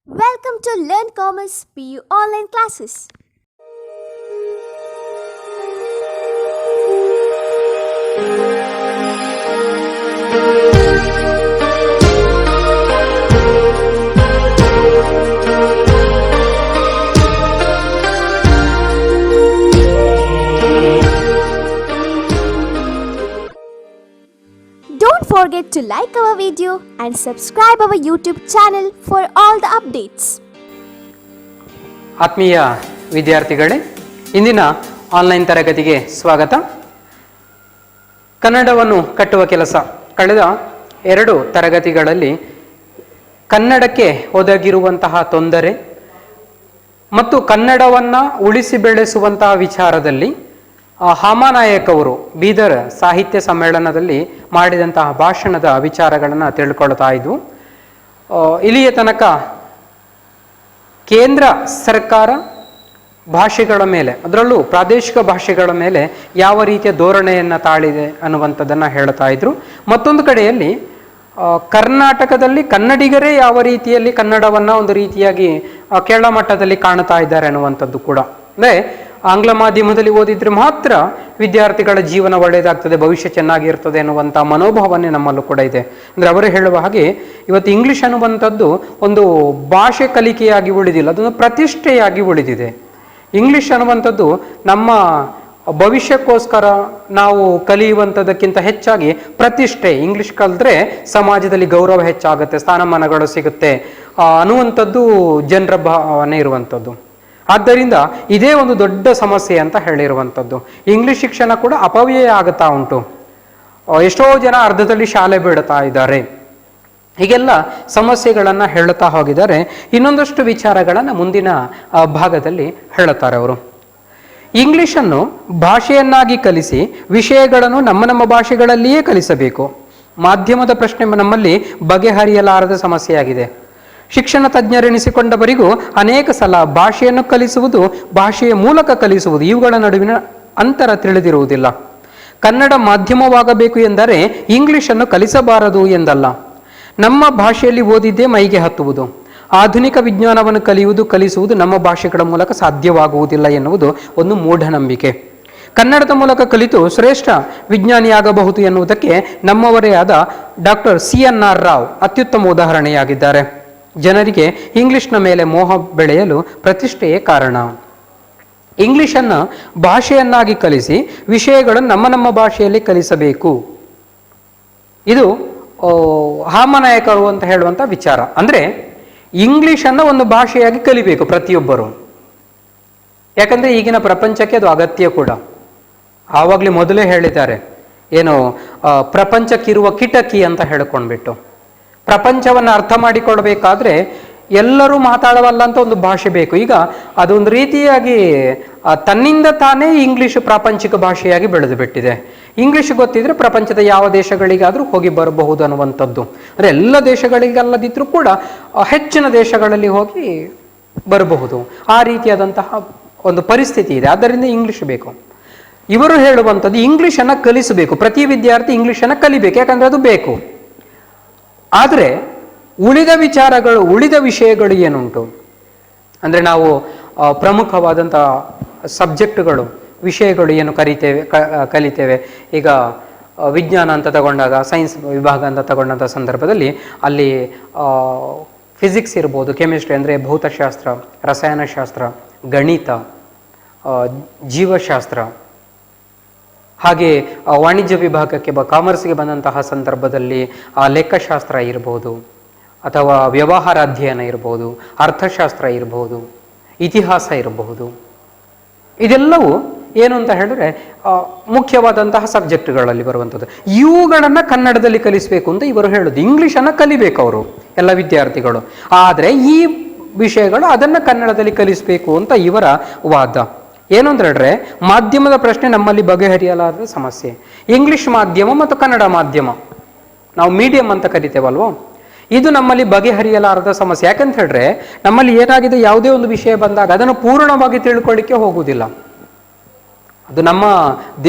Welcome to Learn Commerce PU online classes. Don't forget to like our video and subscribe our YouTube channel for all the updates. ಆತ್ಮೀಯ ವಿದ್ಯಾರ್ಥಿಗಳೇ, ಇಂದಿನ online ತರಗತಿಗೆ ಸ್ವಾಗತ. ಕನ್ನಡವನ್ನು ಕಟ್ಟುವ ಕೆಲಸ. ಕಳೆದ 2 ತರಗತಿಗಳಲ್ಲಿ ಕನ್ನಡಕ್ಕೆ ಒದಗಿರುವಂತಹ ತೊಂದರೆ ಮತ್ತು ಕನ್ನಡವನ್ನು ಉಳಿಸಿ ಬೆಳೆಸುವಂತಹ ವಿಚಾರದಲ್ಲಿ ಹಾಮಾನಾಯಕ್ ಅವರು ಬೀದರ್ ಸಾಹಿತ್ಯ ಸಮ್ಮೇಳನದಲ್ಲಿ ಮಾಡಿದಂತಹ ಭಾಷಣದ ವಿಚಾರಗಳನ್ನು ತಿಳ್ಕೊಳ್ತಾ ಇದ್ವು. ಇಲ್ಲಿಯ ತನಕ ಕೇಂದ್ರ ಸರ್ಕಾರ ಭಾಷೆಗಳ ಮೇಲೆ, ಅದರಲ್ಲೂ ಪ್ರಾದೇಶಿಕ ಭಾಷೆಗಳ ಮೇಲೆ ಯಾವ ರೀತಿಯ ಧೋರಣೆಯನ್ನು ತಾಳಿದೆ ಅನ್ನುವಂಥದ್ದನ್ನು ಹೇಳ್ತಾ ಇದ್ರು. ಮತ್ತೊಂದು ಕಡೆಯಲ್ಲಿ ಕರ್ನಾಟಕದಲ್ಲಿ ಕನ್ನಡಿಗರೇ ಯಾವ ರೀತಿಯಲ್ಲಿ ಕನ್ನಡವನ್ನು ಒಂದು ರೀತಿಯಾಗಿ ಕೆಳಮಟ್ಟದಲ್ಲಿ ಕಾಣ್ತಾ ಇದ್ದಾರೆ ಅನ್ನುವಂಥದ್ದು ಕೂಡ. ಅಂದರೆ ಆಂಗ್ಲ ಮಾಧ್ಯಮದಲ್ಲಿ ಓದಿದ್ರೆ ಮಾತ್ರ ವಿದ್ಯಾರ್ಥಿಗಳ ಜೀವನ ಒಳ್ಳೆಯದಾಗ್ತದೆ, ಭವಿಷ್ಯ ಚೆನ್ನಾಗಿರ್ತದೆ ಅನ್ನುವಂಥ ಮನೋಭಾವನೆ ನಮ್ಮಲ್ಲೂ ಕೂಡ ಇದೆ. ಅಂದರೆ ಅವರು ಹೇಳುವ ಹಾಗೆ ಇವತ್ತು ಇಂಗ್ಲಿಷ್ ಅನ್ನುವಂಥದ್ದು ಒಂದು ಭಾಷೆ ಕಲಿಕೆಯಾಗಿ ಉಳಿದಿಲ್ಲ, ಅದೊಂದು ಪ್ರತಿಷ್ಠೆಯಾಗಿ ಉಳಿದಿದೆ. ಇಂಗ್ಲಿಷ್ ಅನ್ನುವಂಥದ್ದು ನಮ್ಮ ಭವಿಷ್ಯಕ್ಕೋಸ್ಕರ ನಾವು ಕಲಿಯುವಂಥದ್ದಕ್ಕಿಂತ ಹೆಚ್ಚಾಗಿ ಪ್ರತಿಷ್ಠೆ. ಇಂಗ್ಲಿಷ್ ಕಲಿತ್ರೆ ಸಮಾಜದಲ್ಲಿ ಗೌರವ ಹೆಚ್ಚಾಗುತ್ತೆ, ಸ್ಥಾನಮಾನಗಳು ಸಿಗುತ್ತೆ ಅನ್ನುವಂಥದ್ದು ಜನರ ಭಾವನೆ ಇರುವಂಥದ್ದು. ಆದ್ದರಿಂದ ಇದೇ ಒಂದು ದೊಡ್ಡ ಸಮಸ್ಯೆ ಅಂತ ಹೇಳಿರುವಂಥದ್ದು. ಇಂಗ್ಲಿಷ್ ಶಿಕ್ಷಣ ಕೂಡ ಅಪವ್ಯಯ ಆಗುತ್ತಾ ಉಂಟು. ಎಷ್ಟೋ ಜನ ಅರ್ಧದಲ್ಲಿ ಶಾಲೆ ಬಿಡ್ತಾ ಇದ್ದಾರೆ. ಹೀಗೆಲ್ಲ ಸಮಸ್ಯೆಗಳನ್ನು ಹೇಳುತ್ತಾ ಹೋಗಿದ್ದಾರೆ. ಇನ್ನೊಂದಷ್ಟು ವಿಚಾರಗಳನ್ನು ಮುಂದಿನ ಭಾಗದಲ್ಲಿ ಹೇಳುತ್ತಾರೆ ಅವರು. ಇಂಗ್ಲಿಷನ್ನು ಭಾಷೆಯನ್ನಾಗಿ ಕಲಿಸಿ ವಿಷಯಗಳನ್ನು ನಮ್ಮ ಭಾಷೆಗಳಲ್ಲಿಯೇ ಕಲಿಸಬೇಕು. ಮಾಧ್ಯಮದ ಪ್ರಶ್ನೆ ನಮ್ಮಲ್ಲಿ ಬಗೆಹರಿಯಲಾರದ ಸಮಸ್ಯೆಯಾಗಿದೆ. ಶಿಕ್ಷಣ ತಜ್ಞರೆನಿಸಿಕೊಂಡವರಿಗೂ ಅನೇಕ ಸಲ ಭಾಷೆಯನ್ನು ಕಲಿಸುವುದು, ಭಾಷೆಯ ಮೂಲಕ ಕಲಿಸುವುದು, ಇವುಗಳ ನಡುವಿನ ಅಂತರ ತಿಳಿದಿರುವುದಿಲ್ಲ. ಕನ್ನಡ ಮಾಧ್ಯಮವಾಗಬೇಕು ಎಂದರೆ ಇಂಗ್ಲಿಷನ್ನು ಕಲಿಸಬಾರದು ಎಂದಲ್ಲ. ನಮ್ಮ ಭಾಷೆಯಲ್ಲಿ ಓದಿದ್ದೇ ಮೈಗೆ ಹತ್ತುವುದು. ಆಧುನಿಕ ವಿಜ್ಞಾನವನ್ನು ಕಲಿಸುವುದು ನಮ್ಮ ಭಾಷೆಗಳ ಮೂಲಕ ಸಾಧ್ಯವಾಗುವುದಿಲ್ಲ ಎನ್ನುವುದು ಒಂದು ಮೂಢನಂಬಿಕೆ. ಕನ್ನಡದ ಮೂಲಕ ಕಲಿತು ಶ್ರೇಷ್ಠ ವಿಜ್ಞಾನಿಯಾಗಬಹುದು ಎನ್ನುವುದಕ್ಕೆ ನಮ್ಮವರೇ ಆದ ಡಾಕ್ಟರ್ CNR ರಾವ್ ಅತ್ಯುತ್ತಮ ಉದಾಹರಣೆಯಾಗಿದ್ದಾರೆ. ಜನರಿಗೆ ಇಂಗ್ಲಿಷ್ನ ಮೇಲೆ ಮೋಹ ಬೆಳೆಯಲು ಪ್ರತಿಷ್ಠೆಯೇ ಕಾರಣ. ಇಂಗ್ಲಿಷನ್ನು ಭಾಷೆಯನ್ನಾಗಿ ಕಲಿಸಿ ವಿಷಯಗಳನ್ನು ನಮ್ಮ ಭಾಷೆಯಲ್ಲಿ ಕಲಿಸಬೇಕು. ಇದು ಹಾಮಾನಾಯಕರು ಅಂತ ಹೇಳುವಂಥ ವಿಚಾರ. ಅಂದರೆ ಇಂಗ್ಲಿಷನ್ನು ಒಂದು ಭಾಷೆಯಾಗಿ ಕಲಿಬೇಕು ಪ್ರತಿಯೊಬ್ಬರು. ಯಾಕಂದರೆ ಈಗಿನ ಪ್ರಪಂಚಕ್ಕೆ ಅದು ಅಗತ್ಯ ಕೂಡ. ಆವಾಗಲೇ ಮೊದಲೇ ಹೇಳಿದ್ದಾರೆ, ಏನು ಪ್ರಪಂಚಕ್ಕಿರುವ ಕಿಟಕಿ ಅಂತ ಹೇಳ್ಕೊಂಡ್ಬಿಟ್ಟು. ಪ್ರಪಂಚವನ್ನು ಅರ್ಥ ಮಾಡಿಕೊಳ್ಬೇಕಾದ್ರೆ ಎಲ್ಲರೂ ಮಾತಾಡವಲ್ಲ ಅಂತ ಒಂದು ಭಾಷೆ ಬೇಕು. ಈಗ ಅದೊಂದು ರೀತಿಯಾಗಿ ತನ್ನಿಂದ ತಾನೇ ಇಂಗ್ಲಿಷ್ ಪ್ರಾಪಂಚಿಕ ಭಾಷೆಯಾಗಿ ಬೆಳೆದು ಬಿಟ್ಟಿದೆ. ಇಂಗ್ಲಿಷ್ ಗೊತ್ತಿದ್ರೆ ಪ್ರಪಂಚದ ಯಾವ ದೇಶಗಳಿಗಾದರೂ ಹೋಗಿ ಬರಬಹುದು ಅನ್ನುವಂಥದ್ದು. ಅಂದರೆ ಎಲ್ಲ ದೇಶಗಳಿಗಲ್ಲದಿದ್ರೂ ಕೂಡ ಹೆಚ್ಚಿನ ದೇಶಗಳಲ್ಲಿ ಹೋಗಿ ಬರಬಹುದು. ಆ ರೀತಿಯಾದಂತಹ ಒಂದು ಪರಿಸ್ಥಿತಿ ಇದೆ. ಆದ್ದರಿಂದ ಇಂಗ್ಲಿಷ್ ಬೇಕು. ಇವರು ಹೇಳುವಂಥದ್ದು ಇಂಗ್ಲಿಷನ್ನು ಕಲಿಸಬೇಕು, ಪ್ರತಿ ವಿದ್ಯಾರ್ಥಿ ಇಂಗ್ಲಿಷನ್ನು ಕಲಿಬೇಕು, ಯಾಕಂದರೆ ಅದು ಬೇಕು. ಆದರೆ ಉಳಿದ ವಿಚಾರಗಳು, ಉಳಿದ ವಿಷಯಗಳು ಏನುಂಟು ಅಂದರೆ ನಾವು ಪ್ರಮುಖವಾದಂಥ ಸಬ್ಜೆಕ್ಟ್ಗಳು, ವಿಷಯಗಳು ಏನು ಕಲಿತೇವೆ. ಈಗ ವಿಜ್ಞಾನ ಅಂತ ತಗೊಂಡಾಗ, ಸೈನ್ಸ್ ವಿಭಾಗ ಅಂತ ತಗೊಂಡಂಥ ಸಂದರ್ಭದಲ್ಲಿ ಅಲ್ಲಿ ಫಿಸಿಕ್ಸ್ ಇರ್ಬೋದು, ಕೆಮಿಸ್ಟ್ರಿ ಅಂದರೆ ಭೌತಶಾಸ್ತ್ರ, ರಸಾಯನಶಾಸ್ತ್ರ, ಗಣಿತ, ಜೀವಶಾಸ್ತ್ರ, ಹಾಗೆ ವಾಣಿಜ್ಯ ವಿಭಾಗಕ್ಕೆ ಕಾಮರ್ಸ್ಗೆ ಬಂದಂತಹ ಸಂದರ್ಭದಲ್ಲಿ ಲೆಕ್ಕಶಾಸ್ತ್ರ ಇರ್ಬೋದು, ಅಥವಾ ವ್ಯವಹಾರ ಅಧ್ಯಯನ ಇರ್ಬೋದು, ಅರ್ಥಶಾಸ್ತ್ರ ಇರ್ಬೋದು, ಇತಿಹಾಸ ಇರಬಹುದು. ಇದೆಲ್ಲವೂ ಏನು ಅಂತ ಹೇಳಿದ್ರೆ ಮುಖ್ಯವಾದಂತಹ ಸಬ್ಜೆಕ್ಟ್ಗಳಲ್ಲಿ ಬರುವಂಥದ್ದು. ಇವುಗಳನ್ನು ಕನ್ನಡದಲ್ಲಿ ಕಲಿಸಬೇಕು ಅಂತ ಇವರು ಹೇಳೋದು. ಇಂಗ್ಲೀಷನ್ನು ಕಲಿಬೇಕು ಅವರು ಎಲ್ಲ ವಿದ್ಯಾರ್ಥಿಗಳು, ಆದರೆ ಈ ವಿಷಯಗಳು ಅದನ್ನು ಕನ್ನಡದಲ್ಲಿ ಕಲಿಸಬೇಕು ಅಂತ ಇವರ ವಾದ. ಏನು ಅಂತ ಹೇಳಿದ್ರೆ ಮಾಧ್ಯಮದ ಪ್ರಶ್ನೆ ನಮ್ಮಲ್ಲಿ ಬಗೆಹರಿಯಲಾರದ ಸಮಸ್ಯೆ. ಇಂಗ್ಲಿಷ್ ಮಾಧ್ಯಮ ಮತ್ತು ಕನ್ನಡ ಮಾಧ್ಯಮ, ನಾವು ಮೀಡಿಯಂ ಅಂತ ಕರಿತೇವಲ್ವೋ, ಇದು ನಮ್ಮಲ್ಲಿ ಬಗೆಹರಿಯಲಾರದ ಸಮಸ್ಯೆ. ಯಾಕಂತ ಹೇಳಿದ್ರೆ ನಮ್ಮಲ್ಲಿ ಏನಾಗಿದೆ, ಯಾವುದೇ ಒಂದು ವಿಷಯ ಬಂದಾಗ ಅದನ್ನು ಪೂರ್ಣವಾಗಿ ತಿಳ್ಕೊಳ್ಳಿಕ್ಕೆ ಹೋಗುವುದಿಲ್ಲ. ಅದು ನಮ್ಮ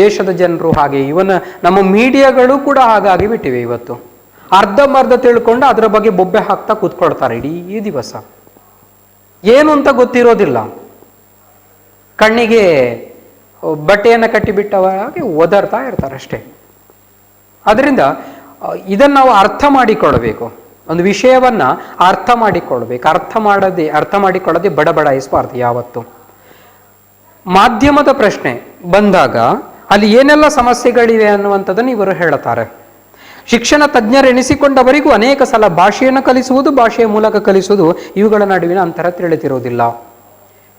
ದೇಶದ ಜನರು ಹಾಗೆ, ಇವನ್ ನಮ್ಮ ಮೀಡಿಯಾಗಳು ಕೂಡ ಹಾಗಾಗಿ ಬಿಟ್ಟಿವೆ. ಇವತ್ತು ಅರ್ಧಂಬರ್ಧ ತಿಳ್ಕೊಂಡು ಅದರ ಬಗ್ಗೆ ಬೊಬ್ಬೆ ಹಾಕ್ತಾ ಕೂತ್ಕೊಳ್ತಾರೆ ಇಡೀ ದಿವಸ. ಏನು ಅಂತ ಗೊತ್ತಿರೋದಿಲ್ಲ. ಕಣ್ಣಿಗೆ ಬಟ್ಟೆಯನ್ನು ಕಟ್ಟಿಬಿಟ್ಟವ ಹಾಗೆ ಒದರ್ತಾ ಇರ್ತಾರೆ ಅಷ್ಟೇ. ಅದರಿಂದ ಇದನ್ನು ನಾವು ಅರ್ಥ ಮಾಡಿಕೊಳ್ಳಬೇಕು. ಒಂದು ವಿಷಯವನ್ನ ಅರ್ಥ ಮಾಡಿಕೊಳ್ಳಬೇಕು. ಅರ್ಥ ಮಾಡಿಕೊಳ್ಳದೆ ಬಡಬಡಾಯಿಸಬಾರ್ದು ಯಾವತ್ತು. ಮಾಧ್ಯಮದ ಪ್ರಶ್ನೆ ಬಂದಾಗ ಅಲ್ಲಿ ಏನೆಲ್ಲ ಸಮಸ್ಯೆಗಳಿವೆ ಅನ್ನುವಂಥದ್ದನ್ನು ಇವರು ಹೇಳುತ್ತಾರೆ. ಶಿಕ್ಷಣ ತಜ್ಞರೆನಿಸಿಕೊಂಡವರಿಗೂ ಅನೇಕ ಸಲ ಭಾಷೆಯನ್ನು ಕಲಿಸುವುದು, ಭಾಷೆಯ ಮೂಲಕ ಕಲಿಸುವುದು ಇವುಗಳ ನಡುವಿನ ಅಂತರ ತಿಳಿದಿರುವುದಿಲ್ಲ.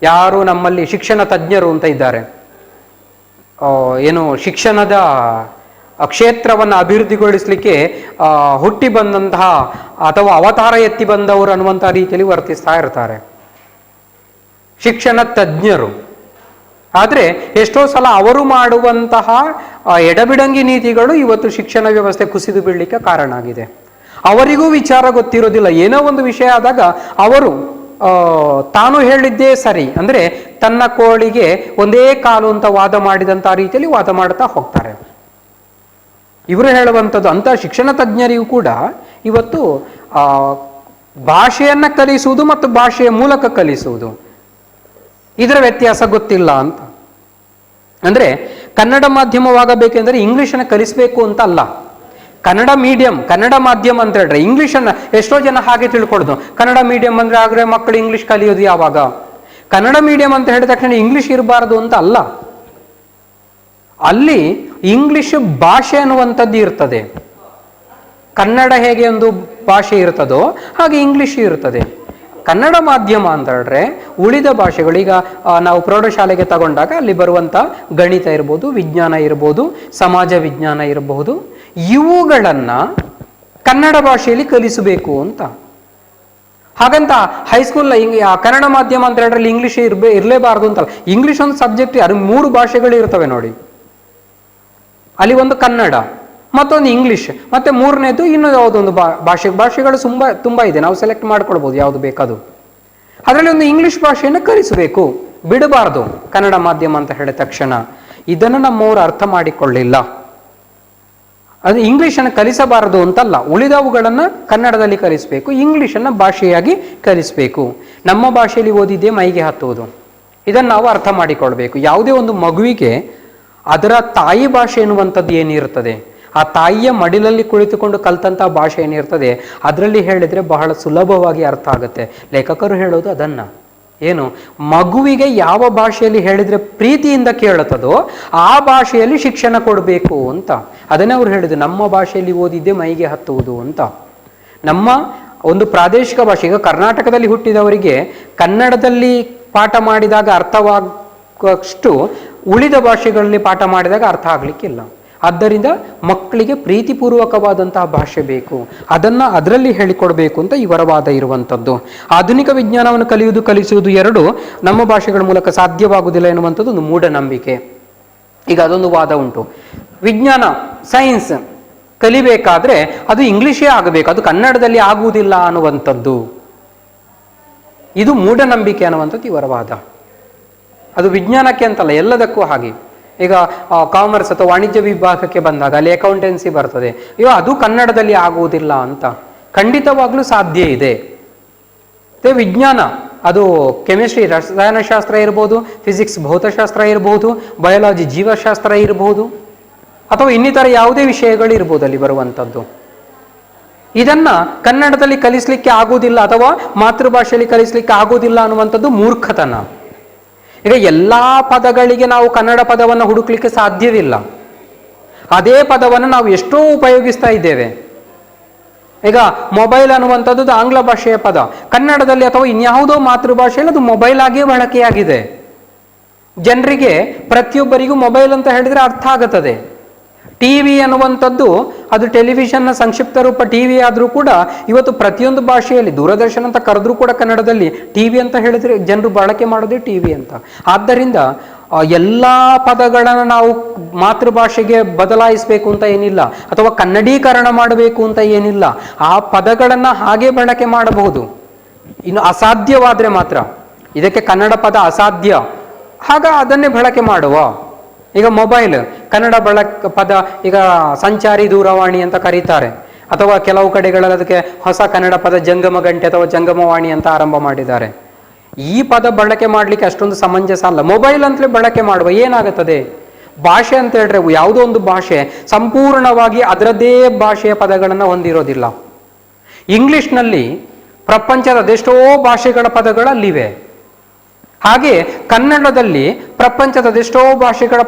ಯಾರು ನಮ್ಮಲ್ಲಿ ಶಿಕ್ಷಣ ತಜ್ಞರು ಅಂತ ಇದ್ದಾರೆ, ಏನು ಶಿಕ್ಷಣದ ಕ್ಷೇತ್ರವನ್ನು ಅಭಿವೃದ್ಧಿಗೊಳಿಸಲಿಕ್ಕೆ ಹುಟ್ಟಿ ಬಂದಂತಹ ಅಥವಾ ಅವತಾರ ಎತ್ತಿ ಬಂದವರು ಅನ್ನುವಂತಹ ರೀತಿಯಲ್ಲಿ ವರ್ತಿಸ್ತಾ ಇರ್ತಾರೆ ಶಿಕ್ಷಣ ತಜ್ಞರು. ಆದರೆ ಎಷ್ಟೋ ಸಲ ಅವರು ಮಾಡುವಂತಹ ಎಡಬಿಡಂಗಿ ನೀತಿಗಳು ಇವತ್ತು ಶಿಕ್ಷಣ ವ್ಯವಸ್ಥೆ ಕುಸಿದು ಬೀಳಲಿಕ್ಕೆ ಕಾರಣ ಆಗಿದೆ. ಅವರಿಗೂ ವಿಚಾರ ಗೊತ್ತಿರೋದಿಲ್ಲ. ಏನೋ ಒಂದು ವಿಷಯ ಆದಾಗ ಅವರು ತಾನು ಹೇಳಿದ್ದೇ ಸರಿ, ಅಂದ್ರೆ ತನ್ನ ಕೋಳಿಗೆ ಒಂದೇ ಕಾಲು ಅಂತ ವಾದ ಮಾಡಿದಂತಹ ರೀತಿಯಲ್ಲಿ ವಾದ ಮಾಡ್ತಾ ಹೋಗ್ತಾರೆ. ಇವರು ಹೇಳುವಂಥದ್ದು ಅಂತ ಶಿಕ್ಷಣ ತಜ್ಞರಿಗೂ ಕೂಡ ಇವತ್ತು ಭಾಷೆಯನ್ನ ಕಲಿಸುವುದು ಮತ್ತು ಭಾಷೆಯ ಮೂಲಕ ಕಲಿಸುವುದು ಇದರ ವ್ಯತ್ಯಾಸ ಗೊತ್ತಿಲ್ಲ ಅಂತ. ಅಂದ್ರೆ ಕನ್ನಡ ಮಾಧ್ಯಮವಾಗಬೇಕೆಂದರೆ ಇಂಗ್ಲಿಷನ್ನು ಕಲಿಸಬೇಕು ಅಂತ ಅಲ್ಲ. ಕನ್ನಡ ಮೀಡಿಯಂ, ಕನ್ನಡ ಮಾಧ್ಯಮ ಅಂತ ಹೇಳಿದ್ರೆ ಇಂಗ್ಲಿಷನ್ನ ಎಷ್ಟೋ ಜನ ಹಾಗೆ ತಿಳ್ಕೊಳ್ದು. ಕನ್ನಡ ಮೀಡಿಯಂ ಅಂದ್ರೆ ಆಗ್ರೆ ಮಕ್ಕಳು ಇಂಗ್ಲಿಷ್ ಕಲಿಯೋದು ಯಾವಾಗ? ಕನ್ನಡ ಮೀಡಿಯಂ ಅಂತ ಹೇಳಿದ ತಕ್ಷಣ ಇಂಗ್ಲಿಷ್ ಇರಬಾರದು ಅಂತ ಅಲ್ಲ. ಅಲ್ಲಿ ಇಂಗ್ಲಿಷ್ ಭಾಷೆ ಅನ್ನುವಂಥದ್ದು ಇರ್ತದೆ. ಕನ್ನಡ ಹೇಗೆ ಒಂದು ಭಾಷೆ ಇರ್ತದೋ ಹಾಗೆ ಇಂಗ್ಲಿಷ್ ಇರ್ತದೆ. ಕನ್ನಡ ಮಾಧ್ಯಮ ಅಂತ ಹೇಳಿದ್ರೆ ಉಳಿದ ಭಾಷೆಗಳು, ಈಗ ನಾವು ಪ್ರೌಢಶಾಲೆಗೆ ತಗೊಂಡಾಗ ಅಲ್ಲಿ ಬರುವಂಥ ಗಣಿತ ಇರ್ಬೋದು, ವಿಜ್ಞಾನ ಇರ್ಬೋದು, ಸಮಾಜ ವಿಜ್ಞಾನ ಇರಬಹುದು, ಇವುಗಳನ್ನ ಕನ್ನಡ ಭಾಷೆಯಲ್ಲಿ ಕಲಿಸಬೇಕು ಅಂತ. ಹಾಗಂತ ಹೈಸ್ಕೂಲ್ ಕನ್ನಡ ಮಾಧ್ಯಮ ಅಂತ ಹೇಳಿದ್ರೆ ಇಂಗ್ಲಿಷ್ ಇರಲೇಬಾರದು ಅಂತಲ್ಲ. ಇಂಗ್ಲಿಷ್ ಒಂದು ಸಬ್ಜೆಕ್ಟ್, ಅದು 3 ಭಾಷೆಗಳು ಇರ್ತವೆ ನೋಡಿ. ಅಲ್ಲಿ ಒಂದು ಕನ್ನಡ, ಮತ್ತೊಂದು ಇಂಗ್ಲಿಷ್, ಮತ್ತೆ 3ನೇದು ಇನ್ನೂ ಯಾವುದೊಂದು ಭಾಷೆಗಳು ತುಂಬಾ ಇದೆ. ನಾವು ಸೆಲೆಕ್ಟ್ ಮಾಡ್ಕೊಳ್ಬಹುದು ಯಾವುದು ಬೇಕಾದು. ಅದರಲ್ಲಿ ಒಂದು ಇಂಗ್ಲಿಷ್ ಭಾಷೆಯನ್ನು ಕಲಿಸಬೇಕು, ಬಿಡಬಾರ್ದು ಕನ್ನಡ ಮಾಧ್ಯಮ ಅಂತ ಹೇಳಿದ ತಕ್ಷಣ. ಇದನ್ನು ನಮ್ಮವರು ಅರ್ಥ ಮಾಡಿಕೊಳ್ಳಿಲ್ಲ. ಅದು ಇಂಗ್ಲಿಷನ್ನು ಕಲಿಸಬಾರದು ಅಂತಲ್ಲ, ಉಳಿದವುಗಳನ್ನ ಕನ್ನಡದಲ್ಲಿ ಕಲಿಸಬೇಕು, ಇಂಗ್ಲಿಷನ್ನು ಭಾಷೆಯಾಗಿ ಕಲಿಸಬೇಕು. ನಮ್ಮ ಭಾಷೆಯಲ್ಲಿ ಓದಿದ್ದೇ ಮೈಗೆ ಹತ್ತುವುದು. ಇದನ್ನು ನಾವು ಅರ್ಥ ಮಾಡಿಕೊಳ್ಬೇಕು. ಯಾವುದೇ ಒಂದು ಮಗುವಿಗೆ ಅದರ ತಾಯಿ ಭಾಷೆ ಎನ್ನುವಂಥದ್ದು ಏನಿರ್ತದೆ, ಆ ತಾಯಿಯ ಮಡಿಲಲ್ಲಿ ಕುಳಿತುಕೊಂಡು ಕಲ್ತಂತಹ ಭಾಷೆ ಏನಿರ್ತದೆ, ಅದರಲ್ಲಿ ಹೇಳಿದ್ರೆ ಬಹಳ ಸುಲಭವಾಗಿ ಅರ್ಥ ಆಗುತ್ತೆ. ಲೇಖಕರು ಹೇಳೋದು ಅದನ್ನ, ಏನು ಮಗುವಿಗೆ ಯಾವ ಭಾಷೆಯಲ್ಲಿ ಹೇಳಿದ್ರೆ ಪ್ರೀತಿಯಿಂದ ಕೇಳುತ್ತದೋ ಆ ಭಾಷೆಯಲ್ಲಿ ಶಿಕ್ಷಣ ಕೊಡಬೇಕು ಅಂತ. ಅದನ್ನೇ ಅವ್ರು ಹೇಳಿದ್ರು, ನಮ್ಮ ಭಾಷೆಯಲ್ಲಿ ಓದಿದ್ದೇ ಮೈಗೆ ಹತ್ತುವುದು ಅಂತ. ನಮ್ಮ ಒಂದು ಪ್ರಾದೇಶಿಕ ಭಾಷೆ, ಈಗ ಕರ್ನಾಟಕದಲ್ಲಿ ಹುಟ್ಟಿದವರಿಗೆ ಕನ್ನಡದಲ್ಲಿ ಪಾಠ ಮಾಡಿದಾಗ ಅರ್ಥವಾಗುವಷ್ಟು ಉಳಿದ ಭಾಷೆಗಳಲ್ಲಿ ಪಾಠ ಮಾಡಿದಾಗ ಅರ್ಥ ಆಗ್ಲಿಕ್ಕಿಲ್ಲ. ಆದ್ದರಿಂದ ಮಕ್ಕಳಿಗೆ ಪ್ರೀತಿಪೂರ್ವಕವಾದಂತಹ ಭಾಷೆ ಬೇಕು, ಅದರಲ್ಲಿ ಹೇಳಿಕೊಡ್ಬೇಕು ಅಂತ ಇವರ ವಾದ ಇರುವಂಥದ್ದು. ಆಧುನಿಕ ವಿಜ್ಞಾನವನ್ನು ಕಲಿಸುವುದು ಎರಡು ನಮ್ಮ ಭಾಷೆಗಳ ಮೂಲಕ ಸಾಧ್ಯವಾಗುವುದಿಲ್ಲ ಎನ್ನುವಂಥದ್ದು ಒಂದು ಮೂಢನಂಬಿಕೆ. ಈಗ ಅದೊಂದು ವಾದ ಉಂಟು. ವಿಜ್ಞಾನ, ಸೈನ್ಸ್ ಕಲಿಬೇಕಾದ್ರೆ ಅದು ಇಂಗ್ಲಿಷೇ ಆಗಬೇಕು, ಅದು ಕನ್ನಡದಲ್ಲಿ ಆಗುವುದಿಲ್ಲ ಅನ್ನುವಂಥದ್ದು. ಇದು ಮೂಢನಂಬಿಕೆ ಅನ್ನುವಂಥದ್ದು ಇವರ ವಾದ. ಅದು ವಿಜ್ಞಾನಕ್ಕೆ ಅಂತಲ್ಲ, ಎಲ್ಲದಕ್ಕೂ ಹಾಗೆ. ಈಗ ಕಾಮರ್ಸ್ ಅಥವಾ ವಾಣಿಜ್ಯ ವಿಭಾಗಕ್ಕೆ ಬಂದಾಗ ಅಲ್ಲಿ ಅಕೌಂಟೆನ್ಸಿ ಬರ್ತದೆ, ಅದು ಕನ್ನಡದಲ್ಲಿ ಆಗುವುದಿಲ್ಲ ಅಂತ. ಖಂಡಿತವಾಗ್ಲೂ ಸಾಧ್ಯ ಇದೆ. ವಿಜ್ಞಾನ, ಅದು ಕೆಮಿಸ್ಟ್ರಿ ರಸಾಯನಶಾಸ್ತ್ರ ಇರ್ಬೋದು, ಫಿಸಿಕ್ಸ್ ಭೌತಶಾಸ್ತ್ರ ಇರ್ಬೋದು, ಬಯಾಲಜಿ ಜೀವಶಾಸ್ತ್ರ ಇರ್ಬೋದು, ಅಥವಾ ಇನ್ನಿತರ ಯಾವುದೇ ವಿಷಯಗಳು ಇರ್ಬೋದು ಅಲ್ಲಿ ಬರುವಂಥದ್ದು. ಇದನ್ನ ಕನ್ನಡದಲ್ಲಿ ಕಲಿಸ್ಲಿಕ್ಕೆ ಆಗುವುದಿಲ್ಲ ಅಥವಾ ಮಾತೃಭಾಷೆಯಲ್ಲಿ ಕಲಿಸ್ಲಿಕ್ಕೆ ಆಗುವುದಿಲ್ಲ ಅನ್ನುವಂಥದ್ದು ಮೂರ್ಖತನ. ಈಗ ಎಲ್ಲಾ ಪದಗಳಿಗೆ ನಾವು ಕನ್ನಡ ಪದವನ್ನು ಹುಡುಕ್ಲಿಕ್ಕೆ ಸಾಧ್ಯವಿಲ್ಲ. ಅದೇ ಪದವನ್ನು ನಾವು ಎಷ್ಟೋ ಉಪಯೋಗಿಸ್ತಾ ಇದ್ದೇವೆ. ಈಗ ಮೊಬೈಲ್ ಅನ್ನುವಂಥದ್ದು ಆಂಗ್ಲ ಭಾಷೆಯ ಪದ, ಕನ್ನಡದಲ್ಲಿ ಅಥವಾ ಇನ್ಯಾವುದೋ ಮಾತೃಭಾಷೆಯಲ್ಲಿ ಅದು ಮೊಬೈಲ್ ಆಗಿಯೇ ಬಳಕೆಯಾಗಿದೆ. ಜನರಿಗೆ ಪ್ರತಿಯೊಬ್ಬರಿಗೂ ಮೊಬೈಲ್ ಅಂತ ಹೇಳಿದ್ರೆ ಅರ್ಥ ಆಗುತ್ತದೆ. ಟಿವಿ ಅನ್ನುವಂಥದ್ದು ಅದು ಟೆಲಿವಿಷನ್ನ ಸಂಕ್ಷಿಪ್ತ ರೂಪ ಟಿವಿ ಆದರೂ ಕೂಡ ಇವತ್ತು ಪ್ರತಿಯೊಂದು ಭಾಷೆಯಲ್ಲಿ, ದೂರದರ್ಶನ ಅಂತ ಕರೆದ್ರೂ ಕೂಡ ಕನ್ನಡದಲ್ಲಿ ಟಿವಿ ಅಂತ ಹೇಳಿದ್ರೆ ಜನರು ಬಳಕೆ ಮಾಡೋದೇ ಟಿವಿ ಅಂತ. ಆದ್ದರಿಂದ ಎಲ್ಲ ಪದಗಳನ್ನು ನಾವು ಮಾತೃಭಾಷೆಗೆ ಬದಲಾಯಿಸಬೇಕು ಅಂತ ಏನಿಲ್ಲ, ಅಥವಾ ಕನ್ನಡೀಕರಣ ಮಾಡಬೇಕು ಅಂತ ಏನಿಲ್ಲ. ಆ ಪದಗಳನ್ನು ಹಾಗೆ ಬಳಕೆ ಮಾಡಬಹುದು. ಇನ್ನು ಅಸಾಧ್ಯವಾದ್ರೆ ಮಾತ್ರ, ಇದಕ್ಕೆ ಕನ್ನಡ ಪದ ಅಸಾಧ್ಯ, ಆಗ ಅದನ್ನೇ ಬಳಕೆ ಮಾಡುವ. ಈಗ ಮೊಬೈಲ್ ಕನ್ನಡ ಪದ, ಈಗ ಸಂಚಾರಿ ದೂರವಾಣಿ ಅಂತ ಕರೀತಾರೆ, ಅಥವಾ ಕೆಲವು ಕಡೆಗಳಲ್ಲಿ ಅದಕ್ಕೆ ಹೊಸ ಕನ್ನಡ ಪದ ಜಂಗಮ ಗಂಟೆ ಅಥವಾ ಜಂಗಮವಾಣಿ ಅಂತ ಆರಂಭ ಮಾಡಿದ್ದಾರೆ. ಈ ಪದ ಬಳಕೆ ಮಾಡಲಿಕ್ಕೆ ಅಷ್ಟೊಂದು ಸಮಂಜಸ ಅಲ್ಲ. ಮೊಬೈಲ್ ಅಂತಲೇ ಬಳಕೆ ಮಾಡುವ, ಏನಾಗುತ್ತದೆ? ಭಾಷೆ ಅಂತ ಹೇಳಿದ್ರೆ ಯಾವುದೋ ಒಂದು ಭಾಷೆ ಸಂಪೂರ್ಣವಾಗಿ ಅದರದ್ದೇ ಭಾಷೆಯ ಪದಗಳನ್ನು ಹೊಂದಿರೋದಿಲ್ಲ. ಇಂಗ್ಲಿಷ್ನಲ್ಲಿ ಪ್ರಪಂಚದ ಅದೆಷ್ಟೋ ಭಾಷೆಗಳ ಪದಗಳು ಅಲ್ಲಿವೆ. ಹಾಗೆ ಕನ್ನಡದಲ್ಲಿ ಪ್ರಪಂಚದ ಅದೆಷ್ಟೋ ಭಾಷೆಗಳ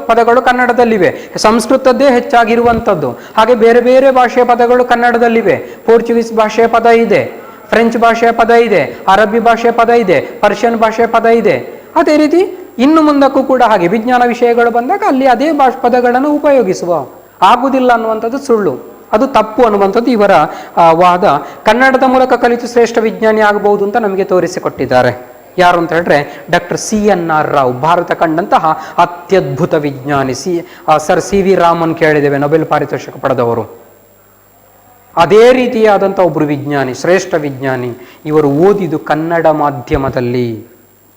ಪದಗಳು ಕನ್ನಡದಲ್ಲಿವೆ. ಸಂಸ್ಕೃತದ್ದೇ ಹೆಚ್ಚಾಗಿರುವಂಥದ್ದು. ಹಾಗೆ ಬೇರೆ ಬೇರೆ ಭಾಷೆಯ ಪದಗಳು ಕನ್ನಡದಲ್ಲಿವೆ. ಪೋರ್ಚುಗೀಸ್ ಭಾಷೆಯ ಪದ ಇದೆ, ಫ್ರೆಂಚ್ ಭಾಷೆಯ ಪದ ಇದೆ, ಅರಬ್ಬಿ ಭಾಷೆಯ ಪದ ಇದೆ, ಪರ್ಷಿಯನ್ ಭಾಷೆಯ ಪದ ಇದೆ. ಅದೇ ರೀತಿ ಇನ್ನು ಮುಂದಕ್ಕೂ ಕೂಡ ಹಾಗೆ ವಿಜ್ಞಾನ ವಿಷಯಗಳು ಬಂದಾಗ ಅಲ್ಲಿ ಅದೇ ಪದಗಳನ್ನು ಉಪಯೋಗಿಸುವ ಆಗುವುದಿಲ್ಲ ಅನ್ನುವಂಥದ್ದು ಸುಳ್ಳು, ಅದು ತಪ್ಪು ಅನ್ನುವಂಥದ್ದು ಇವರ ವಾದ. ಕನ್ನಡದ ಮೂಲಕ ಕಲಿತು ಶ್ರೇಷ್ಠ ವಿಜ್ಞಾನಿ ಆಗಬಹುದು ಅಂತ ನಮಗೆ ತೋರಿಸಿಕೊಟ್ಟಿದ್ದಾರೆ. ಯಾರು ಅಂತ ಹೇಳಿದ್ರೆ ಡಾಕ್ಟರ್ CNR ರಾವ್, ಭಾರತ ಕಂಡಂತಹ ಅತ್ಯದ್ಭುತ ವಿಜ್ಞಾನಿ. ಸರ್ CV ರಾಮನ್ ಕೇಳಿದ್ದೇವೆ, ನೊಬೆಲ್ ಪಾರಿತೋಷಕ ಪಡೆದವರು. ಅದೇ ರೀತಿಯಾದಂಥ ಒಬ್ಬರು ವಿಜ್ಞಾನಿ, ಶ್ರೇಷ್ಠ ವಿಜ್ಞಾನಿ. ಇವರು ಓದಿದ್ದು ಕನ್ನಡ ಮಾಧ್ಯಮದಲ್ಲಿ.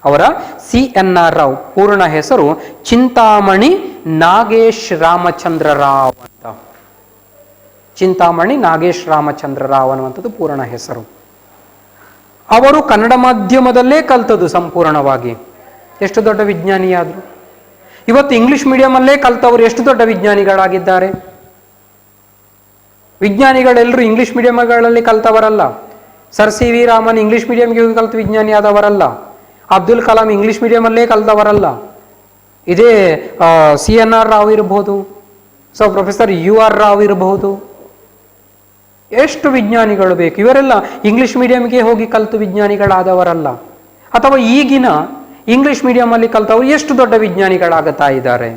ಅವರ CNR ರಾವ್ ಪೂರ್ಣ ಹೆಸರು ಚಿಂತಾಮಣಿ ನಾಗೇಶ್ ರಾಮಚಂದ್ರ ರಾವ್ ಅಂತ. ಚಿಂತಾಮಣಿ ನಾಗೇಶ್ ರಾಮಚಂದ್ರ ರಾವ್ ಅನ್ನುವಂಥದ್ದು ಪೂರ್ಣ ಹೆಸರು. ಅವರು ಕನ್ನಡ ಮಾಧ್ಯಮದಲ್ಲೇ ಕಲ್ತದ್ದು ಸಂಪೂರ್ಣವಾಗಿ. ಎಷ್ಟು ದೊಡ್ಡ ವಿಜ್ಞಾನಿಯಾದರು. ಇವತ್ತು ಇಂಗ್ಲಿಷ್ ಮೀಡಿಯಮಲ್ಲೇ ಕಲ್ತವರು ಎಷ್ಟು ದೊಡ್ಡ ವಿಜ್ಞಾನಿಗಳಾಗಿದ್ದಾರೆ. ವಿಜ್ಞಾನಿಗಳೆಲ್ಲರೂ ಇಂಗ್ಲಿಷ್ ಮೀಡಿಯಂಗಳಲ್ಲಿ ಕಲ್ತವರಲ್ಲ. ಸರ್ CV ರಾಮನ್ ಇಂಗ್ಲಿಷ್ ಮೀಡಿಯಂಗೆ ಹೋಗಿ ಕಲ್ತು ವಿಜ್ಞಾನಿ ಆದವರಲ್ಲ. ಅಬ್ದುಲ್ ಕಲಾಂ ಇಂಗ್ಲಿಷ್ ಮೀಡಿಯಮಲ್ಲೇ ಕಲ್ತವರಲ್ಲ. ಇದೇ CNR ರಾವ್ ಇರಬಹುದು, ಪ್ರೊಫೆಸರ್ UR ರಾವ್ ಇರಬಹುದು. ಎಷ್ಟು ವಿಜ್ಞಾನಿಗಳು ಬೇಕು. ಇವರೆಲ್ಲ ಇಂಗ್ಲಿಷ್ ಮೀಡಿಯಂಗೆ ಹೋಗಿ ಕಲ್ತು ವಿಜ್ಞಾನಿಗಳಾದವರಲ್ಲ. ಅಥವಾ ಈಗಿನ ಇಂಗ್ಲಿಷ್ ಮೀಡಿಯಮಲ್ಲಿ ಕಲ್ತವರು ಎಷ್ಟು ದೊಡ್ಡ ವಿಜ್ಞಾನಿಗಳಾಗುತ್ತಾ ಇದ್ದಾರೆ.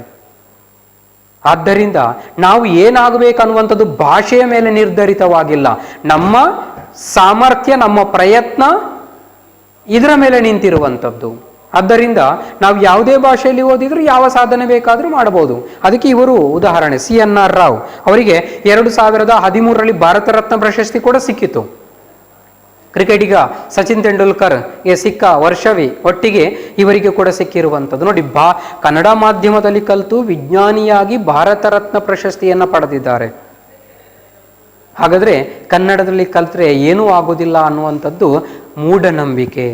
ಆದ್ದರಿಂದ ನಾವು ಏನಾಗಬೇಕನ್ನುವಂಥದ್ದು ಭಾಷೆಯ ಮೇಲೆ ನಿರ್ಧರಿತವಾಗಿಲ್ಲ. ನಮ್ಮ ಸಾಮರ್ಥ್ಯ, ನಮ್ಮ ಪ್ರಯತ್ನ ಇದರ ಮೇಲೆ ನಿಂತಿರುವಂಥದ್ದು. ಆದ್ದರಿಂದ ನಾವು ಯಾವುದೇ ಭಾಷೆಯಲ್ಲಿ ಓದಿದ್ರು ಯಾವ ಸಾಧನೆ ಬೇಕಾದರೂ ಮಾಡಬಹುದು. ಅದಕ್ಕೆ ಇವರು ಉದಾಹರಣೆ. CNR ರಾವ್ ಅವರಿಗೆ 2013ರಲ್ಲಿ ಭಾರತ ರತ್ನ ಪ್ರಶಸ್ತಿ ಕೂಡ ಸಿಕ್ಕಿತು. ಕ್ರಿಕೆಟಿಗ ಸಚಿನ್ ತೆಂಡೂಲ್ಕರ್ಗೆ ಸಿಕ್ಕ ವರ್ಷವೇ ಒಟ್ಟಿಗೆ ಇವರಿಗೆ ಕೂಡ ಸಿಕ್ಕಿರುವಂಥದ್ದು. ನೋಡಿ, ಕನ್ನಡ ಮಾಧ್ಯಮದಲ್ಲಿ ಕಲಿತು ವಿಜ್ಞಾನಿಯಾಗಿ ಭಾರತ ರತ್ನ ಪ್ರಶಸ್ತಿಯನ್ನು ಪಡೆದಿದ್ದಾರೆ. ಹಾಗಾದರೆ ಕನ್ನಡದಲ್ಲಿ ಕಲಿತ್ರೆ ಏನೂ ಆಗೋದಿಲ್ಲ ಅನ್ನುವಂಥದ್ದು ಮೂಢನಂಬಿಕೆ.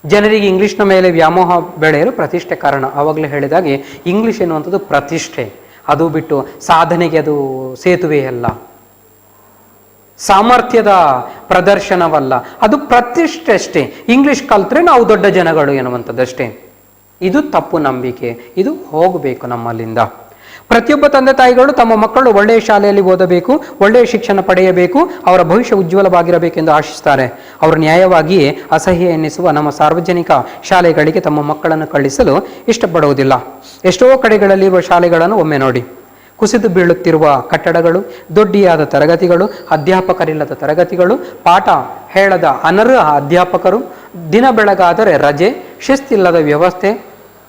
ಜನರಿಗೆ ಇಂಗ್ಲಿಷ್ನ ಮೇಲೆ ವ್ಯಾಮೋಹ ಬೆಳೆಯಲು ಪ್ರತಿಷ್ಠೆ ಕಾರಣ. ಆವಾಗಲೇ ಹೇಳಿದಾಗೆ ಇಂಗ್ಲಿಷ್ ಎನ್ನುವಂಥದ್ದು ಪ್ರತಿಷ್ಠೆ. ಅದು ಬಿಟ್ಟು ಸಾಧನೆಗೆ ಅದು ಸೇತುವೆ ಅಲ್ಲ, ಸಾಮರ್ಥ್ಯದ ಪ್ರದರ್ಶನವಲ್ಲ, ಅದು ಪ್ರತಿಷ್ಠೆ ಅಷ್ಟೇ. ಇಂಗ್ಲಿಷ್ ಕಲ್ತ್ರೆ ನಾವು ದೊಡ್ಡ ಜನಗಳು ಎನ್ನುವಂಥದ್ದಷ್ಟೇ. ಇದು ತಪ್ಪು ನಂಬಿಕೆ. ಇದು ಹೋಗಬೇಕು ನಮ್ಮಲ್ಲಿಂದ. ಪ್ರತಿಯೊಬ್ಬ ತಂದೆ ತಾಯಿಗಳು ತಮ್ಮ ಮಕ್ಕಳು ಒಳ್ಳೆಯ ಶಾಲೆಯಲ್ಲಿ ಓದಬೇಕು, ಒಳ್ಳೆಯ ಶಿಕ್ಷಣ ಪಡೆಯಬೇಕು, ಅವರ ಭವಿಷ್ಯ ಉಜ್ವಲವಾಗಿರಬೇಕೆಂದು ಆಶಿಸ್ತಾರೆ. ಅವರು ನ್ಯಾಯವಾಗಿಯೇ ಅಸಹ್ಯ ಎನ್ನಿಸುವ ನಮ್ಮ ಸಾರ್ವಜನಿಕ ಶಾಲೆಗಳಿಗೆ ತಮ್ಮ ಮಕ್ಕಳನ್ನು ಕಳಿಸಲು ಇಷ್ಟಪಡುವುದಿಲ್ಲ. ಎಷ್ಟೋ ಕಡೆಗಳಲ್ಲಿ ಇರುವ ಶಾಲೆಗಳನ್ನು ಒಮ್ಮೆ ನೋಡಿ. ಕುಸಿದು ಬೀಳುತ್ತಿರುವ ಕಟ್ಟಡಗಳು, ದೊಡ್ಡಿಯಾದ ತರಗತಿಗಳು, ಅಧ್ಯಾಪಕರಿಲ್ಲದ ತರಗತಿಗಳು, ಪಾಠ ಹೇಳದ ಅನರ್ಹ ಅಧ್ಯಾಪಕರು, ದಿನ ಬೆಳಗಾದರೆ ರಜೆ, ಶಿಸ್ತಿಲ್ಲದ ವ್ಯವಸ್ಥೆ,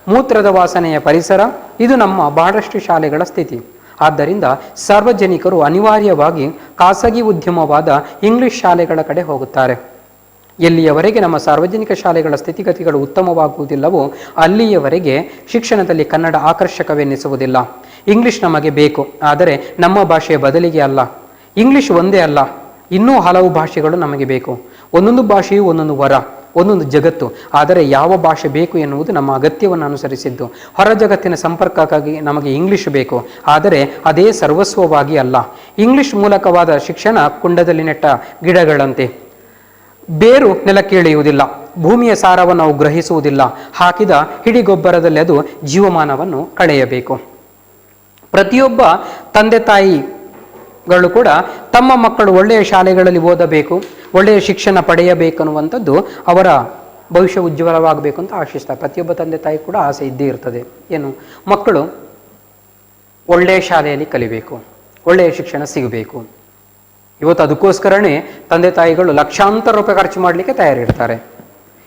ಮೂತ್ರದ ವಾಸನೆಯ ಪರಿಸರ, ಇದು ನಮ್ಮ ಬಹಳಷ್ಟು ಶಾಲೆಗಳ ಸ್ಥಿತಿ. ಆದ್ದರಿಂದ ಸಾರ್ವಜನಿಕರು ಅನಿವಾರ್ಯವಾಗಿ ಖಾಸಗಿ ಉದ್ಯಮವಾದ ಇಂಗ್ಲಿಷ್ ಶಾಲೆಗಳ ಕಡೆ ಹೋಗುತ್ತಾರೆ. ಎಲ್ಲಿಯವರೆಗೆ ನಮ್ಮ ಸಾರ್ವಜನಿಕ ಶಾಲೆಗಳ ಸ್ಥಿತಿಗತಿಗಳು ಉತ್ತಮವಾಗುವುದಿಲ್ಲವೋ ಅಲ್ಲಿಯವರೆಗೆ ಶಿಕ್ಷಣದಲ್ಲಿ ಕನ್ನಡ ಆಕರ್ಷಕವೆನ್ನಿಸುವುದಿಲ್ಲ. ಇಂಗ್ಲಿಷ್ ನಮಗೆ ಬೇಕು, ಆದರೆ ನಮ್ಮ ಭಾಷೆಯ ಬದಲಿಗೆ ಅಲ್ಲ. ಇಂಗ್ಲಿಷ್ ಒಂದೇ ಅಲ್ಲ, ಇನ್ನೂ ಹಲವು ಭಾಷೆಗಳು ನಮಗೆ ಬೇಕು. ಒಂದೊಂದು ಭಾಷೆಯು ಒಂದೊಂದು ವರ, ಒಂದೊಂದು ಜಗತ್ತು. ಆದರೆ ಯಾವ ಭಾಷೆ ಬೇಕು ಎನ್ನುವುದು ನಮ್ಮ ಅಗತ್ಯವನ್ನು ಅನುಸರಿಸಿದ್ದು. ಹೊರ ಜಗತ್ತಿನ ಸಂಪರ್ಕಕ್ಕಾಗಿ ನಮಗೆ ಇಂಗ್ಲಿಷ್ ಬೇಕು, ಆದರೆ ಅದೇ ಸರ್ವಸ್ವವಾಗಿ ಅಲ್ಲ. ಇಂಗ್ಲಿಷ್ ಮೂಲಕವಾದ ಶಿಕ್ಷಣ ಕುಂಡದಲ್ಲಿ ನೆಟ್ಟ ಗಿಡಗಳಂತೆ. ಬೇರು ನೆಲಕ್ಕೆ ಇಳಿಯುವುದಿಲ್ಲ, ಭೂಮಿಯ ಸಾರವನ್ನು ನಾವು ಗ್ರಹಿಸುವುದಿಲ್ಲ. ಹಾಕಿದ ಹಿಡಿಗೊಬ್ಬರದಲ್ಲಿ ಅದು ಜೀವಮಾನವನ್ನು ಕಳೆಯಬೇಕು. ಪ್ರತಿಯೊಬ್ಬ ತಂದೆ ತಾಯಿಗಳು ಕೂಡ ತಮ್ಮ ಮಕ್ಕಳು ಒಳ್ಳೆಯ ಶಾಲೆಗಳಲ್ಲಿ ಓದಬೇಕು, ಒಳ್ಳೆಯ ಶಿಕ್ಷಣ ಪಡೆಯಬೇಕನ್ನುವಂಥದ್ದು ಅವರ ಭವಿಷ್ಯ ಉಜ್ವಲವಾಗಬೇಕು ಅಂತ ಆಶಿಸ್ತಾರೆ. ಪ್ರತಿಯೊಬ್ಬ ತಂದೆ ತಾಯಿ ಕೂಡ ಆಸೆ ಇದ್ದೇ ಇರ್ತದೆ. ಏನು, ಮಕ್ಕಳು ಒಳ್ಳೆಯ ಶಾಲೆಯಲ್ಲಿ ಕಲಿಬೇಕು, ಒಳ್ಳೆಯ ಶಿಕ್ಷಣ ಸಿಗಬೇಕು. ಇವತ್ತು ಅದಕ್ಕೋಸ್ಕರನೇ ತಂದೆ ತಾಯಿಗಳು ಲಕ್ಷಾಂತರ ರೂಪಾಯಿ ಖರ್ಚು ಮಾಡಲಿಕ್ಕೆ ತಯಾರಿರ್ತಾರೆ.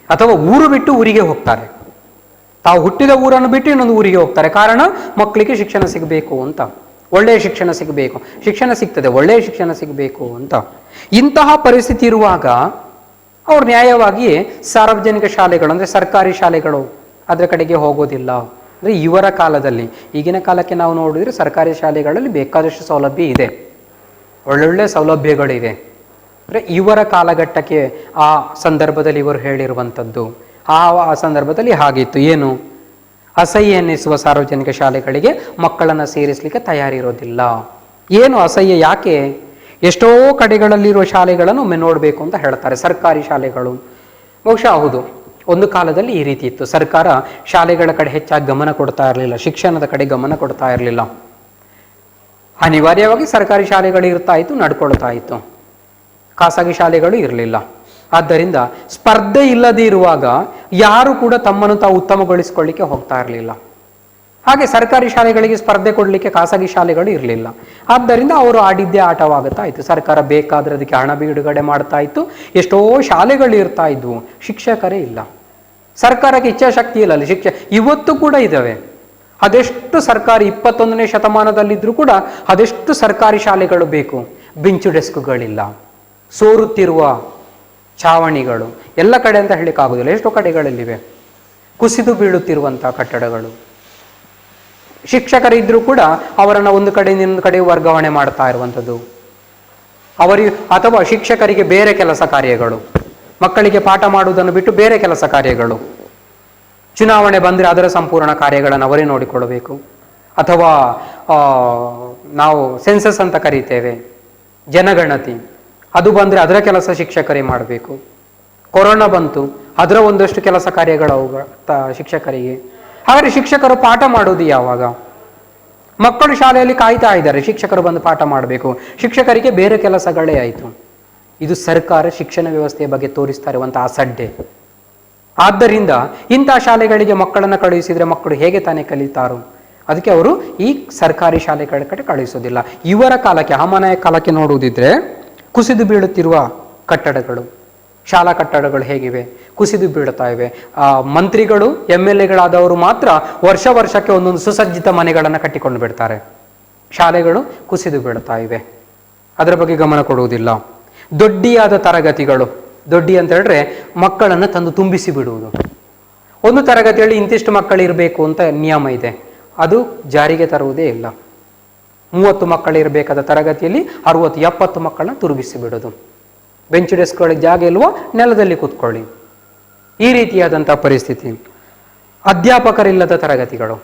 ಅಥವಾ ಊರು ಬಿಟ್ಟು ಊರಿಗೆ ಹೋಗ್ತಾರೆ. ತಾವು ಹುಟ್ಟಿದ ಊರನ್ನು ಬಿಟ್ಟು ಇನ್ನೊಂದು ಊರಿಗೆ ಹೋಗ್ತಾರೆ. ಕಾರಣ, ಮಕ್ಕಳಿಗೆ ಶಿಕ್ಷಣ ಸಿಗಬೇಕು ಅಂತ, ಒಳ್ಳೆಯ ಶಿಕ್ಷಣ ಸಿಗಬೇಕು. ಶಿಕ್ಷಣ ಸಿಗ್ತದೆ, ಒಳ್ಳೆಯ ಶಿಕ್ಷಣ ಸಿಗಬೇಕು ಅಂತ. ಇಂತಹ ಪರಿಸ್ಥಿತಿ ಇರುವಾಗ ಅವ್ರು ನ್ಯಾಯವಾಗಿಯೇ ಸಾರ್ವಜನಿಕ ಶಾಲೆಗಳು ಅಂದರೆ ಸರ್ಕಾರಿ ಶಾಲೆಗಳು ಅದರ ಕಡೆಗೆ ಹೋಗೋದಿಲ್ಲ. ಅಂದರೆ ಇವರ ಕಾಲದಲ್ಲಿ, ಈಗಿನ ಕಾಲಕ್ಕೆ ನಾವು ನೋಡಿದರೆ ಸರ್ಕಾರಿ ಶಾಲೆಗಳಲ್ಲಿ ಬೇಕಾದಷ್ಟು ಸೌಲಭ್ಯ ಇದೆ, ಒಳ್ಳೊಳ್ಳೆ ಸೌಲಭ್ಯಗಳಿದೆ. ಅಂದರೆ ಇವರ ಕಾಲಘಟ್ಟಕ್ಕೆ ಆ ಸಂದರ್ಭದಲ್ಲಿ ಇವರು ಹೇಳಿರುವಂಥದ್ದು. ಆ ಸಂದರ್ಭದಲ್ಲಿ ಹಾಗಿತ್ತು. ಏನು? ಅಸಹ್ಯ ಎನ್ನಿಸುವ ಸಾರ್ವಜನಿಕ ಶಾಲೆಗಳಿಗೆ ಮಕ್ಕಳನ್ನು ಸೇರಿಸಲಿಕ್ಕೆ ತಯಾರಿರೋದಿಲ್ಲ. ಏನು ಅಸಹ್ಯ? ಯಾಕೆ? ಎಷ್ಟೋ ಕಡೆಗಳಲ್ಲಿರುವ ಶಾಲೆಗಳನ್ನು ಒಮ್ಮೆ ನೋಡಬೇಕು ಅಂತ ಹೇಳ್ತಾರೆ. ಸರ್ಕಾರಿ ಶಾಲೆಗಳು ಬಹುಶಃ ಹೌದು, ಒಂದು ಕಾಲದಲ್ಲಿ ಈ ರೀತಿ ಇತ್ತು. ಸರ್ಕಾರ ಶಾಲೆಗಳ ಕಡೆ ಹೆಚ್ಚಾಗಿ ಗಮನ ಕೊಡ್ತಾ ಇರಲಿಲ್ಲ, ಶಿಕ್ಷಣದ ಕಡೆ ಗಮನ ಕೊಡ್ತಾ ಇರಲಿಲ್ಲ. ಅನಿವಾರ್ಯವಾಗಿ ಸರ್ಕಾರಿ ಶಾಲೆಗಳು ಇರ್ತಾ ಇತ್ತು, ನಡ್ಕೊಳ್ತಾ ಇತ್ತು. ಖಾಸಗಿ ಶಾಲೆಗಳು ಇರಲಿಲ್ಲ. ಆದ್ದರಿಂದ ಸ್ಪರ್ಧೆ ಇಲ್ಲದೆ ಇರುವಾಗ ಯಾರು ಕೂಡ ತಮ್ಮನ್ನು ತಾವು ಉತ್ತಮಗೊಳಿಸಿಕೊಳ್ಳಿಕ್ಕೆ ಹೋಗ್ತಾ ಇರಲಿಲ್ಲ. ಹಾಗೆ ಸರ್ಕಾರಿ ಶಾಲೆಗಳಿಗೆ ಸ್ಪರ್ಧೆ ಕೊಡಲಿಕ್ಕೆ ಖಾಸಗಿ ಶಾಲೆಗಳು ಇರಲಿಲ್ಲ. ಆದ್ದರಿಂದ ಅವರು ಆಡಿದ್ದೇ ಆಟವಾಗುತ್ತಾ ಇತ್ತು. ಸರ್ಕಾರ ಬೇಕಾದ್ರೆ ಅದಕ್ಕೆ ಹಣ ಬಿಡುಗಡೆ ಮಾಡ್ತಾ ಇತ್ತು. ಎಷ್ಟೋ ಶಾಲೆಗಳು ಇರ್ತಾ ಇದ್ವು, ಶಿಕ್ಷಕರೇ ಇಲ್ಲ. ಸರ್ಕಾರಕ್ಕೆ ಇಚ್ಛಾಶಕ್ತಿ ಇಲ್ಲ ಅಲ್ಲಿ. ಇವತ್ತು ಕೂಡ ಇದ್ದಾವೆ. ಅದೆಷ್ಟು ಸರ್ಕಾರಿ 21ನೇ ಶತಮಾನದಲ್ಲಿದ್ದರೂ ಕೂಡ ಅದೆಷ್ಟು ಸರ್ಕಾರಿ ಶಾಲೆಗಳು ಬೇಕು. ಬೆಂಚು ಡೆಸ್ಕ್ಗಳಿಲ್ಲ, ಸೋರುತ್ತಿರುವ ಛಾವಣಿಗಳು, ಎಲ್ಲ ಕಡೆ ಅಂತ ಹೇಳಿಕ್ಕಾಗೋದಿಲ್ಲ, ಎಷ್ಟೋ ಕಡೆಗಳಲ್ಲಿವೆ. ಕುಸಿದು ಬೀಳುತ್ತಿರುವಂತಹ ಕಟ್ಟಡಗಳು. ಶಿಕ್ಷಕರಿದ್ರೂ ಕೂಡ ಅವರನ್ನು ಒಂದು ಕಡೆಯಿಂದ ಇನ್ನೊಂದು ಕಡೆ ವರ್ಗಾವಣೆ ಮಾಡ್ತಾ ಇರುವಂಥದ್ದು. ಅಥವಾ ಶಿಕ್ಷಕರಿಗೆ ಬೇರೆ ಕೆಲಸ ಕಾರ್ಯಗಳು, ಮಕ್ಕಳಿಗೆ ಪಾಠ ಮಾಡುವುದನ್ನು ಬಿಟ್ಟು ಬೇರೆ ಕೆಲಸ ಕಾರ್ಯಗಳು. ಚುನಾವಣೆ ಬಂದರೆ ಅದರ ಸಂಪೂರ್ಣ ಕಾರ್ಯಗಳನ್ನು ಅವರೇ ನೋಡಿಕೊಳ್ಳಬೇಕು. ಅಥವಾ ನಾವು ಸೆನ್ಸಸ್ ಅಂತ ಕರೀತೇವೆ, ಜನಗಣತಿ, ಅದು ಬಂದರೆ ಅದರ ಕೆಲಸ ಶಿಕ್ಷಕರೇ ಮಾಡಬೇಕು. ಕೊರೋನಾ ಬಂತು, ಅದರ ಒಂದಷ್ಟು ಕೆಲಸ ಕಾರ್ಯಗಳು ಶಿಕ್ಷಕರಿಗೆ. ಹಾಗಾದರೆ ಶಿಕ್ಷಕರು ಪಾಠ ಮಾಡುವುದು ಯಾವಾಗ? ಮಕ್ಕಳು ಶಾಲೆಯಲ್ಲಿ ಕಾಯ್ತಾ ಇದ್ದಾರೆ, ಶಿಕ್ಷಕರು ಬಂದು ಪಾಠ ಮಾಡಬೇಕು. ಶಿಕ್ಷಕರಿಗೆ ಬೇರೆ ಕೆಲಸಗಳೇ ಆಯಿತು. ಇದು ಸರ್ಕಾರ ಶಿಕ್ಷಣ ವ್ಯವಸ್ಥೆಯ ಬಗ್ಗೆ ತೋರಿಸ್ತಾ ಇರುವಂತಹ ಅಸಡ್ಡೆ. ಆದ್ದರಿಂದ ಇಂಥ ಶಾಲೆಗಳಿಗೆ ಮಕ್ಕಳನ್ನು ಕಳುಹಿಸಿದರೆ ಮಕ್ಕಳು ಹೇಗೆ ತಾನೇ ಕಲಿತಾರೋ? ಅದಕ್ಕೆ ಅವರು ಈ ಸರ್ಕಾರಿ ಶಾಲೆಗಳ ಕಡೆ ಕಳುಹಿಸೋದಿಲ್ಲ. ಇವರ ಕಾಲಕ್ಕೆ, ಅಹಮನಾಯ ಕಾಲಕ್ಕೆ ನೋಡುವುದಿದ್ರೆ ಕುಸಿದು ಬೀಳುತ್ತಿರುವ ಕಟ್ಟಡಗಳು, ಶಾಲಾ ಕಟ್ಟಡಗಳು ಹೇಗಿವೆ? ಕುಸಿದು ಬೀಳುತ್ತಾ ಇವೆ. ಮಂತ್ರಿಗಳು MLAಗಳಾದವರು ಮಾತ್ರ ವರ್ಷಕ್ಕೆ ಒಂದೊಂದು ಸುಸಜ್ಜಿತ ಮನೆಗಳನ್ನು ಕಟ್ಟಿಕೊಂಡು ಬಿಡ್ತಾರೆ. ಶಾಲೆಗಳು ಕುಸಿದು ಬೀಳುತ್ತಾ ಇವೆ, ಅದರ ಬಗ್ಗೆ ಗಮನ ಕೊಡುವುದಿಲ್ಲ. ದೊಡ್ಡಿಯಾದ ತರಗತಿಗಳು, ದೊಡ್ಡಿ ಅಂತ ಹೇಳಿದ್ರೆ ಮಕ್ಕಳನ್ನು ತಂದು ತುಂಬಿಸಿ ಬಿಡುವುದು. ಒಂದು ತರಗತಿಯಲ್ಲಿ ಇಂತಿಷ್ಟು ಮಕ್ಕಳು ಇರಬೇಕು ಅಂತ ನಿಯಮ ಇದೆ, ಅದು ಜಾರಿಗೆ ತರುವುದೇ ಇಲ್ಲ. 30 ಮಕ್ಕಳು ಇರಬೇಕಾದ ತರಗತಿಯಲ್ಲಿ 60-70 ಮಕ್ಕಳನ್ನ ತುರುಗಿಸಿ ಬಿಡೋದು. ಬೆಂಚ್ ಡೆಸ್ಕ್ಗಳಿಗೆ ಜಾಗ ಇಲ್ವೋ ನೆಲದಲ್ಲಿ ಕೂತ್ಕೊಳ್ಳಿ, ಈ ರೀತಿಯಾದಂಥ ಪರಿಸ್ಥಿತಿ. ಅಧ್ಯಾಪಕರಿಲ್ಲದ ತರಗತಿಗಳು.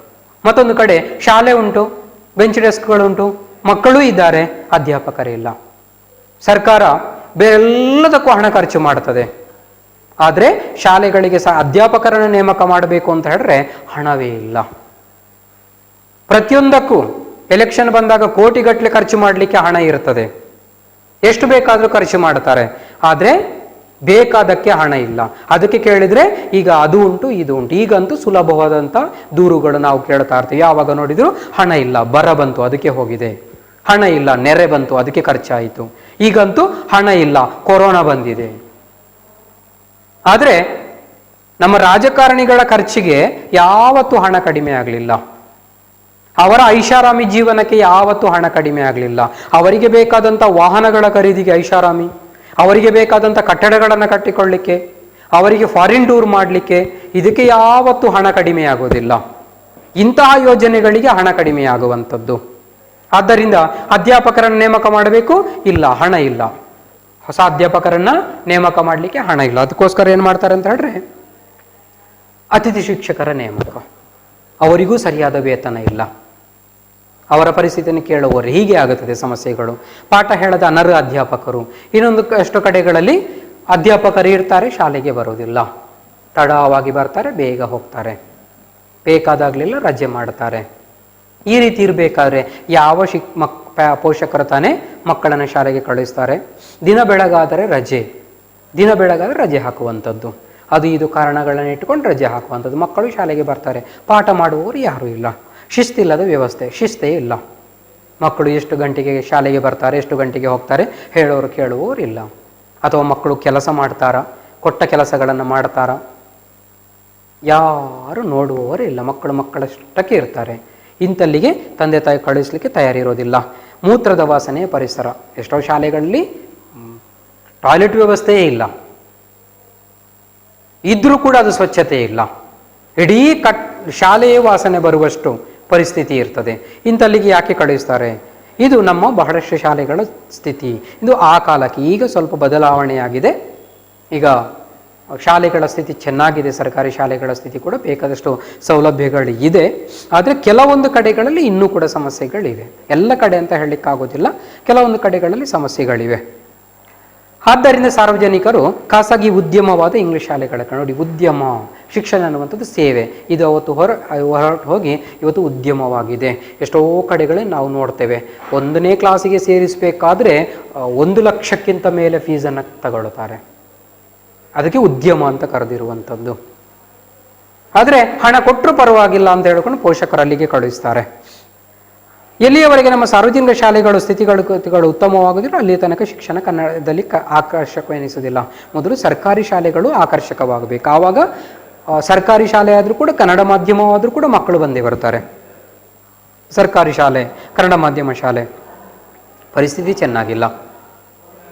ಮತ್ತೊಂದು ಕಡೆ ಶಾಲೆ ಉಂಟು, ಬೆಂಚ್ ಡೆಸ್ಕ್ಗಳುಂಟು, ಮಕ್ಕಳೂ ಇದ್ದಾರೆ, ಅಧ್ಯಾಪಕರೇ ಇಲ್ಲ. ಸರ್ಕಾರ ಬೇರೆಲ್ಲದಕ್ಕೂ ಹಣ ಖರ್ಚು ಮಾಡ್ತದೆ, ಆದರೆ ಶಾಲೆಗಳಿಗೆ ಸಹ ಅಧ್ಯಾಪಕರನ್ನು ನೇಮಕ ಮಾಡಬೇಕು ಅಂತ ಹೇಳಿದ್ರೆ ಹಣವೇ ಇಲ್ಲ. ಪ್ರತಿಯೊಂದಕ್ಕೂ ಎಲೆಕ್ಷನ್ ಬಂದಾಗ ಕೋಟಿಗಟ್ಟಲೆ ಖರ್ಚು ಮಾಡಲಿಕ್ಕೆ ಹಣ ಇರ್ತದೆ, ಎಷ್ಟು ಬೇಕಾದರೂ ಖರ್ಚು ಮಾಡ್ತಾರೆ, ಆದರೆ ಬೇಕಾದಕ್ಕೆ ಹಣ ಇಲ್ಲ. ಅದಕ್ಕೆ ಕೇಳಿದರೆ ಈಗ ಅದು ಉಂಟು ಇದು ಉಂಟು. ಈಗಂತೂ ಸುಲಭವಾದಂಥ ದೂರುಗಳು ನಾವು ಕೇಳ್ತಾ ಇರ್ತೀವಿ. ಯಾವಾಗ ನೋಡಿದ್ರು ಹಣ ಇಲ್ಲ, ಬರ ಬಂತು ಅದಕ್ಕೆ ಹೋಗಿದೆ, ಹಣ ಇಲ್ಲ, ನೆರೆ ಬಂತು ಅದಕ್ಕೆ ಖರ್ಚಾಯಿತು, ಈಗಂತೂ ಹಣ ಇಲ್ಲ, ಕೊರೋನಾ ಬಂದಿದೆ. ಆದರೆ ನಮ್ಮ ರಾಜಕಾರಣಿಗಳ ಖರ್ಚಿಗೆ ಯಾವತ್ತೂ ಹಣ ಕಡಿಮೆ ಆಗಲಿಲ್ಲ. ಅವರ ಐಷಾರಾಮಿ ಜೀವನಕ್ಕೆ ಯಾವತ್ತೂ ಹಣ ಕಡಿಮೆ ಆಗಲಿಲ್ಲ. ಅವರಿಗೆ ಬೇಕಾದಂಥ ವಾಹನಗಳ ಖರೀದಿಗೆ ಐಷಾರಾಮಿ, ಅವರಿಗೆ ಬೇಕಾದಂಥ ಕಟ್ಟಡಗಳನ್ನು ಕಟ್ಟಿಕೊಳ್ಳಿಕ್ಕೆ, ಅವರಿಗೆ ಫಾರಿನ್ ಟೂರ್ ಮಾಡಲಿಕ್ಕೆ, ಇದಕ್ಕೆ ಯಾವತ್ತೂ ಹಣ ಕಡಿಮೆ ಆಗೋದಿಲ್ಲ. ಇಂತಹ ಯೋಜನೆಗಳಿಗೆ ಹಣ ಕಡಿಮೆ ಆಗುವಂಥದ್ದು. ಆದ್ದರಿಂದ ಅಧ್ಯಾಪಕರನ್ನು ನೇಮಕ ಮಾಡಬೇಕು, ಇಲ್ಲ, ಹಣ ಇಲ್ಲ. ಹೊಸ ಅಧ್ಯಾಪಕರನ್ನ ನೇಮಕ ಮಾಡಲಿಕ್ಕೆ ಹಣ ಇಲ್ಲ. ಅದಕ್ಕೋಸ್ಕರ ಏನು ಮಾಡ್ತಾರೆ ಅಂತ ಹೇಳಿದ್ರೆ ಅತಿಥಿ ಶಿಕ್ಷಕರ ನೇಮಕ. ಅವರಿಗೂ ಸರಿಯಾದ ವೇತನ ಇಲ್ಲ. ಅವರ ಪರಿಸ್ಥಿತಿಯನ್ನು ಕೇಳುವವರು ಹೀಗೆ ಆಗುತ್ತದೆ ಸಮಸ್ಯೆಗಳು. ಪಾಠ ಹೇಳದ ಅನರ್ಹ ಅಧ್ಯಾಪಕರು. ಇನ್ನೊಂದು ಎಷ್ಟು ಕಡೆಗಳಲ್ಲಿ ಅಧ್ಯಾಪಕರು ಇರ್ತಾರೆ, ಶಾಲೆಗೆ ಬರೋದಿಲ್ಲ, ತಡವಾಗಿ ಬರ್ತಾರೆ, ಬೇಗ ಹೋಗ್ತಾರೆ, ಬೇಕಾದಾಗಲೆಲ್ಲ ರಜೆ ಮಾಡ್ತಾರೆ. ಈ ರೀತಿ ಇರಬೇಕಾದ್ರೆ ಯಾವ ಪೋಷಕರು ತಾನೇ ಮಕ್ಕಳನ್ನು ಶಾಲೆಗೆ ಕಳಿಸ್ತಾರೆ? ದಿನ ಬೆಳಗಾದರೆ ರಜೆ ಹಾಕುವಂಥದ್ದು, ಅದು ಇದು ಕಾರಣಗಳನ್ನು ಇಟ್ಟುಕೊಂಡು ರಜೆ ಹಾಕುವಂಥದ್ದು. ಮಕ್ಕಳು ಶಾಲೆಗೆ ಬರ್ತಾರೆ, ಪಾಠ ಮಾಡುವವರು ಯಾರೂ ಇಲ್ಲ. ಶಿಸ್ತಿಲ್ಲದ ವ್ಯವಸ್ಥೆ, ಶಿಸ್ತೇ ಇಲ್ಲ. ಮಕ್ಕಳು ಎಷ್ಟು ಗಂಟೆಗೆ ಶಾಲೆಗೆ ಬರ್ತಾರೆ, ಎಷ್ಟು ಗಂಟೆಗೆ ಹೋಗ್ತಾರೆ ಹೇಳೋರು ಕೇಳುವವರು ಇಲ್ಲ. ಅಥವಾ ಮಕ್ಕಳು ಕೆಲಸ ಮಾಡ್ತಾರಾ, ಕೊಟ್ಟ ಕೆಲಸಗಳನ್ನು ಮಾಡ್ತಾರಾ, ಯಾರು ನೋಡುವವರು ಇಲ್ಲ. ಮಕ್ಕಳಷ್ಟಕ್ಕೆ ಇರ್ತಾರೆ. ಇಂತಲ್ಲಿಗೆ ತಂದೆ ತಾಯಿ ಕಳಿಸ್ಲಿಕ್ಕೆ ತಯಾರಿರೋದಿಲ್ಲ. ಮೂತ್ರದ ವಾಸನೆಯ ಪರಿಸರ. ಎಷ್ಟೋ ಶಾಲೆಗಳಲ್ಲಿ ಟಾಯ್ಲೆಟ್ ವ್ಯವಸ್ಥೆಯೇ ಇಲ್ಲ, ಇದ್ರೂ ಕೂಡ ಅದು ಸ್ವಚ್ಛತೆ ಇಲ್ಲ. ಇಡೀ ಶಾಲೆಯೇ ವಾಸನೆ ಬರುವಷ್ಟು ಪರಿಸ್ಥಿತಿ ಇರ್ತದೆ. ಇಂತಲ್ಲಿಗೆ ಯಾಕೆ ಕಳಿಸ್ತಾರೆ? ಇದು ನಮ್ಮ ಬಹಳಷ್ಟು ಶಾಲೆಗಳ ಸ್ಥಿತಿ. ಇದು ಆ ಕಾಲಕ್ಕೆ. ಈಗ ಸ್ವಲ್ಪ ಬದಲಾವಣೆಯಾಗಿದೆ. ಈಗ ಶಾಲೆಗಳ ಸ್ಥಿತಿ ಚೆನ್ನಾಗಿದೆ. ಸರ್ಕಾರಿ ಶಾಲೆಗಳ ಸ್ಥಿತಿ ಕೂಡ ಬೇಕಾದಷ್ಟು ಸೌಲಭ್ಯಗಳು ಇದೆ. ಆದರೆ ಕೆಲವೊಂದು ಕಡೆಗಳಲ್ಲಿ ಇನ್ನೂ ಕೂಡ ಸಮಸ್ಯೆಗಳಿವೆ. ಎಲ್ಲ ಕಡೆ ಅಂತ ಹೇಳಲಿಕ್ಕಾಗೋದಿಲ್ಲ, ಕೆಲವೊಂದು ಕಡೆಗಳಲ್ಲಿ ಸಮಸ್ಯೆಗಳಿವೆ. ಆದ್ದರಿಂದ ಸಾರ್ವಜನಿಕರು ಖಾಸಗಿ ಉದ್ಯಮವಾದ ಇಂಗ್ಲಿಷ್ ಶಾಲೆಗಳ ನೋಡಿ, ಉದ್ಯಮ ಶಿಕ್ಷಣ ಅನ್ನುವಂಥದ್ದು ಸೇವೆ. ಇದು ಅವತ್ತು ಹೊರಟು ಹೋಗಿ ಇವತ್ತು ಉದ್ಯಮವಾಗಿದೆ. ಎಷ್ಟೋ ಕಡೆಗಳಲ್ಲಿ ನಾವು ನೋಡ್ತೇವೆ, 1ನೇ ಕ್ಲಾಸಿಗೆ ಸೇರಿಸಬೇಕಾದ್ರೆ 1 ಲಕ್ಷಕ್ಕಿಂತ ಮೇಲೆ ಫೀಸನ್ನು ತಗೊಳ್ಳುತ್ತಾರೆ. ಅದಕ್ಕೆ ಉದ್ಯಮ ಅಂತ ಕರೆದಿರುವಂಥದ್ದು. ಆದರೆ ಹಣ ಕೊಟ್ಟರು ಪರವಾಗಿಲ್ಲ ಅಂತ ಹೇಳ್ಕೊಂಡು ಪೋಷಕರು ಅಲ್ಲಿಗೆ ಕಳುಹಿಸ್ತಾರೆ. ಎಲ್ಲಿಯವರೆಗೆ ನಮ್ಮ ಸಾರ್ವಜನಿಕ ಶಾಲೆಗಳು ಸ್ಥಿತಿಗಳು ಉತ್ತಮವಾಗುವುದಿಲ್ಲ, ಅಲ್ಲಿ ತನಕ ಶಿಕ್ಷಣ ಕನ್ನಡದಲ್ಲಿ ಆಕರ್ಷಕವೆನಿಸುವುದಿಲ್ಲ. ಮೊದಲು ಸರ್ಕಾರಿ ಶಾಲೆಗಳು ಆಕರ್ಷಕವಾಗಬೇಕು. ಆವಾಗ ಸರ್ಕಾರಿ ಶಾಲೆ ಆದರೂ ಕೂಡ ಕನ್ನಡ ಮಾಧ್ಯಮವಾದರೂ ಕೂಡ ಮಕ್ಕಳು ಬಂದೇ ಬರ್ತಾರೆ. ಸರ್ಕಾರಿ ಶಾಲೆ, ಕನ್ನಡ ಮಾಧ್ಯಮ ಶಾಲೆ ಪರಿಸ್ಥಿತಿ ಚೆನ್ನಾಗಿಲ್ಲ,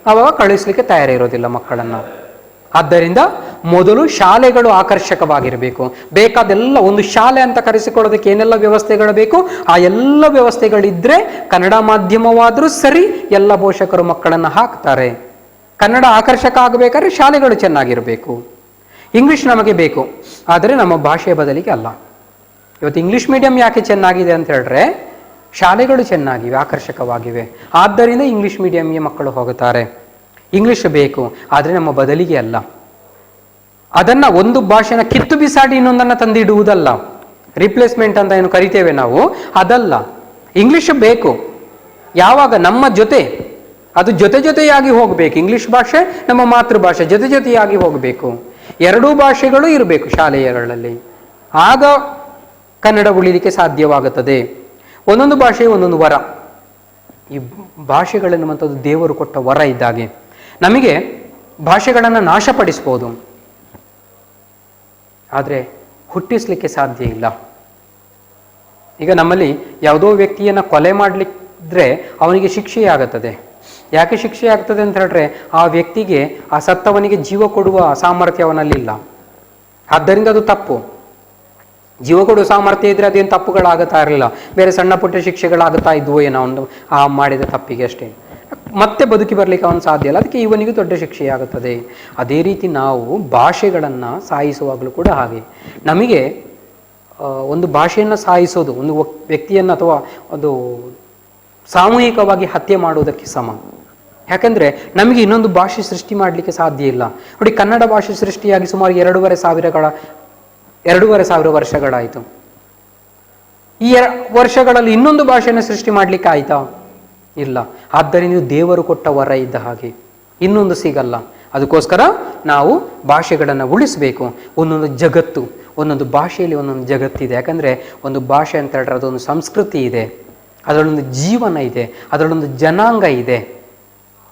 ಆವಾಗ ಕಳುಹಿಸಲಿಕ್ಕೆ ತಯಾರಿರೋದಿಲ್ಲ ಮಕ್ಕಳನ್ನು. ಆದ್ದರಿಂದ ಮೊದಲು ಶಾಲೆಗಳು ಆಕರ್ಷಕವಾಗಿರಬೇಕು. ಬೇಕಾದೆಲ್ಲ ಒಂದು ಶಾಲೆ ಅಂತ ಕರೆಸಿಕೊಳ್ಳೋದಕ್ಕೆ ಏನೆಲ್ಲ ವ್ಯವಸ್ಥೆಗಳು ಬೇಕು ಆ ಎಲ್ಲ ವ್ಯವಸ್ಥೆಗಳಿದ್ದರೆ ಕನ್ನಡ ಮಾಧ್ಯಮವಾದರೂ ಸರಿ ಎಲ್ಲ ಪೋಷಕರು ಮಕ್ಕಳನ್ನು ಹಾಕ್ತಾರೆ. ಕನ್ನಡ ಆಕರ್ಷಕ ಆಗಬೇಕಾದ್ರೆ ಶಾಲೆಗಳು ಚೆನ್ನಾಗಿರಬೇಕು. ಇಂಗ್ಲಿಷ್ ನಮಗೆ ಬೇಕು, ಆದರೆ ನಮ್ಮ ಭಾಷೆಯ ಬದಲಿಗೆ ಅಲ್ಲ. ಇವತ್ತು ಇಂಗ್ಲಿಷ್ ಮೀಡಿಯಂ ಯಾಕೆ ಚೆನ್ನಾಗಿದೆ ಅಂತ ಹೇಳಿದ್ರೆ ಶಾಲೆಗಳು ಚೆನ್ನಾಗಿವೆ, ಆಕರ್ಷಕವಾಗಿವೆ. ಆದ್ದರಿಂದ ಇಂಗ್ಲಿಷ್ ಮೀಡಿಯಂಗೆ ಮಕ್ಕಳು ಹೋಗುತ್ತಾರೆ. ಇಂಗ್ಲಿಷ್ ಬೇಕು, ಆದರೆ ನಮ್ಮ ಬದಲಿಗೆ ಅಲ್ಲ. ಅದನ್ನು ಒಂದು ಭಾಷೆನ ಕಿತ್ತು ಬಿಸಾಡಿ ಇನ್ನೊಂದನ್ನು ತಂದಿಡುವುದಲ್ಲ. ರಿಪ್ಲೇಸ್ಮೆಂಟ್ ಅಂತ ಏನು ಕರಿತೇವೆ ನಾವು, ಅದಲ್ಲ. ಇಂಗ್ಲಿಷ್ ಬೇಕು, ಯಾವಾಗ ನಮ್ಮ ಜೊತೆ ಅದು ಜೊತೆಯಾಗಿ ಹೋಗಬೇಕು. ಇಂಗ್ಲಿಷ್ ಭಾಷೆ ನಮ್ಮ ಮಾತೃಭಾಷೆ ಜೊತೆಯಾಗಿ ಹೋಗಬೇಕು. ಎರಡೂ ಭಾಷೆಗಳು ಇರಬೇಕು ಶಾಲೆಗಳಲ್ಲಿ, ಆಗ ಕನ್ನಡ ಉಳಿಲಿಕ್ಕೆ ಸಾಧ್ಯವಾಗುತ್ತದೆ. ಒಂದೊಂದು ಭಾಷೆ ಒಂದೊಂದು ವರ. ಈ ಭಾಷೆಗಳೆನ್ನುವಂಥದ್ದು ದೇವರು ಕೊಟ್ಟ ವರ ಇದ್ದಾಗೆ. ನಮಗೆ ಭಾಷೆಗಳನ್ನು ನಾಶಪಡಿಸ್ಬೋದು, ಆದರೆ ಹುಟ್ಟಿಸ್ಲಿಕ್ಕೆ ಸಾಧ್ಯ ಇಲ್ಲ. ಈಗ ನಮ್ಮಲ್ಲಿ ಯಾವುದೋ ವ್ಯಕ್ತಿಯನ್ನು ಕೊಲೆ ಮಾಡಲಿಕ್ಕಿದ್ರೆ ಅವನಿಗೆ ಶಿಕ್ಷೆಯಾಗುತ್ತದೆ. ಯಾಕೆ ಶಿಕ್ಷೆ ಆಗ್ತದೆ ಅಂತ ಹೇಳಿದ್ರೆ ಆ ವ್ಯಕ್ತಿಗೆ, ಆ ಸತ್ತವನಿಗೆ ಜೀವ ಕೊಡುವ ಸಾಮರ್ಥ್ಯ ಅವನಲ್ಲಿಲ್ಲ. ಆದ್ದರಿಂದ ಅದು ತಪ್ಪು. ಜೀವ ಕೊಡುವ ಸಾಮರ್ಥ್ಯ ಇದ್ರೆ ಅದೇನು ತಪ್ಪುಗಳಾಗುತ್ತಾ ಇರಲಿಲ್ಲ, ಬೇರೆ ಸಣ್ಣ ಪುಟ್ಟ ಶಿಕ್ಷೆಗಳಾಗುತ್ತಾ ಇದ್ವೋ ಏನೋ ಒಂದು ಆ ಮಾಡಿದ ತಪ್ಪಿಗೆ ಅಷ್ಟೇ. ಮತ್ತೆ ಬದುಕಿ ಬರಲಿಕ್ಕೆ ಅವನು ಸಾಧ್ಯ ಇಲ್ಲ, ಅದಕ್ಕೆ ಇವನಿಗೂ ದೊಡ್ಡ ಶಿಕ್ಷೆಯಾಗುತ್ತದೆ. ಅದೇ ರೀತಿ ನಾವು ಭಾಷೆಗಳನ್ನು ಸಾಯಿಸುವಾಗಲೂ ಕೂಡ ಹಾಗೆ. ನಮಗೆ ಒಂದು ಭಾಷೆಯನ್ನು ಸಾಯಿಸೋದು ಒಂದು ವ್ಯಕ್ತಿಯನ್ನು ಅಥವಾ ಒಂದು ಸಾಮೂಹಿಕವಾಗಿ ಹತ್ಯೆ ಮಾಡುವುದಕ್ಕೆ ಸಮ. ಯಾಕಂದರೆ ನಮಗೆ ಇನ್ನೊಂದು ಭಾಷೆ ಸೃಷ್ಟಿ ಮಾಡಲಿಕ್ಕೆ ಸಾಧ್ಯ ಇಲ್ಲ. ನೋಡಿ, ಕನ್ನಡ ಭಾಷೆ ಸೃಷ್ಟಿಯಾಗಿ ಸುಮಾರು 2,500 ವರ್ಷಗಳಾಯಿತು. ಈ ವರ್ಷಗಳಲ್ಲಿ ಇನ್ನೊಂದು ಭಾಷೆಯನ್ನು ಸೃಷ್ಟಿ ಮಾಡಲಿಕ್ಕೆ ಆಯ್ತಾ? ಇಲ್ಲ. ಆದ್ದರಿಂದ ದೇವರು ಕೊಟ್ಟ ವರ ಇದ್ದ ಹಾಗೆ, ಇನ್ನೊಂದು ಸಿಗಲ್ಲ. ಅದಕ್ಕೋಸ್ಕರ ನಾವು ಭಾಷೆಗಳನ್ನು ಉಳಿಸಬೇಕು. ಒಂದೊಂದು ಜಗತ್ತು, ಒಂದೊಂದು ಭಾಷೆಯಲ್ಲಿ ಒಂದೊಂದು ಜಗತ್ತಿದೆ. ಯಾಕಂದರೆ ಒಂದು ಭಾಷೆ ಅಂತ ಹೇಳಿದ್ರೆ ಅದೊಂದು ಸಂಸ್ಕೃತಿ ಇದೆ, ಅದರಲ್ಲೊಂದು ಜೀವನ ಇದೆ, ಅದರಲ್ಲೊಂದು ಜನಾಂಗ ಇದೆ.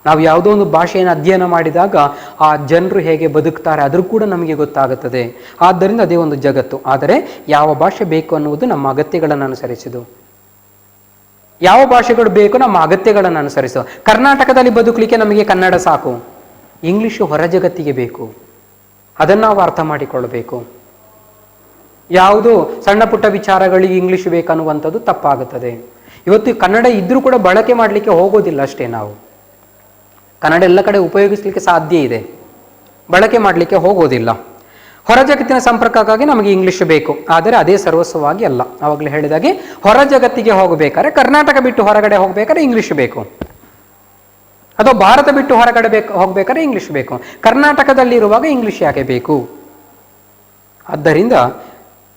ನಾವು ಯಾವುದೋ ಒಂದು ಭಾಷೆಯನ್ನು ಅಧ್ಯಯನ ಮಾಡಿದಾಗ ಆ ಜನರು ಹೇಗೆ ಬದುಕ್ತಾರೆ ಅದರೂ ಕೂಡ ನಮಗೆ ಗೊತ್ತಾಗುತ್ತದೆ. ಆದ್ದರಿಂದ ಅದೇ ಒಂದು ಜಗತ್ತು. ಆದರೆ ಯಾವ ಭಾಷೆ ಬೇಕು ಅನ್ನುವುದು ನಮ್ಮ ಅಗತ್ಯಗಳನ್ನು ಅನುಸರಿಸಿದು. ಯಾವ ಭಾಷೆಗಳು ಬೇಕು ನಮ್ಮ ಅಗತ್ಯಗಳನ್ನು ಅನುಸರಿಸು. ಕರ್ನಾಟಕದಲ್ಲಿ ಬದುಕಲಿಕ್ಕೆ ನಮಗೆ ಕನ್ನಡ ಸಾಕು, ಇಂಗ್ಲೀಷು ಹೊರ ಜಗತ್ತಿಗೆ ಬೇಕು. ಅದನ್ನು ನಾವು ಅರ್ಥ ಮಾಡಿಕೊಳ್ಳಬೇಕು. ಯಾವುದೋ ಸಣ್ಣ ಪುಟ್ಟ ವಿಚಾರಗಳಿಗೆ ಇಂಗ್ಲೀಷ್ ಬೇಕನ್ನುವಂಥದ್ದು ತಪ್ಪಾಗುತ್ತದೆ. ಇವತ್ತು ಕನ್ನಡ ಇದ್ರೂ ಕೂಡ ಬಳಕೆ ಮಾಡಲಿಕ್ಕೆ ಹೋಗೋದಿಲ್ಲ ಅಷ್ಟೇ. ನಾವು ಕನ್ನಡ ಎಲ್ಲ ಕಡೆ ಉಪಯೋಗಿಸಲಿಕ್ಕೆ ಸಾಧ್ಯ ಇದೆ, ಬಳಕೆ ಮಾಡಲಿಕ್ಕೆ ಹೋಗೋದಿಲ್ಲ. ಹೊರ ಜಗತ್ತಿನ ಸಂಪರ್ಕಕ್ಕಾಗಿ ನಮಗೆ ಇಂಗ್ಲೀಷ್ ಬೇಕು, ಆದರೆ ಅದೇ ಸರ್ವಸ್ವವಾಗಿ ಅಲ್ಲ. ಆವಾಗಲೇ ಹೇಳಿದಾಗೆ ಹೊರ ಜಗತ್ತಿಗೆ ಹೋಗಬೇಕಾದ್ರೆ, ಕರ್ನಾಟಕ ಬಿಟ್ಟು ಹೊರಗಡೆ ಹೋಗಬೇಕಾದ್ರೆ ಇಂಗ್ಲೀಷ್ ಬೇಕು, ಅಥವಾ ಭಾರತ ಬಿಟ್ಟು ಹೊರಗಡೆ ಹೋಗಬೇಕಾದ್ರೆ ಇಂಗ್ಲೀಷ್ ಬೇಕು. ಕರ್ನಾಟಕದಲ್ಲಿರುವಾಗ ಇಂಗ್ಲೀಷ್ ಯಾಕೆ ಬೇಕು? ಆದ್ದರಿಂದ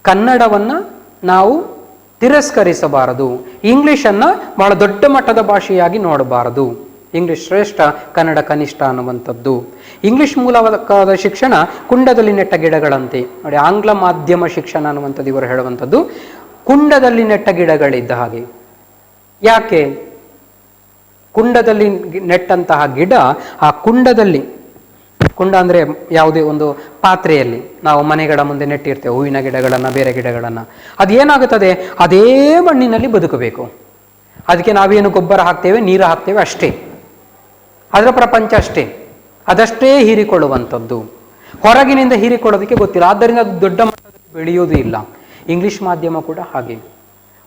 ಕನ್ನಡವನ್ನು ನಾವು ತಿರಸ್ಕರಿಸಬಾರದು, ಇಂಗ್ಲೀಷನ್ನು ಬಹಳ ದೊಡ್ಡ ಮಟ್ಟದ ಭಾಷೆಯಾಗಿ ನೋಡಬಾರದು. ಇಂಗ್ಲಿಷ್ ಶ್ರೇಷ್ಠ, ಕನ್ನಡ ಕನಿಷ್ಠ ಅನ್ನುವಂಥದ್ದು. ಇಂಗ್ಲಿಷ್ ಮೂಲವಾದ ಶಿಕ್ಷಣ ಕುಂಡದಲ್ಲಿ ನೆಟ್ಟ ಗಿಡಗಳಂತೆ. ನೋಡಿ, ಆಂಗ್ಲ ಮಾಧ್ಯಮ ಶಿಕ್ಷಣ ಅನ್ನುವಂಥದ್ದು ಇವರು ಹೇಳುವಂಥದ್ದು ಕುಂಡದಲ್ಲಿ ನೆಟ್ಟ ಗಿಡಗಳಿದ್ದ ಹಾಗೆ. ಯಾಕೆ? ಕುಂಡದಲ್ಲಿ ನೆಟ್ಟಂತಹ ಗಿಡ, ಆ ಕುಂಡದಲ್ಲಿ, ಕುಂಡ ಅಂದರೆ ಯಾವುದೇ ಒಂದು ಪಾತ್ರೆಯಲ್ಲಿ ನಾವು ಮನೆಗಳ ಮುಂದೆ ನೆಟ್ಟಿರ್ತೇವೆ ಹೂವಿನ ಗಿಡಗಳನ್ನು, ಬೇರೆ ಗಿಡಗಳನ್ನು. ಅದೇನಾಗುತ್ತದೆ, ಅದೇ ಮಣ್ಣಿನಲ್ಲಿ ಬದುಕಬೇಕು. ಅದಕ್ಕೆ ನಾವೇನು ಗೊಬ್ಬರ ಹಾಕ್ತೇವೆ, ನೀರು ಹಾಕ್ತೇವೆ ಅಷ್ಟೇ, ಅದರ ಪ್ರಪಂಚ ಅಷ್ಟೇ, ಅದಷ್ಟೇ ಹೀರಿಕೊಳ್ಳುವಂಥದ್ದು. ಹೊರಗಿನಿಂದ ಹೀರಿಕೊಳ್ಳೋದಕ್ಕೆ ಗೊತ್ತಿಲ್ಲ, ಆದ್ದರಿಂದ ಅದು ದೊಡ್ಡ ಮಟ್ಟದಲ್ಲಿ ಬೆಳೆಯೋದು ಇಲ್ಲ. ಇಂಗ್ಲಿಷ್ ಮಾಧ್ಯಮ ಕೂಡ ಹಾಗೆ.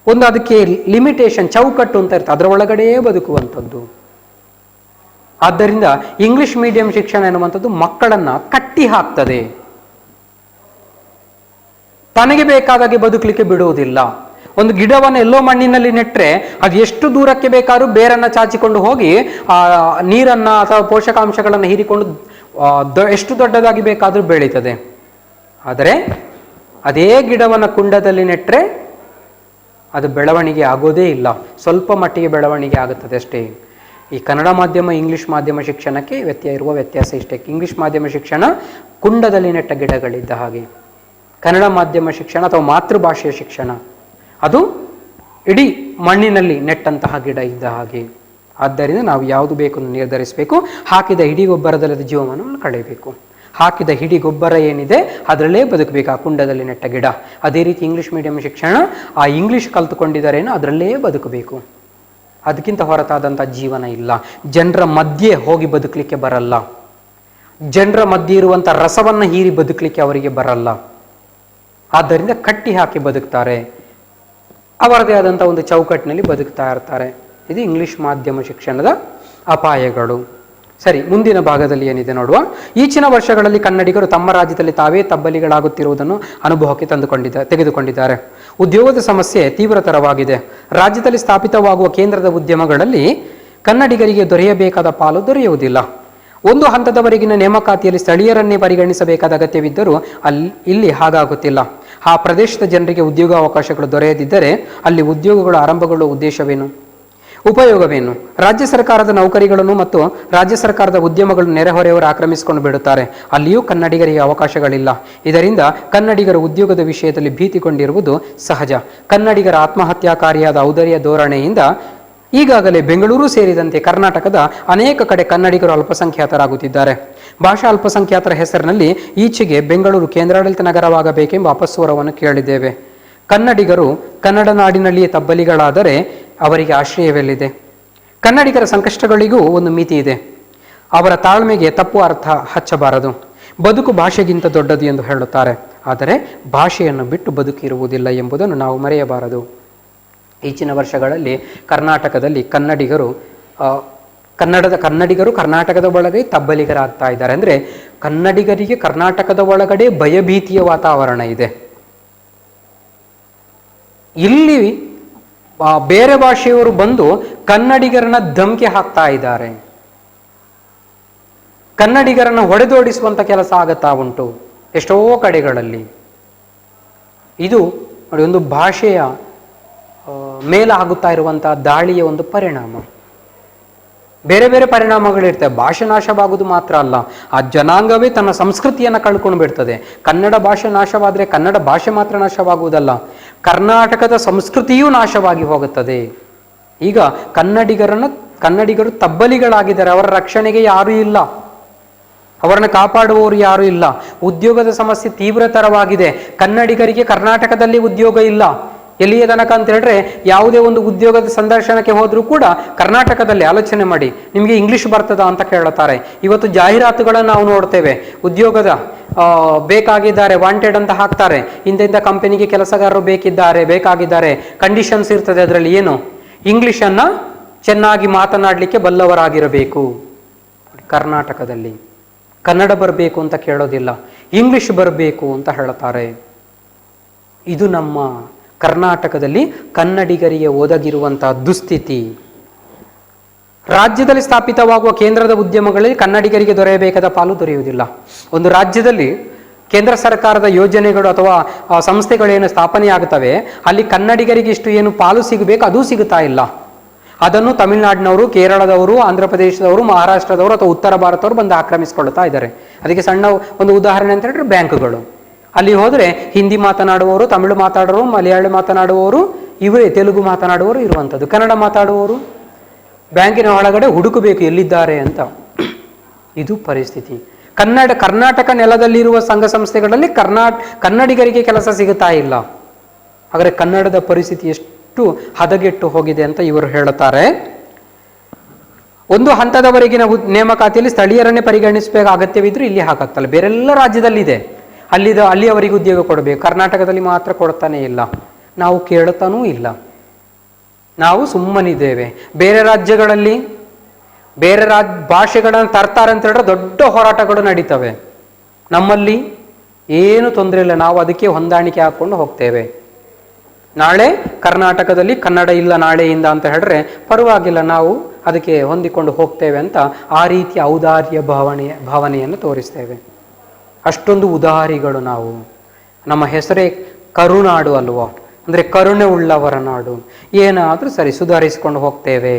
ಒಂದು ಅದಕ್ಕೆ ಲಿಮಿಟೇಷನ್, ಚೌಕಟ್ಟು ಅಂತ ಇರ್ತದೆ, ಅದರ ಒಳಗಡೆಯೇ ಬದುಕುವಂಥದ್ದು. ಆದ್ದರಿಂದ ಇಂಗ್ಲಿಷ್ ಮೀಡಿಯಂ ಶಿಕ್ಷಣ ಎನ್ನುವಂಥದ್ದು ಮಕ್ಕಳನ್ನ ಕಟ್ಟಿ ಹಾಕ್ತದೆ, ತನಗೆ ಬೇಕಾದಾಗೆ ಬದುಕಲಿಕ್ಕೆ ಬಿಡುವುದಿಲ್ಲ. ಒಂದು ಗಿಡವನ್ನು ಎಲ್ಲೋ ಮಣ್ಣಿನಲ್ಲಿ ನೆಟ್ಟರೆ ಅದು ಎಷ್ಟು ದೂರಕ್ಕೆ ಬೇಕಾದ್ರೂ ಬೇರನ್ನು ಚಾಚಿಕೊಂಡು ಹೋಗಿ ಆ ನೀರನ್ನ ಅಥವಾ ಪೋಷಕಾಂಶಗಳನ್ನು ಹೀರಿಕೊಂಡು ಎಷ್ಟು ದೊಡ್ಡದಾಗಿ ಬೇಕಾದರೂ ಬೆಳೀತದೆ. ಆದರೆ ಅದೇ ಗಿಡವನ್ನು ಕುಂಡದಲ್ಲಿ ನೆಟ್ಟರೆ ಅದು ಬೆಳವಣಿಗೆ ಆಗೋದೇ ಇಲ್ಲ, ಸ್ವಲ್ಪ ಮಟ್ಟಿಗೆ ಬೆಳವಣಿಗೆ ಆಗುತ್ತದೆ ಅಷ್ಟೇ. ಈ ಕನ್ನಡ ಮಾಧ್ಯಮ ಇಂಗ್ಲಿಷ್ ಮಾಧ್ಯಮ ಶಿಕ್ಷಣಕ್ಕೆ ಇರುವ ವ್ಯತ್ಯಾಸ ಇಷ್ಟೇ. ಇಂಗ್ಲಿಷ್ ಮಾಧ್ಯಮ ಶಿಕ್ಷಣ ಕುಂಡದಲ್ಲಿ ನೆಟ್ಟ ಗಿಡಗಳಿದ್ದ ಹಾಗೆ, ಕನ್ನಡ ಮಾಧ್ಯಮ ಶಿಕ್ಷಣ ಅಥವಾ ಮಾತೃಭಾಷೆಯ ಶಿಕ್ಷಣ ಅದು ಇಡೀ ಮಣ್ಣಿನಲ್ಲಿ ನೆಟ್ಟಂತಹ ಗಿಡ ಇದ್ದ ಹಾಗೆ. ಆದ್ದರಿಂದ ನಾವು ಯಾವುದು ಬೇಕು ನಿರ್ಧರಿಸಬೇಕು. ಹಾಕಿದ ಹಿಡಿ ಗೊಬ್ಬರದಲ್ಲದ ಜೀವವನ್ನು ಕಳೆಯಬೇಕು. ಹಾಕಿದ ಹಿಡಿ ಗೊಬ್ಬರ ಏನಿದೆ ಅದರಲ್ಲೇ ಬದುಕಬೇಕು, ಆ ಕುಂಡದಲ್ಲಿ ನೆಟ್ಟ ಗಿಡ. ಅದೇ ರೀತಿ ಇಂಗ್ಲಿಷ್ ಮೀಡಿಯಂ ಶಿಕ್ಷಣ ಆ ಇಂಗ್ಲಿಷ್ ಕಲ್ತುಕೊಂಡಿದ್ದಾರೇನೋ ಅದರಲ್ಲೇ ಬದುಕಬೇಕು, ಅದಕ್ಕಿಂತ ಹೊರತಾದಂಥ ಜೀವನ ಇಲ್ಲ. ಜನರ ಮಧ್ಯೆ ಹೋಗಿ ಬದುಕಲಿಕ್ಕೆ ಬರಲ್ಲ, ಜನರ ಮಧ್ಯೆ ಇರುವಂಥ ರಸವನ್ನು ಹೀರಿ ಬದುಕಲಿಕ್ಕೆ ಅವರಿಗೆ ಬರಲ್ಲ. ಆದ್ದರಿಂದ ಕಟ್ಟಿ ಹಾಕಿ ಬದುಕ್ತಾರೆ, ಅವರದೇ ಆದಂಥ ಒಂದು ಚೌಕಟ್ಟಿನಲ್ಲಿ ಬದುಕ್ತಾ ಇರ್ತಾರೆ. ಇದು ಇಂಗ್ಲಿಷ್ ಮಾಧ್ಯಮ ಶಿಕ್ಷಣದ ಅಪಾಯಗಳು. ಸರಿ, ಮುಂದಿನ ಭಾಗದಲ್ಲಿ ಏನಿದೆ ನೋಡುವ. ಈಚಿನ ವರ್ಷಗಳಲ್ಲಿ ಕನ್ನಡಿಗರು ತಮ್ಮ ರಾಜ್ಯದಲ್ಲಿ ತಾವೇ ತಬ್ಬಲಿಗಳಾಗುತ್ತಿರುವುದನ್ನು ಅನುಭವಕ್ಕೆ ತೆಗೆದುಕೊಂಡಿದ್ದಾರೆ. ಉದ್ಯೋಗದ ಸಮಸ್ಯೆ ತೀವ್ರತರವಾಗಿದೆ. ರಾಜ್ಯದಲ್ಲಿ ಸ್ಥಾಪಿತವಾಗುವ ಕೇಂದ್ರದ ಉದ್ಯಮಗಳಲ್ಲಿ ಕನ್ನಡಿಗರಿಗೆ ದೊರೆಯಬೇಕಾದ ಪಾಲು ದೊರೆಯುವುದಿಲ್ಲ. ಒಂದು ಹಂತದವರೆಗಿನ ನೇಮಕಾತಿಯಲ್ಲಿ ಸ್ಥಳೀಯರನ್ನೇ ಪರಿಗಣಿಸಬೇಕಾದ ಅಗತ್ಯವಿದ್ದರೂ ಇಲ್ಲಿ ಹಾಗಾಗುತ್ತಿಲ್ಲ. ಆ ಪ್ರದೇಶದ ಜನರಿಗೆ ಉದ್ಯೋಗಾವಕಾಶಗಳು ದೊರೆಯದಿದ್ದರೆ ಅಲ್ಲಿ ಉದ್ಯೋಗಗಳು ಆರಂಭಗೊಳ್ಳುವ ಉದ್ದೇಶವೇನು, ಉಪಯೋಗವೇನು? ರಾಜ್ಯ ಸರ್ಕಾರದ ನೌಕರಿಗಳನ್ನು ಮತ್ತು ರಾಜ್ಯ ಸರ್ಕಾರದ ಉದ್ಯಮಗಳನ್ನು ನೆರೆಹೊರೆಯವರು ಆಕ್ರಮಿಸಿಕೊಂಡು ಬಿಡುತ್ತಾರೆ. ಅಲ್ಲಿಯೂ ಕನ್ನಡಿಗರಿಗೆ ಅವಕಾಶಗಳಿಲ್ಲ. ಇದರಿಂದ ಕನ್ನಡಿಗರ ಉದ್ಯೋಗದ ವಿಷಯದಲ್ಲಿ ಭೀತಿಗೊಂಡಿರುವುದು ಸಹಜ. ಕನ್ನಡಿಗರ ಆತ್ಮಹತ್ಯಾಕಾರಿಯಾದ ಔದಾರ್ಯ ಧೋರಣೆಯಿಂದ ಈಗಾಗಲೇ ಬೆಂಗಳೂರು ಸೇರಿದಂತೆ ಕರ್ನಾಟಕದ ಅನೇಕ ಕಡೆ ಕನ್ನಡಿಗರು ಅಲ್ಪಸಂಖ್ಯಾತರಾಗುತ್ತಿದ್ದಾರೆ. ಭಾಷಾ ಅಲ್ಪಸಂಖ್ಯಾತರ ಹೆಸರಿನಲ್ಲಿ ಈಚೆಗೆ ಬೆಂಗಳೂರು ಕೇಂದ್ರಾಡಳಿತ ನಗರವಾಗಬೇಕೆಂಬ ಅಪಸ್ವರವನ್ನು ಕೇಳಿದ್ದೇವೆ. ಕನ್ನಡಿಗರು ಕನ್ನಡ ನಾಡಿನಲ್ಲಿಯೇ ತಬ್ಬಲಿಗಳಾದರೆ ಅವರಿಗೆ ಆಶ್ರಯವೆಲ್ಲಿದೆ? ಕನ್ನಡಿಗರ ಸಂಕಷ್ಟಗಳಿಗೂ ಒಂದು ಮಿತಿ ಇದೆ. ಅವರ ತಾಳ್ಮೆಗೆ ತಪ್ಪು ಅರ್ಥ ಹಚ್ಚಬಾರದು. ಬದುಕು ಭಾಷೆಗಿಂತ ದೊಡ್ಡದು ಎಂದು ಹೇಳುತ್ತಾರೆ, ಆದರೆ ಭಾಷೆಯನ್ನು ಬಿಟ್ಟು ಬದುಕಿರುವುದಿಲ್ಲ ಎಂಬುದನ್ನು ನಾವು ಮರೆಯಬಾರದು. ಈಚಿನ ವರ್ಷಗಳಲ್ಲಿ ಕರ್ನಾಟಕದಲ್ಲಿ ಕನ್ನಡಿಗರು ಕರ್ನಾಟಕದ ಒಳಗೆ ತಬ್ಬಲಿಗರಾಗ್ತಾ ಇದ್ದಾರೆ. ಅಂದರೆ ಕನ್ನಡಿಗರಿಗೆ ಕರ್ನಾಟಕದ ಒಳಗಡೆ ಭಯಭೀತಿಯ ವಾತಾವರಣ ಇದೆ. ಇಲ್ಲಿ ಬೇರೆ ಭಾಷೆಯವರು ಬಂದು ಕನ್ನಡಿಗರನ್ನ ಧಮಕಿ ಹಾಕ್ತಾ ಇದ್ದಾರೆ, ಕನ್ನಡಿಗರನ್ನ ಹೊಡೆದೋಡಿಸುವಂತ ಕೆಲಸ ಆಗುತ್ತಾ ಉಂಟು ಎಷ್ಟೋ ಕಡೆಗಳಲ್ಲಿ. ಇದು ನೋಡಿ, ಒಂದು ಭಾಷೆಯ ಮೇಲಾಗುತ್ತಾ ಇರುವಂತಹ ದಾಳಿಯ ಒಂದು ಪರಿಣಾಮ. ಬೇರೆ ಬೇರೆ ಪರಿಣಾಮಗಳಿರ್ತವೆ. ಭಾಷೆ ನಾಶವಾಗುವುದು ಮಾತ್ರ ಅಲ್ಲ, ಆ ಜನಾಂಗವೇ ತನ್ನ ಸಂಸ್ಕೃತಿಯನ್ನು ಕಳ್ಕೊಂಡು ಬಿಡ್ತದೆ. ಕನ್ನಡ ಭಾಷೆ ನಾಶವಾದರೆ ಕನ್ನಡ ಭಾಷೆ ಮಾತ್ರ ನಾಶವಾಗುವುದಲ್ಲ, ಕರ್ನಾಟಕದ ಸಂಸ್ಕೃತಿಯೂ ನಾಶವಾಗಿ ಹೋಗುತ್ತದೆ. ಈಗ ಕನ್ನಡಿಗರು ತಬ್ಬಲಿಗಳಾಗಿದ್ದಾರೆ. ಅವರ ರಕ್ಷಣೆಗೆ ಯಾರೂ ಇಲ್ಲ, ಅವರನ್ನು ಕಾಪಾಡುವವರು ಯಾರೂ ಇಲ್ಲ. ಉದ್ಯೋಗದ ಸಮಸ್ಯೆ ತೀವ್ರತರವಾಗಿದೆ. ಕನ್ನಡಿಗರಿಗೆ ಕರ್ನಾಟಕದಲ್ಲಿ ಉದ್ಯೋಗ ಇಲ್ಲ. ಎಲ್ಲಿಯ ತನಕ ಅಂತ ಹೇಳಿದ್ರೆ, ಯಾವುದೇ ಒಂದು ಉದ್ಯೋಗದ ಸಂದರ್ಶನಕ್ಕೆ ಹೋದ್ರೂ ಕೂಡ ಕರ್ನಾಟಕದಲ್ಲಿ ಆಲೋಚನೆ ಮಾಡಿ, ನಿಮಗೆ ಇಂಗ್ಲಿಷ್ ಬರ್ತದಾ ಅಂತ ಕೇಳುತ್ತಾರೆ. ಇವತ್ತು ಜಾಹೀರಾತುಗಳನ್ನು ನಾವು ನೋಡ್ತೇವೆ, ಉದ್ಯೋಗದ ಬೇಕಾಗಿದ್ದಾರೆ, ವಾಂಟೆಡ್ ಅಂತ ಹಾಕ್ತಾರೆ. ಇಂಥ ಕಂಪನಿಗೆ ಕೆಲಸಗಾರರು ಬೇಕಾಗಿದ್ದಾರೆ, ಕಂಡೀಷನ್ಸ್ ಇರ್ತದೆ. ಅದರಲ್ಲಿ ಏನು, ಇಂಗ್ಲಿಷನ್ನ ಚೆನ್ನಾಗಿ ಮಾತನಾಡಲಿಕ್ಕೆ ಬಲ್ಲವರಾಗಿರಬೇಕು. ಕರ್ನಾಟಕದಲ್ಲಿ ಕನ್ನಡ ಬರಬೇಕು ಅಂತ ಕೇಳೋದಿಲ್ಲ, ಇಂಗ್ಲಿಷ್ ಬರಬೇಕು ಅಂತ ಹೇಳ್ತಾರೆ. ಇದು ನಮ್ಮ ಕರ್ನಾಟಕದಲ್ಲಿ ಕನ್ನಡಿಗರಿಗೆ ಒದಗಿರುವಂತಹ ದುಸ್ಥಿತಿ. ರಾಜ್ಯದಲ್ಲಿ ಸ್ಥಾಪಿತವಾಗುವ ಕೇಂದ್ರದ ಉದ್ಯಮಗಳಲ್ಲಿ ಕನ್ನಡಿಗರಿಗೆ ದೊರೆಯಬೇಕಾದ ಪಾಲು ದೊರೆಯುವುದಿಲ್ಲ. ಒಂದು ರಾಜ್ಯದಲ್ಲಿ ಕೇಂದ್ರ ಸರ್ಕಾರದ ಯೋಜನೆಗಳು ಅಥವಾ ಸಂಸ್ಥೆಗಳೇನು ಸ್ಥಾಪನೆ ಆಗುತ್ತವೆ, ಅಲ್ಲಿ ಕನ್ನಡಿಗರಿಗೆ ಇಷ್ಟು ಏನು ಪಾಲು ಸಿಗಬೇಕು ಅದು ಸಿಗುತ್ತಾ ಇಲ್ಲ. ಅದನ್ನು ತಮಿಳುನಾಡಿನವರು, ಕೇರಳದವರು, ಆಂಧ್ರ ಪ್ರದೇಶದವರು, ಮಹಾರಾಷ್ಟ್ರದವರು ಅಥವಾ ಉತ್ತರ ಭಾರತದವರು ಬಂದು ಆಕ್ರಮಿಸಿಕೊಳ್ಳುತ್ತಾ ಇದ್ದಾರೆ. ಅದಕ್ಕೆ ಸಣ್ಣ ಒಂದು ಉದಾಹರಣೆ ಅಂತ ಹೇಳಿದ್ರೆ ಬ್ಯಾಂಕ್ಗಳು. ಅಲ್ಲಿ ಹೋದರೆ ಹಿಂದಿ ಮಾತನಾಡುವವರು, ತಮಿಳು ಮಾತಾಡುವವರು, ಮಲಯಾಳಿ ಮಾತನಾಡುವವರು ಇವರೇ, ತೆಲುಗು ಮಾತನಾಡುವವರು ಇರುವಂಥದ್ದು. ಕನ್ನಡ ಮಾತಾಡುವವರು ಬ್ಯಾಂಕಿನ ಒಳಗಡೆ ಹುಡುಕಬೇಕು ಎಲ್ಲಿದ್ದಾರೆ ಅಂತ. ಇದು ಪರಿಸ್ಥಿತಿ. ಕರ್ನಾಟಕ ನೆಲದಲ್ಲಿರುವ ಸಂಘ ಸಂಸ್ಥೆಗಳಲ್ಲಿ ಕನ್ನಡಿಗರಿಗೆ ಕೆಲಸ ಸಿಗುತ್ತಾ ಇಲ್ಲ. ಹಾಗಾದರೆ ಕನ್ನಡದ ಪರಿಸ್ಥಿತಿ ಎಷ್ಟು ಹದಗೆಟ್ಟು ಹೋಗಿದೆ ಅಂತ ಇವರು ಹೇಳುತ್ತಾರೆ. ಒಂದು ಹಂತದವರೆಗಿನ ನೇಮಕಾತಿಯಲ್ಲಿ ಸ್ಥಳೀಯರನ್ನೇ ಪರಿಗಣಿಸಬೇಕು ಅಗತ್ಯವಿದ್ರೂ ಇಲ್ಲಿ ಹಾಕಾಗ್ತಲ್ಲ. ಬೇರೆಲ್ಲ ರಾಜ್ಯದಲ್ಲಿದೆ, ಅಲ್ಲಿ ಅವರಿಗೆ ಉದ್ಯೋಗ ಕೊಡಬೇಕು. ಕರ್ನಾಟಕದಲ್ಲಿ ಮಾತ್ರ ಕೊಡ್ತಾನೆ ಇಲ್ಲ, ನಾವು ಕೇಳುತ್ತಾನೂ ಇಲ್ಲ. ನಾವು ಸುಮ್ಮನಿದ್ದೇವೆ. ಬೇರೆ ರಾಜ್ಯಗಳಲ್ಲಿ ಬೇರೆ ಭಾಷೆಗಳನ್ನು ತರ್ತಾರೆ ಅಂತ ಹೇಳಿದ್ರೆ ದೊಡ್ಡ ಹೋರಾಟಗಳು ನಡೀತವೆ. ನಮ್ಮಲ್ಲಿ ಏನು ತೊಂದರೆ ಇಲ್ಲ, ನಾವು ಅದಕ್ಕೆ ಹೊಂದಾಣಿಕೆ ಹಾಕ್ಕೊಂಡು ಹೋಗ್ತೇವೆ. ನಾಳೆ ಕರ್ನಾಟಕದಲ್ಲಿ ಕನ್ನಡ ಇಲ್ಲ ನಾಳೆಯಿಂದ ಅಂತ ಹೇಳಿದ್ರೆ ಪರವಾಗಿಲ್ಲ, ನಾವು ಅದಕ್ಕೆ ಹೊಂದಿಕೊಂಡು ಹೋಗ್ತೇವೆ ಅಂತ ಆ ರೀತಿಯ ಔದಾರ್ಯ ಭಾವನೆಯನ್ನು ತೋರಿಸ್ತೇವೆ. ಅಷ್ಟೊಂದು ಉದಾರಿಗಳು ನಾವು. ನಮ್ಮ ಹೆಸರೇ ಕರುನಾಡು ಅಲ್ವೋ, ಅಂದರೆ ಕರುಣೆ ಉಳ್ಳವರ ನಾಡು. ಏನಾದರೂ ಸರಿ ಸುಧಾರಿಸಿಕೊಂಡು ಹೋಗ್ತೇವೆ.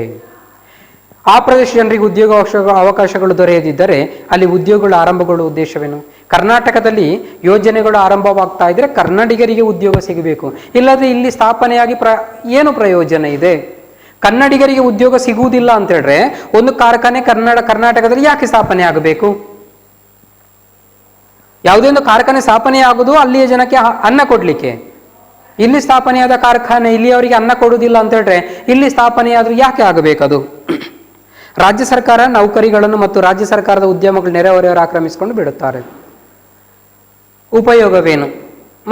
ಆ ಪ್ರದೇಶ ಜನರಿಗೆ ಉದ್ಯೋಗ ಅವಕಾಶಗಳು ದೊರೆಯದಿದ್ದರೆ ಅಲ್ಲಿ ಉದ್ಯೋಗಗಳು ಆರಂಭಗೊಳ್ಳುವ ಉದ್ದೇಶವೇನು? ಕರ್ನಾಟಕದಲ್ಲಿ ಯೋಜನೆಗಳು ಆರಂಭವಾಗ್ತಾ ಇದ್ರೆ ಕನ್ನಡಿಗರಿಗೆ ಉದ್ಯೋಗ ಸಿಗಬೇಕು, ಇಲ್ಲದ್ರೆ ಇಲ್ಲಿ ಸ್ಥಾಪನೆಯಾಗಿ ಏನು ಪ್ರಯೋಜನ ಇದೆ? ಕನ್ನಡಿಗರಿಗೆ ಉದ್ಯೋಗ ಸಿಗುವುದಿಲ್ಲ ಅಂತ ಹೇಳಿದ್ರೆ ಒಂದು ಕಾರ್ಖಾನೆ ಕರ್ನಾಟಕದಲ್ಲಿ ಯಾಕೆ ಸ್ಥಾಪನೆ ಆಗಬೇಕು? ಯಾವುದೇ ಒಂದು ಕಾರ್ಖಾನೆ ಸ್ಥಾಪನೆ ಆಗುವುದು ಅಲ್ಲಿಯ ಜನಕ್ಕೆ ಅನ್ನ ಕೊಡ್ಲಿಕ್ಕೆ. ಇಲ್ಲಿ ಸ್ಥಾಪನೆಯಾದ ಕಾರ್ಖಾನೆ ಇಲ್ಲಿಯವರಿಗೆ ಅನ್ನ ಕೊಡುವುದಿಲ್ಲ ಅಂತ ಹೇಳಿದ್ರೆ ಇಲ್ಲಿ ಸ್ಥಾಪನೆಯಾದ್ರೂ ಯಾಕೆ ಆಗಬೇಕದು? ರಾಜ್ಯ ಸರ್ಕಾರ ನೌಕರಿಗಳನ್ನು ಮತ್ತು ರಾಜ್ಯ ಸರ್ಕಾರದ ಉದ್ಯಮಗಳು ನೆರೆಹೊರೆಯವರು ಆಕ್ರಮಿಸಿಕೊಂಡು ಬಿಡುತ್ತಾರೆ. ಉಪಯೋಗವೇನು?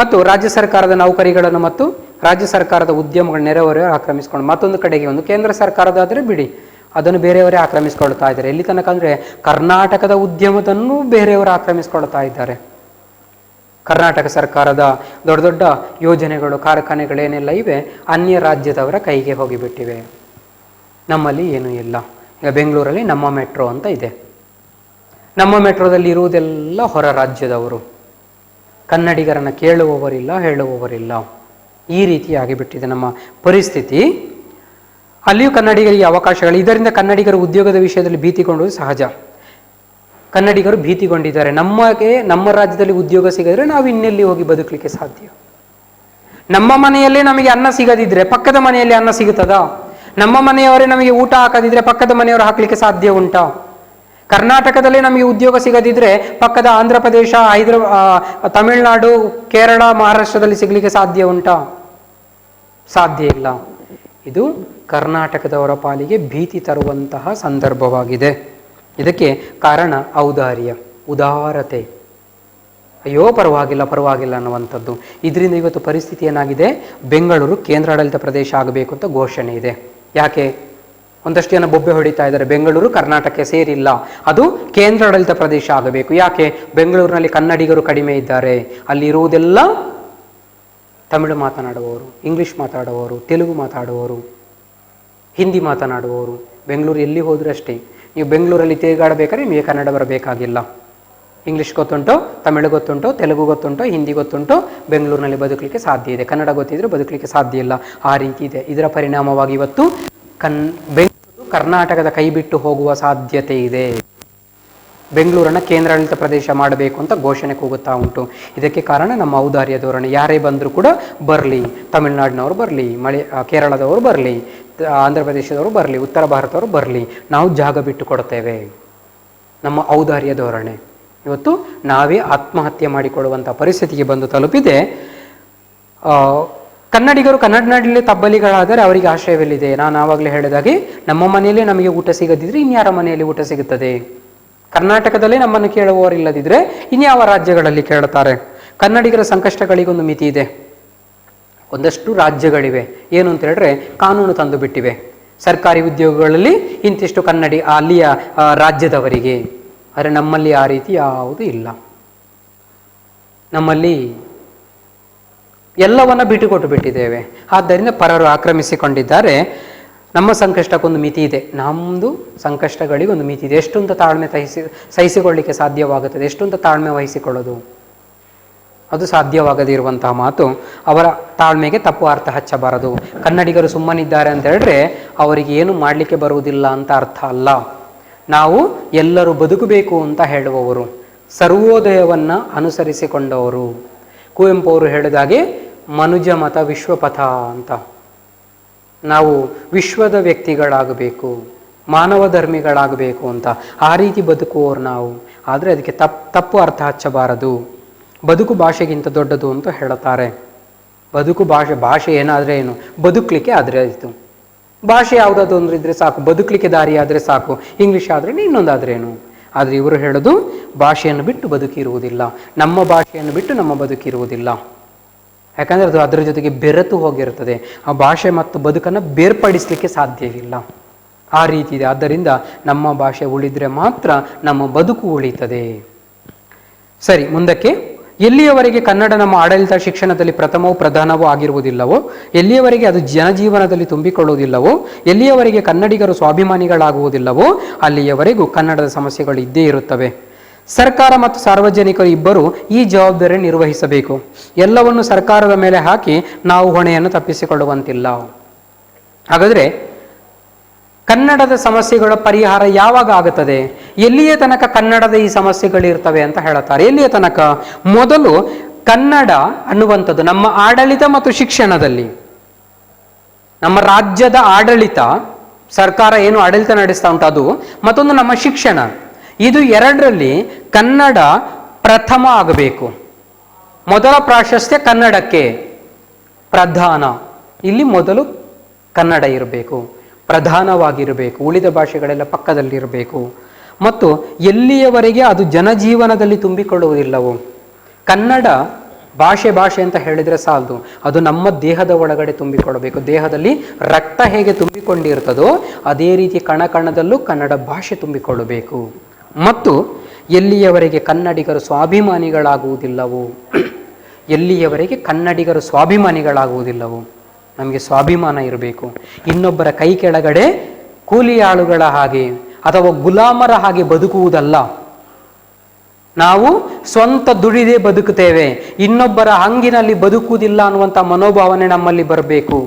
ಮತ್ತು ರಾಜ್ಯ ಸರ್ಕಾರದ ನೌಕರಿಗಳನ್ನು ಮತ್ತು ರಾಜ್ಯ ಸರ್ಕಾರದ ಉದ್ಯಮಗಳು ನೆರೆಹೊರೆಯವರು ಆಕ್ರಮಿಸಿಕೊಂಡು, ಮತ್ತೊಂದು ಕಡೆಗೆ ಒಂದು ಕೇಂದ್ರ ಸರ್ಕಾರದಾದರೆ ಬಿಡಿ, ಅದನ್ನು ಬೇರೆಯವರೇ ಆಕ್ರಮಿಸಿಕೊಳ್ತಾ ಇದ್ದಾರೆ. ಎಲ್ಲಿ ತನಕ ಅಂದರೆ ಕರ್ನಾಟಕದ ಉದ್ಯಮದನ್ನು ಬೇರೆಯವರು ಆಕ್ರಮಿಸಿಕೊಳ್ತಾ ಇದ್ದಾರೆ. ಕರ್ನಾಟಕ ಸರ್ಕಾರದ ದೊಡ್ಡ ದೊಡ್ಡ ಯೋಜನೆಗಳು ಕಾರ್ಖಾನೆಗಳೇನೆಲ್ಲ ಇವೆ ಅನ್ಯ ರಾಜ್ಯದವರ ಕೈಗೆ ಹೋಗಿಬಿಟ್ಟಿವೆ. ನಮ್ಮಲ್ಲಿ ಏನೂ ಇಲ್ಲ. ಈಗ ಬೆಂಗಳೂರಲ್ಲಿ ನಮ್ಮ ಮೆಟ್ರೋ ಅಂತ ಇದೆ. ನಮ್ಮ ಮೆಟ್ರೋದಲ್ಲಿ ಇರುವುದೆಲ್ಲ ಹೊರ ರಾಜ್ಯದವರು. ಕನ್ನಡಿಗರನ್ನು ಕೇಳುವವರಿಲ್ಲ, ಹೇಳುವವರಿಲ್ಲ. ಈ ರೀತಿಯಾಗಿ ಬಿಟ್ಟಿದೆ ನಮ್ಮ ಪರಿಸ್ಥಿತಿ. ಅಲ್ಲಿಯೂ ಕನ್ನಡಿಗರಿಗೆ ಅವಕಾಶಗಳು. ಇದರಿಂದ ಕನ್ನಡಿಗರು ಉದ್ಯೋಗದ ವಿಷಯದಲ್ಲಿ ಭೀತಿಗೊಂಡುವುದು ಸಹಜ. ಕನ್ನಡಿಗರು ಭೀತಿಗೊಂಡಿದ್ದಾರೆ. ನಮ್ಮ ರಾಜ್ಯದಲ್ಲಿ ಉದ್ಯೋಗ ಸಿಗದ್ರೆ ನಾವು ಇನ್ನೆಲ್ಲಿ ಹೋಗಿ ಬದುಕಲಿಕ್ಕೆ ಸಾಧ್ಯ? ನಮ್ಮ ಮನೆಯಲ್ಲೇ ನಮಗೆ ಅನ್ನ ಸಿಗದಿದ್ರೆ ಪಕ್ಕದ ಮನೆಯಲ್ಲಿ ಅನ್ನ ಸಿಗುತ್ತದಾ? ನಮ್ಮ ಮನೆಯವರೇ ನಮಗೆ ಊಟ ಹಾಕದಿದ್ರೆ ಪಕ್ಕದ ಮನೆಯವರು ಹಾಕಲಿಕ್ಕೆ ಸಾಧ್ಯ ಉಂಟಾ? ಕರ್ನಾಟಕದಲ್ಲೇ ನಮಗೆ ಉದ್ಯೋಗ ಸಿಗದಿದ್ರೆ ಪಕ್ಕದ ಆಂಧ್ರ ಪ್ರದೇಶ, ತಮಿಳುನಾಡು, ಕೇರಳ, ಮಹಾರಾಷ್ಟ್ರದಲ್ಲಿ ಸಿಗಲಿಕ್ಕೆ ಸಾಧ್ಯ ಉಂಟಾ? ಸಾಧ್ಯ ಇಲ್ಲ. ಇದು ಕರ್ನಾಟಕದವರ ಪಾಲಿಗೆ ಭೀತಿ ತರುವಂತಹ ಸಂದರ್ಭವಾಗಿದೆ. ಇದಕ್ಕೆ ಕಾರಣ ಔದಾರ್ಯ, ಉದಾರತೆ. ಅಯ್ಯೋ ಪರವಾಗಿಲ್ಲ ಅನ್ನುವಂಥದ್ದು. ಇದರಿಂದ ಇವತ್ತು ಪರಿಸ್ಥಿತಿ ಏನಾಗಿದೆ? ಬೆಂಗಳೂರು ಕೇಂದ್ರಾಡಳಿತ ಪ್ರದೇಶ ಆಗಬೇಕು ಅಂತ ಘೋಷಣೆ ಇದೆ. ಯಾಕೆ? ಒಂದಷ್ಟು ಜನ ಬೊಬ್ಬೆ ಹೊಡಿತಾ ಇದ್ದಾರೆ, ಬೆಂಗಳೂರು ಕರ್ನಾಟಕಕ್ಕೆ ಸೇರಿಲ್ಲ, ಅದು ಕೇಂದ್ರಾಡಳಿತ ಪ್ರದೇಶ ಆಗಬೇಕು. ಯಾಕೆ? ಬೆಂಗಳೂರಿನಲ್ಲಿ ಕನ್ನಡಿಗರು ಕಡಿಮೆ ಇದ್ದಾರೆ, ಅಲ್ಲಿ ಇರುವುದೆಲ್ಲ ತಮಿಳು ಮಾತನಾಡುವವರು, ಇಂಗ್ಲಿಷ್ ಮಾತಾಡುವವರು, ತೆಲುಗು ಮಾತಾಡುವವರು, ಹಿಂದಿ ಮಾತನಾಡುವವರು. ಬೆಂಗಳೂರು ಎಲ್ಲಿ ಹೋದರೂ ಅಷ್ಟೇ. ನೀವು ಬೆಂಗಳೂರಲ್ಲಿ ತಿರುಗಾಡಬೇಕಾದ್ರೆ ನಿಮಗೆ ಕನ್ನಡ ಬರಬೇಕಾಗಿಲ್ಲ. ಇಂಗ್ಲಿಷ್ ಗೊತ್ತುಂಟೋ, ತಮಿಳು ಗೊತ್ತುಂಟೋ, ತೆಲುಗು ಗೊತ್ತುಂಟೋ, ಹಿಂದಿ ಗೊತ್ತುಂಟೋ, ಬೆಂಗಳೂರಿನಲ್ಲಿ ಬದುಕಲಿಕ್ಕೆ ಸಾಧ್ಯ ಇದೆ. ಕನ್ನಡ ಗೊತ್ತಿದ್ರೂ ಬದುಕಲಿಕ್ಕೆ ಸಾಧ್ಯ ಇಲ್ಲ. ಆ ರೀತಿ ಇದೆ. ಇದರ ಪರಿಣಾಮವಾಗಿ ಇವತ್ತು ಬೆಂಗಳೂರು ಕರ್ನಾಟಕದ ಕೈ ಬಿಟ್ಟು ಹೋಗುವ ಸಾಧ್ಯತೆ ಇದೆ. ಬೆಂಗಳೂರನ್ನು ಕೇಂದ್ರಾಡಳಿತ ಪ್ರದೇಶ ಮಾಡಬೇಕು ಅಂತ ಘೋಷಣೆ ಕೂಗುತ್ತಾ ಉಂಟು. ಇದಕ್ಕೆ ಕಾರಣ ನಮ್ಮ ಔದಾರ್ಯ ಧೋರಣೆ. ಯಾರೇ ಬಂದರೂ ಕೂಡ ಬರಲಿ, ತಮಿಳುನಾಡಿನವರು ಬರಲಿ, ಕೇರಳದವರು ಬರಲಿ, ಆಂಧ್ರ ಪ್ರದೇಶದವರು ಬರಲಿ, ಉತ್ತರ ಭಾರತದವರು ಬರಲಿ, ನಾವು ಜಾಗ ಬಿಟ್ಟು ಕೊಡ್ತೇವೆ. ನಮ್ಮ ಔದಾರ್ಯ ಧೋರಣೆ ಇವತ್ತು ನಾವೇ ಆತ್ಮಹತ್ಯೆ ಮಾಡಿಕೊಳ್ಳುವಂಥ ಪರಿಸ್ಥಿತಿಗೆ ಬಂದು ತಲುಪಿದೆ. ಕನ್ನಡಿಗರು ಕನ್ನಡ ನಾಡಿನಲ್ಲಿ ತಬ್ಬಲಿಗಳಾದರೆ ಅವರಿಗೆ ಆಶ್ರಯವೆಲ್ಲಿದೆ? ನಾನು ಆವಾಗಲೇ ಹೇಳಿದಾಗೆ ನಮ್ಮ ಮನೆಯಲ್ಲೇ ನಮಗೆ ಊಟ ಸಿಗದಿದ್ರೆ ಇನ್ಯಾರ ಮನೆಯಲ್ಲಿ ಊಟ ಸಿಗುತ್ತದೆ? ಕರ್ನಾಟಕದಲ್ಲೇ ನಮ್ಮನ್ನು ಕೇಳುವವರಿಲ್ಲದಿದ್ದರೆ ಇನ್ಯಾವ ರಾಜ್ಯಗಳಲ್ಲಿ ಕೇಳುತ್ತಾರೆ? ಕನ್ನಡಿಗರ ಸಂಕಷ್ಟಗಳಿಗೊಂದು ಮಿತಿ ಇದೆ. ಒಂದಷ್ಟು ರಾಜ್ಯಗಳಿವೆ, ಏನು ಅಂತ ಹೇಳಿದ್ರೆ ಕಾನೂನು ತಂದು ಬಿಟ್ಟಿವೆ. ಸರ್ಕಾರಿ ಉದ್ಯೋಗಗಳಲ್ಲಿ ಇಂತಿಷ್ಟು ಕನ್ನಡಿ ಅಲ್ಲಿಯ ರಾಜ್ಯದವರಿಗೆ. ಆದರೆ ನಮ್ಮಲ್ಲಿ ಆ ರೀತಿ ಯಾವುದೂ ಇಲ್ಲ. ನಮ್ಮಲ್ಲಿ ಎಲ್ಲವನ್ನ ಬಿಟ್ಟುಕೊಟ್ಟು ಬಿಟ್ಟಿದ್ದೇವೆ. ಆದ್ದರಿಂದ ಪರರು ಆಕ್ರಮಿಸಿಕೊಂಡಿದ್ದಾರೆ. ನಮ್ಮ ಸಂಕಷ್ಟಕ್ಕೊಂದು ಮಿತಿ ಇದೆ. ನಮ್ಮದು ಸಂಕಷ್ಟಗಳಿಗೊಂದು ಮಿತಿ ಇದೆ. ಎಷ್ಟೊಂದು ತಾಳ್ಮೆ ಸಹಿಸಿಕೊಳ್ಳಿಕ್ಕೆ ಸಾಧ್ಯವಾಗುತ್ತದೆ? ಎಷ್ಟೊಂದು ತಾಳ್ಮೆ ವಹಿಸಿಕೊಳ್ಳೋದು? ಅದು ಸಾಧ್ಯವಾಗದಿರುವಂತಹ ಮಾತು. ಅವರ ತಾಳ್ಮೆಗೆ ತಪ್ಪು ಅರ್ಥ ಹಚ್ಚಬಾರದು. ಕನ್ನಡಿಗರು ಸುಮ್ಮನಿದ್ದಾರೆ ಅಂತ ಹೇಳಿದ್ರೆ ಅವರಿಗೆ ಏನು ಮಾಡಲಿಕ್ಕೆ ಬರುವುದಿಲ್ಲ ಅಂತ ಅರ್ಥ ಅಲ್ಲ. ನಾವು ಎಲ್ಲರೂ ಬದುಕಬೇಕು ಅಂತ ಹೇಳುವವರು, ಸರ್ವೋದಯವನ್ನು ಅನುಸರಿಸಿಕೊಂಡವರು. ಕುವೆಂಪು ಅವರು ಹೇಳಿದಾಗೆ ಮನುಜ ಮತ ವಿಶ್ವಪಥ ಅಂತ. ನಾವು ವಿಶ್ವದ ವ್ಯಕ್ತಿಗಳಾಗಬೇಕು, ಮಾನವ ಧರ್ಮಿಗಳಾಗಬೇಕು ಅಂತ ಆ ರೀತಿ ಬದುಕುವವರು ನಾವು. ಆದರೆ ಅದಕ್ಕೆ ತಪ್ಪು ಅರ್ಥ ಹಚ್ಚಬಾರದು. ಬದುಕು ಭಾಷೆಗಿಂತ ದೊಡ್ಡದು ಅಂತ ಹೇಳುತ್ತಾರೆ. ಬದುಕು ಭಾಷೆ ಏನಾದರೆ ಏನು, ಬದುಕಲಿಕ್ಕೆ ಆದರೆ ಆಯಿತು. ಭಾಷೆ ಯಾವುದಾದ್ರು ಅಂದ್ರೆ ಇದ್ರೆ ಸಾಕು, ಬದುಕಲಿಕ್ಕೆ ದಾರಿ ಆದರೆ ಸಾಕು. ಇಂಗ್ಲೀಷ್ ಆದ್ರೆ ಇನ್ನೊಂದಾದ್ರೇನು. ಆದರೆ ಇವರು ಹೇಳೋದು ಭಾಷೆಯನ್ನು ಬಿಟ್ಟು ಬದುಕಿರುವುದಿಲ್ಲ, ನಮ್ಮ ಭಾಷೆಯನ್ನು ಬಿಟ್ಟು ನಮ್ಮ ಬದುಕಿರುವುದಿಲ್ಲ. ಯಾಕಂದರೆ ಅದು ಅದರ ಜೊತೆಗೆ ಬೆರೆತು ಹೋಗಿರ್ತದೆ. ಆ ಭಾಷೆ ಮತ್ತು ಬದುಕನ್ನು ಬೇರ್ಪಡಿಸಲಿಕ್ಕೆ ಸಾಧ್ಯವಿಲ್ಲ. ಆ ರೀತಿ ಇದೆ. ಆದ್ದರಿಂದ ನಮ್ಮ ಭಾಷೆ ಉಳಿದ್ರೆ ಮಾತ್ರ ನಮ್ಮ ಬದುಕು ಉಳಿತದೆ. ಸರಿ, ಮುಂದಕ್ಕೆ. ಎಲ್ಲಿಯವರೆಗೆ ಕನ್ನಡ ನಮ್ಮ ಆಡಳಿತ ಶಿಕ್ಷಣದಲ್ಲಿ ಪ್ರಥಮವೂ ಪ್ರಧಾನವೂ ಆಗಿರುವುದಿಲ್ಲವೋ, ಎಲ್ಲಿಯವರೆಗೆ ಅದು ಜನಜೀವನದಲ್ಲಿ ತುಂಬಿಕೊಳ್ಳುವುದಿಲ್ಲವೋ, ಎಲ್ಲಿಯವರೆಗೆ ಕನ್ನಡಿಗರು ಸ್ವಾಭಿಮಾನಿಗಳಾಗುವುದಿಲ್ಲವೋ ಅಲ್ಲಿಯವರೆಗೂ ಕನ್ನಡದ ಸಮಸ್ಯೆಗಳು ಇದ್ದೇ ಇರುತ್ತವೆ. ಸರ್ಕಾರ ಮತ್ತು ಸಾರ್ವಜನಿಕರು ಇಬ್ಬರು ಈ ಜವಾಬ್ದಾರಿ ನಿರ್ವಹಿಸಬೇಕು. ಎಲ್ಲವನ್ನು ಸರ್ಕಾರದ ಮೇಲೆ ಹಾಕಿ ನಾವು ಹೊಣೆಯನ್ನು ತಪ್ಪಿಸಿಕೊಳ್ಳುವಂತಿಲ್ಲ. ಹಾಗಾದರೆ ಕನ್ನಡದ ಸಮಸ್ಯೆಗಳ ಪರಿಹಾರ ಯಾವಾಗ ಆಗುತ್ತದೆ? ಎಲ್ಲಿಯ ತನಕ ಕನ್ನಡದ ಈ ಸಮಸ್ಯೆಗಳಿರ್ತವೆ ಅಂತ ಹೇಳುತ್ತಾರೆ. ಎಲ್ಲಿಯ ತನಕ? ಮೊದಲು ಕನ್ನಡ ಅನ್ನುವಂಥದ್ದು ನಮ್ಮ ಆಡಳಿತ ಮತ್ತು ಶಿಕ್ಷಣದಲ್ಲಿ, ನಮ್ಮ ರಾಜ್ಯದ ಆಡಳಿತ, ಸರ್ಕಾರ ಏನು ಆಡಳಿತ ನಡೆಸ್ತಾ ಉಂಟು ಅದು, ಮತ್ತೊಂದು ನಮ್ಮ ಶಿಕ್ಷಣ, ಇದು ಎರಡರಲ್ಲಿ ಕನ್ನಡ ಪ್ರಥಮ ಆಗಬೇಕು. ಮೊದಲ ಪ್ರಾಶಸ್ತ್ಯ ಕನ್ನಡಕ್ಕೆ ಪ್ರಧಾನ. ಇಲ್ಲಿ ಮೊದಲು ಕನ್ನಡ ಇರಬೇಕು, ಪ್ರಧಾನವಾಗಿರಬೇಕು. ಉಳಿದ ಭಾಷೆಗಳೆಲ್ಲ ಪಕ್ಕದಲ್ಲಿರಬೇಕು. ಮತ್ತು ಎಲ್ಲಿಯವರೆಗೆ ಅದು ಜನಜೀವನದಲ್ಲಿ ತುಂಬಿಕೊಳ್ಳುವುದಿಲ್ಲವೋ, ಕನ್ನಡ ಭಾಷೆ ಅಂತ ಹೇಳಿದರೆ ಸಾಲದು, ಅದು ನಮ್ಮ ದೇಹದ ಒಳಗಡೆ ತುಂಬಿಕೊಳ್ಳಬೇಕು. ದೇಹದಲ್ಲಿ ರಕ್ತ ಹೇಗೆ ತುಂಬಿಕೊಂಡಿರ್ತದೋ ಅದೇ ರೀತಿ ಕಣದಲ್ಲೂ ಕನ್ನಡ ಭಾಷೆ ತುಂಬಿಕೊಳ್ಳಬೇಕು. ಮತ್ತು ಎಲ್ಲಿಯವರೆಗೆ ಕನ್ನಡಿಗರು ಸ್ವಾಭಿಮಾನಿಗಳಾಗುವುದಿಲ್ಲವೋ, ಎಲ್ಲಿಯವರೆಗೆ ಕನ್ನಡಿಗರು ಸ್ವಾಭಿಮಾನಿಗಳಾಗುವುದಿಲ್ಲವೋ, ನಮಗೆ ಸ್ವಾಭಿಮಾನ ಇರಬೇಕು. ಇನ್ನೊಬ್ಬರ ಕೈ ಕೆಳಗಡೆ ಕೂಲಿ ಆಳುಗಳ ಹಾಗೆ ಅಥವಾ ಗುಲಾಮರ ಹಾಗೆ ಬದುಕುವುದಲ್ಲ. ನಾವು ಸ್ವಂತ ದುಡಿದೇ ಬದುಕುತ್ತೇವೆ, ಇನ್ನೊಬ್ಬರ ಹಂಗಿನಲ್ಲಿ ಬದುಕುವುದಿಲ್ಲ ಅನ್ನುವಂಥ ಮನೋಭಾವನೆ ನಮ್ಮಲ್ಲಿ ಬರಬೇಕು.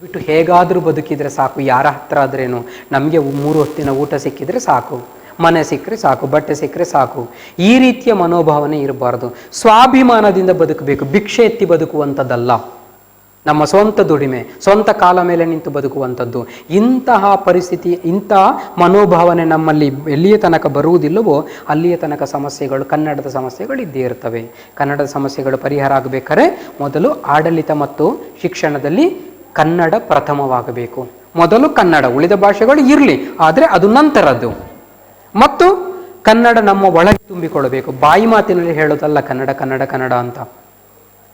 ಬಿಟ್ಟು ಹೇಗಾದರೂ ಬದುಕಿದ್ರೆ ಸಾಕು, ಯಾರ ಹತ್ರ ಆದ್ರೇನು, ನಮಗೆ 3 ಹೊತ್ತಿನ ಊಟ ಸಿಕ್ಕಿದ್ರೆ ಸಾಕು, ಮನೆ ಸಿಕ್ಕರೆ ಸಾಕು, ಬಟ್ಟೆ ಸಿಕ್ಕರೆ ಸಾಕು, ಈ ರೀತಿಯ ಮನೋಭಾವನೆ ಇರಬಾರ್ದು. ಸ್ವಾಭಿಮಾನದಿಂದ ಬದುಕಬೇಕು, ಭಿಕ್ಷೆ ಎತ್ತಿ ಬದುಕುವಂಥದ್ದಲ್ಲ. ನಮ್ಮ ಸ್ವಂತ ದುಡಿಮೆ, ಸ್ವಂತ ಕಾಲ ಮೇಲೆ ನಿಂತು ಬದುಕುವಂಥದ್ದು. ಇಂತಹ ಪರಿಸ್ಥಿತಿ, ಇಂತಹ ಮನೋಭಾವನೆ ನಮ್ಮಲ್ಲಿ ಎಲ್ಲಿಯ ತನಕ ಬರುವುದಿಲ್ಲವೋ ಅಲ್ಲಿಯ ತನಕ ಸಮಸ್ಯೆಗಳು, ಕನ್ನಡದ ಸಮಸ್ಯೆಗಳು ಇದ್ದೇ ಇರ್ತವೆ. ಕನ್ನಡದ ಸಮಸ್ಯೆಗಳು ಪರಿಹಾರ ಆಗಬೇಕಾದ್ರೆ ಮೊದಲು ಆಡಳಿತ ಮತ್ತು ಶಿಕ್ಷಣದಲ್ಲಿ ಕನ್ನಡ ಪ್ರಥಮವಾಗಬೇಕು. ಮೊದಲು ಕನ್ನಡ, ಉಳಿದ ಭಾಷೆಗಳು ಇರಲಿ, ಆದರೆ ಅದು ನಂತರದ್ದು. ಮತ್ತು ಕನ್ನಡ ನಮ್ಮ ಒಳಗೆ ತುಂಬಿಕೊಳ್ಳಬೇಕು. ಬಾಯಿ ಮಾತಿನಲ್ಲಿ ಹೇಳೋದಲ್ಲ ಕನ್ನಡ ಕನ್ನಡ ಕನ್ನಡ ಅಂತ.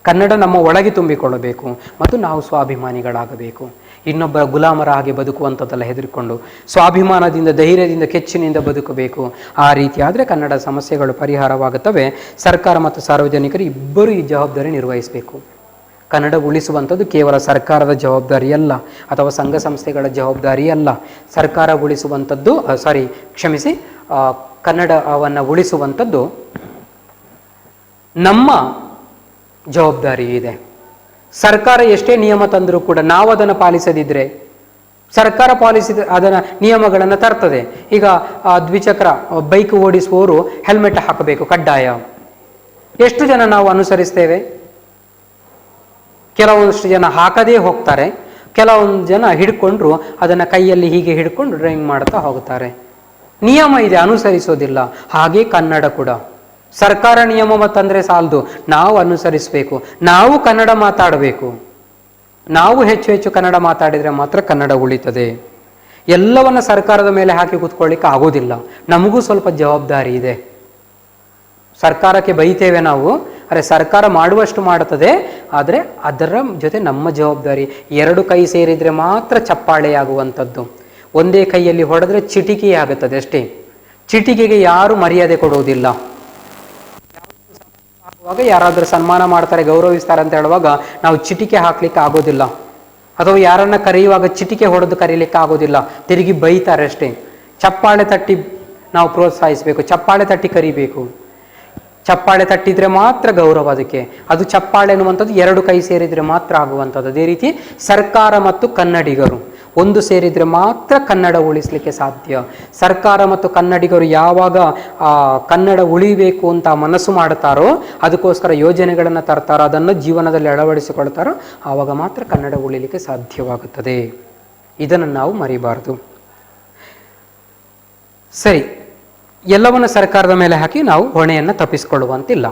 ಕನ್ನಡ ನಮ್ಮ ಒಳಗೆ ತುಂಬಿಕೊಳ್ಳಬೇಕು ಮತ್ತು ನಾವು ಸ್ವಾಭಿಮಾನಿಗಳಾಗಬೇಕು. ಇನ್ನೊಬ್ಬರ ಗುಲಾಮರ ಹಾಗೆ ಬದುಕುವಂಥದ್ದೆಲ್ಲ ಹೆದರಿಕೊಂಡು ಸ್ವಾಭಿಮಾನದಿಂದ, ಧೈರ್ಯದಿಂದ, ಕೆಚ್ಚಿನಿಂದ ಬದುಕಬೇಕು. ಆ ರೀತಿ ಆದರೆ ಕನ್ನಡ ಸಮಸ್ಯೆಗಳು ಪರಿಹಾರವಾಗುತ್ತವೆ. ಸರ್ಕಾರ ಮತ್ತು ಸಾರ್ವಜನಿಕರು ಇಬ್ಬರು ಈ ಜವಾಬ್ದಾರಿ ನಿರ್ವಹಿಸಬೇಕು. ಕನ್ನಡ ಉಳಿಸುವಂಥದ್ದು ಕೇವಲ ಸರ್ಕಾರದ ಜವಾಬ್ದಾರಿ ಅಲ್ಲ, ಅಥವಾ ಸಂಘ ಸಂಸ್ಥೆಗಳ ಜವಾಬ್ದಾರಿ ಅಲ್ಲ. ಸರ್ಕಾರ ಉಳಿಸುವಂಥದ್ದು ಕನ್ನಡವನ್ನು ಉಳಿಸುವಂಥದ್ದು ನಮ್ಮ ಜವಾಬ್ದಾರಿ ಇದೆ. ಸರ್ಕಾರ ಎಷ್ಟೇ ನಿಯಮ ತಂದರೂ ಕೂಡ ನಾವು ಅದನ್ನು ಪಾಲಿಸದಿದ್ದರೆ, ಸರ್ಕಾರ ಪಾಲಿಸಿದ ಅದನ್ನು ನಿಯಮಗಳನ್ನು ತರ್ತದೆ. ಈಗ ದ್ವಿಚಕ್ರ ಬೈಕ್ ಓಡಿಸುವವರು ಹೆಲ್ಮೆಟ್ ಹಾಕಬೇಕು ಕಡ್ಡಾಯ. ಎಷ್ಟು ಜನ ನಾವು ಅನುಸರಿಸ್ತೇವೆ? ಕೆಲವೊಂದಷ್ಟು ಜನ ಹಾಕದೇ ಹೋಗ್ತಾರೆ, ಕೆಲವೊಂದು ಜನ ಹಿಡ್ಕೊಂಡ್ರು ಅದನ್ನು ಕೈಯಲ್ಲಿ ಹೀಗೆ ಹಿಡ್ಕೊಂಡು ಡ್ರೈವಿಂಗ್ ಮಾಡ್ತಾ ಹೋಗ್ತಾರೆ. ನಿಯಮ ಇದೆ, ಅನುಸರಿಸೋದಿಲ್ಲ. ಹಾಗೆ ಕನ್ನಡ ಕೂಡ ಸರ್ಕಾರ ನಿಯಮ ಮತ್ತಂದ್ರೆ ಸಾಲದು, ನಾವು ಅನುಸರಿಸಬೇಕು. ನಾವು ಕನ್ನಡ ಮಾತಾಡಬೇಕು. ನಾವು ಹೆಚ್ಚು ಹೆಚ್ಚು ಕನ್ನಡ ಮಾತಾಡಿದರೆ ಮಾತ್ರ ಕನ್ನಡ ಉಳಿತದೆ. ಎಲ್ಲವನ್ನ ಸರ್ಕಾರದ ಮೇಲೆ ಹಾಕಿ ಕೂತ್ಕೊಳ್ಳಿಕ್ಕೆ ಆಗೋದಿಲ್ಲ. ನಮಗೂ ಸ್ವಲ್ಪ ಜವಾಬ್ದಾರಿ ಇದೆ. ಸರ್ಕಾರಕ್ಕೆ ಬೈತೇವೆ ನಾವು, ಅರೆ ಸರ್ಕಾರ ಮಾಡುವಷ್ಟು ಮಾಡುತ್ತದೆ, ಆದರೆ ಅದರ ಜೊತೆ ನಮ್ಮ ಜವಾಬ್ದಾರಿ. 2 ಕೈ ಸೇರಿದರೆ ಮಾತ್ರ ಚಪ್ಪಾಳೆಯಾಗುವಂಥದ್ದು. ಒಂದೇ ಕೈಯಲ್ಲಿ ಹೊಡೆದ್ರೆ ಚಿಟಿಕೆ ಆಗುತ್ತದೆ ಅಷ್ಟೇ. ಚಿಟಿಕೆಗೆ ಯಾರು ಮರ್ಯಾದೆ ಕೊಡುವುದಿಲ್ಲ. ಆಗುವಾಗ ಯಾರಾದರೂ ಸನ್ಮಾನ ಮಾಡ್ತಾರೆ, ಗೌರವಿಸ್ತಾರೆ ಅಂತ ಹೇಳುವಾಗ ನಾವು ಚಿಟಿಕೆ ಹಾಕ್ಲಿಕ್ಕೆ ಆಗೋದಿಲ್ಲ. ಅಥವಾ ಯಾರನ್ನ ಕರೆಯುವಾಗ ಚಿಟಿಕೆ ಹೊಡೆದು ಕರೀಲಿಕ್ಕೆ ಆಗೋದಿಲ್ಲ, ತಿರುಗಿ ಬೈತಾರೆ ಅಷ್ಟೇ. ಚಪ್ಪಾಳೆ ತಟ್ಟಿ ನಾವು ಪ್ರೋತ್ಸಾಹಿಸಬೇಕು, ಚಪ್ಪಾಳೆ ತಟ್ಟಿ ಕರಿಬೇಕು. ಚಪ್ಪಾಳೆ ತಟ್ಟಿದ್ರೆ ಮಾತ್ರ ಗೌರವ ಅದಕ್ಕೆ. ಅದು ಚಪ್ಪಾಳೆ ಅನ್ನುವಂಥದ್ದು 2 ಕೈ ಸೇರಿದರೆ ಮಾತ್ರ ಆಗುವಂಥದ್ದು. ಅದೇ ರೀತಿ ಸರ್ಕಾರ ಮತ್ತು ಕನ್ನಡಿಗರು ಒಂದು ಸೇರಿದರೆ ಮಾತ್ರ ಕನ್ನಡ ಉಳಿಸಲಿಕ್ಕೆ ಸಾಧ್ಯ. ಸರ್ಕಾರ ಮತ್ತು ಕನ್ನಡಿಗರು ಯಾವಾಗ ಕನ್ನಡ ಉಳಿಬೇಕು ಅಂತ ಮನಸ್ಸು ಮಾಡ್ತಾರೋ, ಅದಕ್ಕೋಸ್ಕರ ಯೋಜನೆಗಳನ್ನು ತರ್ತಾರೋ, ಅದನ್ನು ಜೀವನದಲ್ಲಿ ಅಳವಡಿಸಿಕೊಳ್ತಾರೋ, ಆವಾಗ ಮಾತ್ರ ಕನ್ನಡ ಉಳಿಲಿಕ್ಕೆ ಸಾಧ್ಯವಾಗುತ್ತದೆ. ಇದನ್ನು ನಾವು ಮರಿಬಾರದು. ಸರಿ, ಎಲ್ಲವನ್ನು ಸರ್ಕಾರದ ಮೇಲೆ ಹಾಕಿ ನಾವು ಹೊಣೆಯನ್ನು ತಪ್ಪಿಸಿಕೊಳ್ಳುವಂತಿಲ್ಲ.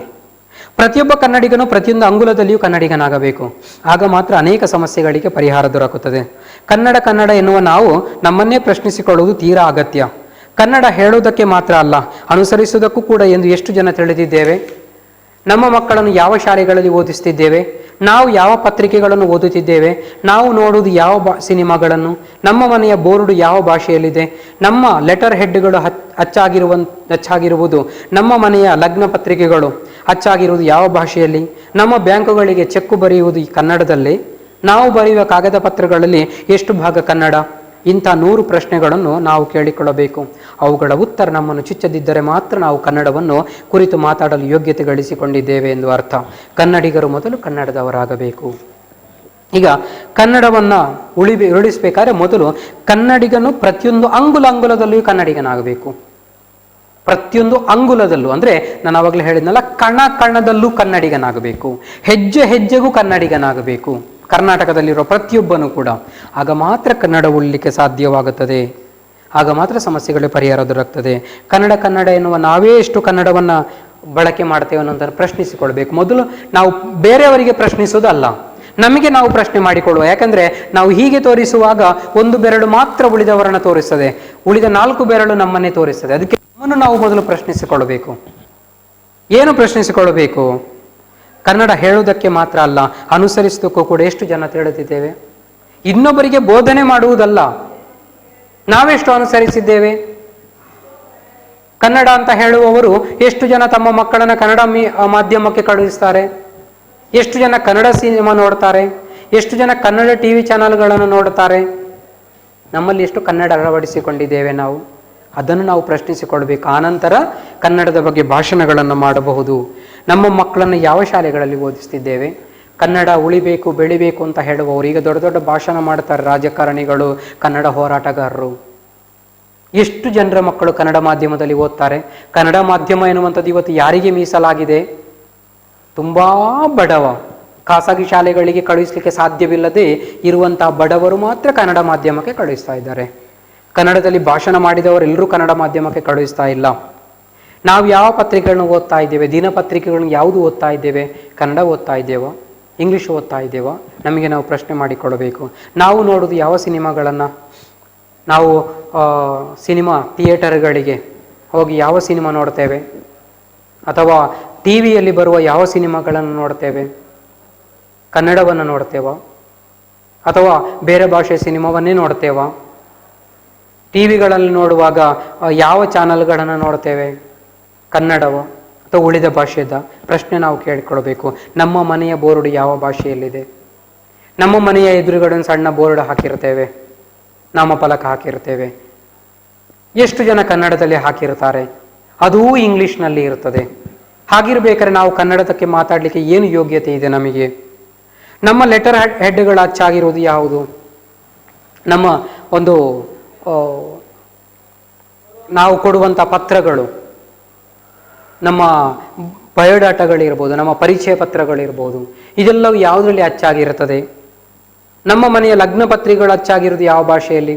ಪ್ರತಿಯೊಬ್ಬ ಕನ್ನಡಿಗನು ಪ್ರತಿಯೊಂದು ಅಂಗುಲದಲ್ಲಿಯೂ ಕನ್ನಡಿಗನಾಗಬೇಕು. ಆಗ ಮಾತ್ರ ಅನೇಕ ಸಮಸ್ಯೆಗಳಿಗೆ ಪರಿಹಾರ ದೊರಕುತ್ತದೆ. ಕನ್ನಡ ಎನ್ನುವ ನಾವು ನಮ್ಮನ್ನೇ ಪ್ರಶ್ನಿಸಿಕೊಳ್ಳುವುದು ತೀರಾ ಅಗತ್ಯ. ಕನ್ನಡ ಹೇಳುವುದಕ್ಕೆ ಮಾತ್ರ ಅಲ್ಲ, ಅನುಸರಿಸುವುದಕ್ಕೂ ಕೂಡ ಎಂದು ಎಷ್ಟು ಜನ ತಿಳಿದಿದ್ದೇವೆ? ನಮ್ಮ ಮಕ್ಕಳನ್ನು ಯಾವ ಶಾಲೆಗಳಲ್ಲಿ ಓದಿಸ್ತಿದ್ದೇವೆ, ನಾವು ಯಾವ ಪತ್ರಿಕೆಗಳನ್ನು ಓದುತ್ತಿದ್ದೇವೆ, ನಾವು ನೋಡುವುದು ಯಾವ ಸಿನಿಮಾಗಳನ್ನು, ನಮ್ಮ ಮನೆಯ ಬೋರ್ಡು ಯಾವ ಭಾಷೆಯಲ್ಲಿದೆ, ನಮ್ಮ ಲೆಟರ್ ಹೆಡ್ಗಳು ಅಚ್ಚಾಗಿರುವುದು, ನಮ್ಮ ಮನೆಯ ಲಗ್ನ ಪತ್ರಿಕೆಗಳು ಅಚ್ಚಾಗಿರುವುದು ಯಾವ ಭಾಷೆಯಲ್ಲಿ, ನಮ್ಮ ಬ್ಯಾಂಕುಗಳಿಗೆ ಚೆಕ್ ಬರೆಯುವುದು ಕನ್ನಡದಲ್ಲಿ, ನಾವು ಬರೆಯುವ ಕಾಗದ ಪತ್ರಗಳಲ್ಲಿ ಎಷ್ಟು ಭಾಗ ಕನ್ನಡ. ಇಂಥ 100 ಪ್ರಶ್ನೆಗಳನ್ನು ನಾವು ಕೇಳಿಕೊಳ್ಳಬೇಕು. ಅವುಗಳ ಉತ್ತರ ನಮ್ಮನ್ನು ಚುಚ್ಚದಿದ್ದರೆ ಮಾತ್ರ ನಾವು ಕನ್ನಡವನ್ನು ಕುರಿತು ಮಾತಾಡಲು ಯೋಗ್ಯತೆ ಗಳಿಸಿಕೊಂಡಿದ್ದೇವೆ ಎಂದು ಅರ್ಥ. ಕನ್ನಡಿಗರು ಮೊದಲು ಕನ್ನಡದವರಾಗಬೇಕು. ಈಗ ಕನ್ನಡವನ್ನು ಉಳಿಸಬೇಕಾದ್ರೆ ಮೊದಲು ಕನ್ನಡಿಗನು ಪ್ರತಿಯೊಂದು ಅಂಗುಲದಲ್ಲಿಯೂ ಕನ್ನಡಿಗನಾಗಬೇಕು. ಪ್ರತಿಯೊಂದು ಅಂಗುಲದಲ್ಲೂ ಅಂದರೆ ನಾನು ಆವಾಗಲೇ ಹೇಳಿದ್ನಲ್ಲ, ಕಣದಲ್ಲೂ ಕನ್ನಡಿಗನಾಗಬೇಕು, ಹೆಜ್ಜೆ ಹೆಜ್ಜೆಗೂ ಕನ್ನಡಿಗನಾಗಬೇಕು. ಕರ್ನಾಟಕದಲ್ಲಿರೋ ಪ್ರತಿಯೊಬ್ಬನೂ ಕೂಡ. ಆಗ ಮಾತ್ರ ಕನ್ನಡ ಉಳಿಲಿಕ್ಕೆ ಸಾಧ್ಯವಾಗುತ್ತದೆ. ಆಗ ಮಾತ್ರ ಸಮಸ್ಯೆಗಳ ಪರಿಹಾರ ದೊರಕುತ್ತದೆ. ಕನ್ನಡ ಎನ್ನುವ ನಾವೇ ಎಷ್ಟು ಕನ್ನಡವನ್ನು ಬಳಕೆ ಮಾಡ್ತೇವೆ ಅನ್ನೋದನ್ನು ಪ್ರಶ್ನಿಸಿಕೊಳ್ಬೇಕು. ಮೊದಲು ನಾವು ಬೇರೆಯವರಿಗೆ ಪ್ರಶ್ನಿಸೋದಲ್ಲ, ನಮಗೆ ನಾವು ಪ್ರಶ್ನೆ ಮಾಡಿಕೊಳ್ಳುವ. ಯಾಕಂದರೆ ನಾವು ಹೀಗೆ ತೋರಿಸುವಾಗ ಒಂದು ಬೆರಳು ಮಾತ್ರ ಉಳಿದವರನ್ನು ತೋರಿಸ್ತದೆ, ಉಳಿದ 4 ಬೆರಳು ನಮ್ಮನ್ನೇ ತೋರಿಸ್ತದೆ. ಅದಕ್ಕೆ ನಮ್ಮನ್ನು ನಾವು ಮೊದಲು ಪ್ರಶ್ನಿಸಿಕೊಳ್ಳಬೇಕು. ಏನು ಪ್ರಶ್ನಿಸಿಕೊಳ್ಳಬೇಕು? ಕನ್ನಡ ಹೇಳುವುದಕ್ಕೆ ಮಾತ್ರ ಅಲ್ಲ, ಅನುಸರಿಸುವುದಕ್ಕೂ ಕೂಡ ಎಷ್ಟು ಜನ ತಿಳಿದಿದ್ದೇವೆ? ಇನ್ನೊಬ್ಬರಿಗೆ ಬೋಧನೆ ಮಾಡುವುದಲ್ಲ, ನಾವೆಷ್ಟು ಅನುಸರಿಸಿದ್ದೇವೆ? ಕನ್ನಡ ಅಂತ ಹೇಳುವವರು ಎಷ್ಟು ಜನ ತಮ್ಮ ಮಕ್ಕಳನ್ನು ಕನ್ನಡ ಮಾಧ್ಯಮಕ್ಕೆ ಕಳುಹಿಸ್ತಾರೆ? ಎಷ್ಟು ಜನ ಕನ್ನಡ ಸಿನಿಮಾ ನೋಡ್ತಾರೆ? ಎಷ್ಟು ಜನ ಕನ್ನಡ TV ಚಾನಲ್ಗಳನ್ನು ನೋಡ್ತಾರೆ? ನಮ್ಮಲ್ಲಿ ಎಷ್ಟು ಕನ್ನಡ ಅಳವಡಿಸಿಕೊಂಡಿದ್ದೇವೆ ನಾವು? ಅದನ್ನು ನಾವು ಪ್ರಶ್ನಿಸಿಕೊಳ್ಬೇಕು. ಆನಂತರ ಕನ್ನಡದ ಬಗ್ಗೆ ಭಾಷಣಗಳನ್ನು ಮಾಡಬಹುದು. ನಮ್ಮ ಮಕ್ಕಳನ್ನು ಯಾವ ಶಾಲೆಗಳಲ್ಲಿ ಓದಿಸ್ತಿದ್ದೇವೆ? ಕನ್ನಡ ಉಳಿಬೇಕು ಬೆಳಿಬೇಕು ಅಂತ ಹೇಳುವವರು ಈಗ ದೊಡ್ಡ ದೊಡ್ಡ ಭಾಷಣ ಮಾಡ್ತಾರೆ, ರಾಜಕಾರಣಿಗಳು, ಕನ್ನಡ ಹೋರಾಟಗಾರರು. ಎಷ್ಟು ಜನರ ಮಕ್ಕಳು ಕನ್ನಡ ಮಾಧ್ಯಮದಲ್ಲಿ ಓದ್ತಾರೆ? ಕನ್ನಡ ಮಾಧ್ಯಮ ಎನ್ನುವಂಥದ್ದು ಇವತ್ತು ಯಾರಿಗೆ ಮೀಸಲಾಗಿದೆ? ತುಂಬ ಬಡವ, ಖಾಸಗಿ ಶಾಲೆಗಳಿಗೆ ಕಳುಹಿಸಲಿಕ್ಕೆ ಸಾಧ್ಯವಿಲ್ಲದೆ ಇರುವಂತಹ ಬಡವರು ಮಾತ್ರ ಕನ್ನಡ ಮಾಧ್ಯಮಕ್ಕೆ ಕಳುಹಿಸ್ತಾ ಇದ್ದಾರೆ. ಕನ್ನಡದಲ್ಲಿ ಭಾಷಣ ಮಾಡಿದವರೆಲ್ಲರೂ ಕನ್ನಡ ಮಾಧ್ಯಮಕ್ಕೆ ಕಳುಹಿಸ್ತಾ ಇಲ್ಲ. ನಾವು ಯಾವ ಪತ್ರಿಕೆಗಳನ್ನು ಓದ್ತಾ ಇದ್ದೇವೆ? ದಿನಪತ್ರಿಕೆಗಳನ್ನು ಯಾವುದು ಓದ್ತಾ ಇದ್ದೇವೆ? ಕನ್ನಡ ಓದ್ತಾ ಇದ್ದೇವಾ? ಇಂಗ್ಲೀಷ್ ಓದ್ತಾ ಇದ್ದೇವಾ? ನಮಗೆ ನಾವು ಪ್ರಶ್ನೆ ಮಾಡಿಕೊಳ್ಳಬೇಕು. ನಾವು ನೋಡೋದು ಯಾವ ಸಿನಿಮಾಗಳನ್ನು? ನಾವು ಸಿನಿಮಾ ಥಿಯೇಟರ್ಗಳಿಗೆ ಹೋಗಿ ಯಾವ ಸಿನಿಮಾ ನೋಡ್ತೇವೆ? ಅಥವಾ TV ಯಲ್ಲಿ ಬರುವ ಯಾವ ಸಿನಿಮಾಗಳನ್ನು ನೋಡ್ತೇವೆ? ಕನ್ನಡವನ್ನು ನೋಡ್ತೇವಾ? ಅಥವಾ ಬೇರೆ ಭಾಷೆಯ ಸಿನಿಮಾವನ್ನೇ ನೋಡ್ತೇವಾ? TV ಗಳಲ್ಲಿ ನೋಡುವಾಗ ಯಾವ ಚಾನಲ್ಗಳನ್ನು ನೋಡ್ತೇವೆ? ಕನ್ನಡವ ಅಥವಾ ಉಳಿದ ಭಾಷೆದ? ಪ್ರಶ್ನೆ ನಾವು ಕೇಳಿಕೊಳ್ಬೇಕು. ನಮ್ಮ ಮನೆಯ ಬೋರ್ಡು ಯಾವ ಭಾಷೆಯಲ್ಲಿದೆ? ನಮ್ಮ ಮನೆಯ ಎದುರುಗಡೆ ಸಣ್ಣ ಬೋರ್ಡ್ ಹಾಕಿರ್ತೇವೆ, ನಾಮಫಲಕ ಹಾಕಿರ್ತೇವೆ. ಎಷ್ಟು ಜನ ಕನ್ನಡದಲ್ಲಿ ಹಾಕಿರ್ತಾರೆ? ಅದೂ ಇಂಗ್ಲೀಷ್ನಲ್ಲಿ ಇರ್ತದೆ. ಹಾಗಿರ್ಬೇಕಾದ್ರೆ ನಾವು ಕನ್ನಡದಕ್ಕೆ ಮಾತಾಡಲಿಕ್ಕೆ ಏನು ಯೋಗ್ಯತೆ ಇದೆ ನಮಗೆ? ನಮ್ಮ ಲೆಟರ್ ಹೆಡ್ಗಳು ಅಚ್ಚಾಗಿರುವುದು ಯಾವುದು? ನಮ್ಮ ಒಂದು ನಾವು ಕೊಡುವಂಥ ಪತ್ರಗಳು, ನಮ್ಮ ಬಯೋಡಾಟಾಗಳಿರ್ಬೋದು, ನಮ್ಮ ಪರಿಚಯ ಪತ್ರಗಳಿರ್ಬೋದು, ಇದೆಲ್ಲವೂ ಯಾವುದರಲ್ಲಿ ಅಚ್ಚಾಗಿರುತ್ತದೆ? ನಮ್ಮ ಮನೆಯ ಲಗ್ನ ಪತ್ರಿಕೆಗಳು ಅಚ್ಚಾಗಿರೋದು ಯಾವ ಭಾಷೆಯಲ್ಲಿ?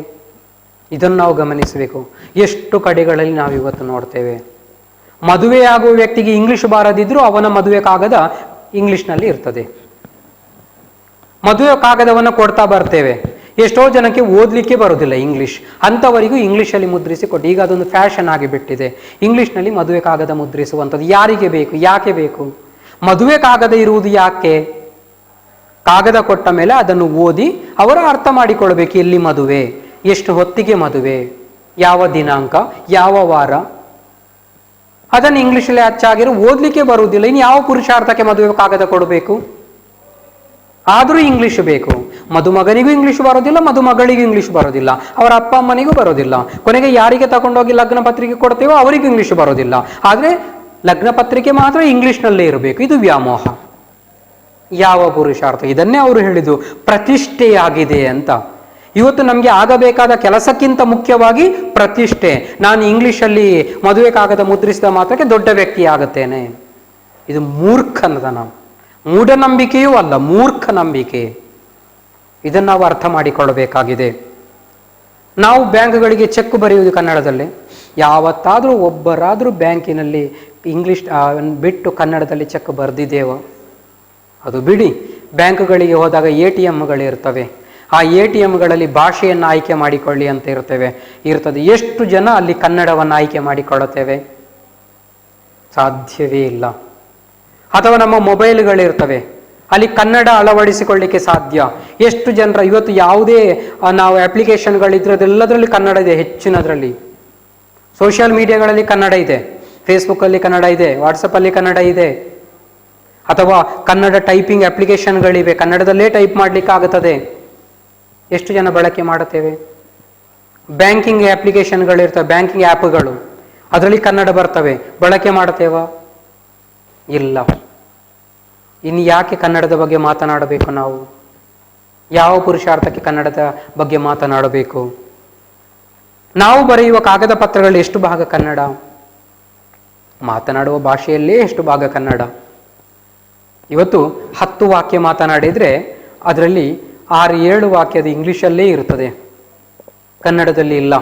ಇದನ್ನು ನಾವು ಗಮನಿಸಬೇಕು. ಎಷ್ಟು ಕಡೆಗಳಲ್ಲಿ ನಾವು ಇವತ್ತು ನೋಡ್ತೇವೆ. ಮದುವೆಯಾಗುವ ವ್ಯಕ್ತಿಗೆ ಇಂಗ್ಲಿಷ್ ಬಾರದಿದ್ರೂ ಅವನ ಮದುವೆ ಕಾಗದ ಇಂಗ್ಲಿಷ್ನಲ್ಲಿ ಇರ್ತದೆ. ಮದುವೆ ಕಾಗದವನ್ನು ಕೊಡ್ತಾ ಬರ್ತೇವೆ. ಎಷ್ಟೋ ಜನಕ್ಕೆ ಓದಲಿಕ್ಕೆ ಬರೋದಿಲ್ಲ ಇಂಗ್ಲಿಷ್, ಅಂಥವರಿಗೂ ಇಂಗ್ಲೀಷಲ್ಲಿ ಮುದ್ರಿಸಿ ಕೊಟ್ಟು, ಈಗ ಅದೊಂದು ಫ್ಯಾಷನ್ ಆಗಿಬಿಟ್ಟಿದೆ ಇಂಗ್ಲೀಷ್ನಲ್ಲಿ ಮದುವೆ ಕಾಗದ ಮುದ್ರಿಸುವಂಥದ್ದು. ಯಾರಿಗೆ ಬೇಕು? ಯಾಕೆ ಬೇಕು? ಮದುವೆ ಕಾಗದ ಇರುವುದು ಯಾಕೆ? ಕಾಗದ ಕೊಟ್ಟ ಮೇಲೆ ಅದನ್ನು ಓದಿ ಅವರು ಅರ್ಥ ಮಾಡಿಕೊಳ್ಬೇಕು. ಎಲ್ಲಿ ಮದುವೆ, ಎಷ್ಟು ಹೊತ್ತಿಗೆ ಮದುವೆ, ಯಾವ ದಿನಾಂಕ, ಯಾವ ವಾರ, ಅದನ್ನು ಇಂಗ್ಲೀಷಲ್ಲಿ ಅಚ್ಚಾಗಿರೋ ಓದಲಿಕ್ಕೆ ಬರುವುದಿಲ್ಲ. ಇನ್ನು ಯಾವ ಪುರುಷಾರ್ಥಕ್ಕೆ ಮದುವೆ ಕಾಗದ ಕೊಡಬೇಕು? ಆದರೂ ಇಂಗ್ಲೀಷ್ ಬೇಕು. ಮದುಮಗನಿಗೂ ಇಂಗ್ಲೀಷ್ ಬರೋದಿಲ್ಲ, ಮದುಮಗಳಿಗೂ ಇಂಗ್ಲೀಷ್ ಬರೋದಿಲ್ಲ, ಅವರ ಅಪ್ಪ ಅಮ್ಮನಿಗೂ ಬರೋದಿಲ್ಲ. ಕೊನೆಗೆ ಯಾರಿಗೆ ತಗೊಂಡೋಗಿ ಲಗ್ನ ಪತ್ರಿಕೆ ಕೊಡ್ತೇವೋ ಅವರಿಗೂ ಇಂಗ್ಲೀಷ್ ಬರೋದಿಲ್ಲ. ಆದರೆ ಲಗ್ನ ಪತ್ರಿಕೆ ಮಾತ್ರ ಇಂಗ್ಲೀಷ್ನಲ್ಲೇ ಇರಬೇಕು. ಇದು ವ್ಯಾಮೋಹ. ಯಾವ ಪುರುಷಾರ್ಥ? ಇದನ್ನೇ ಅವರು ಹೇಳಿದ್ದು ಪ್ರತಿಷ್ಠೆಯಾಗಿದೆ ಅಂತ. ಇವತ್ತು ನಮಗೆ ಆಗಬೇಕಾದ ಕೆಲಸಕ್ಕಿಂತ ಮುಖ್ಯವಾಗಿ ಪ್ರತಿಷ್ಠೆ. ನಾನು ಇಂಗ್ಲೀಷಲ್ಲಿ ಮದುವೆ ಕಾಗದ ಮುದ್ರಿಸಿದ ಮಾತ್ರಕ್ಕೆ ದೊಡ್ಡ ವ್ಯಕ್ತಿ ಆಗುತ್ತೇನೆ. ಇದು ಮೂರ್ಖತನ, ಮೂಢನಂಬಿಕೆಯೂ ಅಲ್ಲ, ಮೂರ್ಖ ನಂಬಿಕೆ. ಇದನ್ನು ನಾವು ಅರ್ಥ ಮಾಡಿಕೊಳ್ಳಬೇಕಾಗಿದೆ. ನಾವು ಬ್ಯಾಂಕ್ಗಳಿಗೆ ಚೆಕ್ ಬರೆಯುವುದು ಕನ್ನಡದಲ್ಲಿ. ಯಾವತ್ತಾದರೂ ಒಬ್ಬರಾದರೂ ಬ್ಯಾಂಕಿನಲ್ಲಿ ಇಂಗ್ಲೀಷ್ ಬಿಟ್ಟು ಕನ್ನಡದಲ್ಲಿ ಚೆಕ್ ಬರೆದಿದ್ದೇವ? ಅದು ಬಿಡಿ. ಬ್ಯಾಂಕ್ಗಳಿಗೆ ಹೋದಾಗ ATMಗಳಿರ್ತವೆ. ಆ ATMಗಳಲ್ಲಿ ಭಾಷೆಯನ್ನು ಆಯ್ಕೆ ಮಾಡಿಕೊಳ್ಳಿ ಅಂತ ಇರ್ತದೆ. ಎಷ್ಟು ಜನ ಅಲ್ಲಿ ಕನ್ನಡವನ್ನು ಆಯ್ಕೆ ಮಾಡಿಕೊಳ್ಳುತ್ತೇವೆ? ಸಾಧ್ಯವೇ ಇಲ್ಲ. ಅಥವಾ ನಮ್ಮ ಮೊಬೈಲ್ಗಳಿರ್ತವೆ, ಅಲ್ಲಿ ಕನ್ನಡ ಅಳವಡಿಸಿಕೊಳ್ಳಿಕ್ಕೆ ಸಾಧ್ಯ. ಎಷ್ಟು ಜನರ ಇವತ್ತು ಯಾವುದೇ ನಾವು ಅಪ್ಲಿಕೇಶನ್ಗಳಿದ್ರೆ ಅದೆಲ್ಲದರಲ್ಲಿ ಕನ್ನಡ ಇದೆ. ಹೆಚ್ಚಿನದರಲ್ಲಿ ಸೋಷಿಯಲ್ ಮೀಡಿಯಾಗಳಲ್ಲಿ ಕನ್ನಡ ಇದೆ, ಫೇಸ್ಬುಕ್ಕಲ್ಲಿ ಕನ್ನಡ ಇದೆ, ವಾಟ್ಸಪ್ಪಲ್ಲಿ ಕನ್ನಡ ಇದೆ, ಅಥವಾ ಕನ್ನಡ ಟೈಪಿಂಗ್ ಅಪ್ಲಿಕೇಶನ್ಗಳಿವೆ, ಕನ್ನಡದಲ್ಲೇ ಟೈಪ್ ಮಾಡಲಿಕ್ಕೆ ಆಗುತ್ತದೆ. ಎಷ್ಟು ಜನ ಬಳಕೆ ಮಾಡುತ್ತೇವೆ? ಬ್ಯಾಂಕಿಂಗ್ ಅಪ್ಲಿಕೇಶನ್ಗಳಿರ್ತವೆ, ಬ್ಯಾಂಕಿಂಗ್ ಆ್ಯಪ್ಗಳು, ಅದರಲ್ಲಿ ಕನ್ನಡ ಬರ್ತವೆ, ಬಳಕೆ ಮಾಡುತ್ತೇವಾ? ಇಲ್ಲ. ಇನ್ನು ಯಾಕೆ ಕನ್ನಡದ ಬಗ್ಗೆ ಮಾತನಾಡಬೇಕು? ನಾವು ಯಾವ ಪುರುಷಾರ್ಥಕ್ಕೆ ಕನ್ನಡದ ಬಗ್ಗೆ ಮಾತನಾಡಬೇಕು? ನಾವು ಬರೆಯುವ ಕಾಗದ ಪತ್ರಗಳು ಎಷ್ಟು ಭಾಗ ಕನ್ನಡ? ಮಾತನಾಡುವ ಭಾಷೆಯಲ್ಲೇ ಎಷ್ಟು ಭಾಗ ಕನ್ನಡ? ಇವತ್ತು 10 ವಾಕ್ಯ ಮಾತನಾಡಿದರೆ ಅದರಲ್ಲಿ 6-7 ವಾಕ್ಯದ ಇಂಗ್ಲೀಷಲ್ಲೇ ಇರುತ್ತದೆ, ಕನ್ನಡದಲ್ಲಿ ಇಲ್ಲ.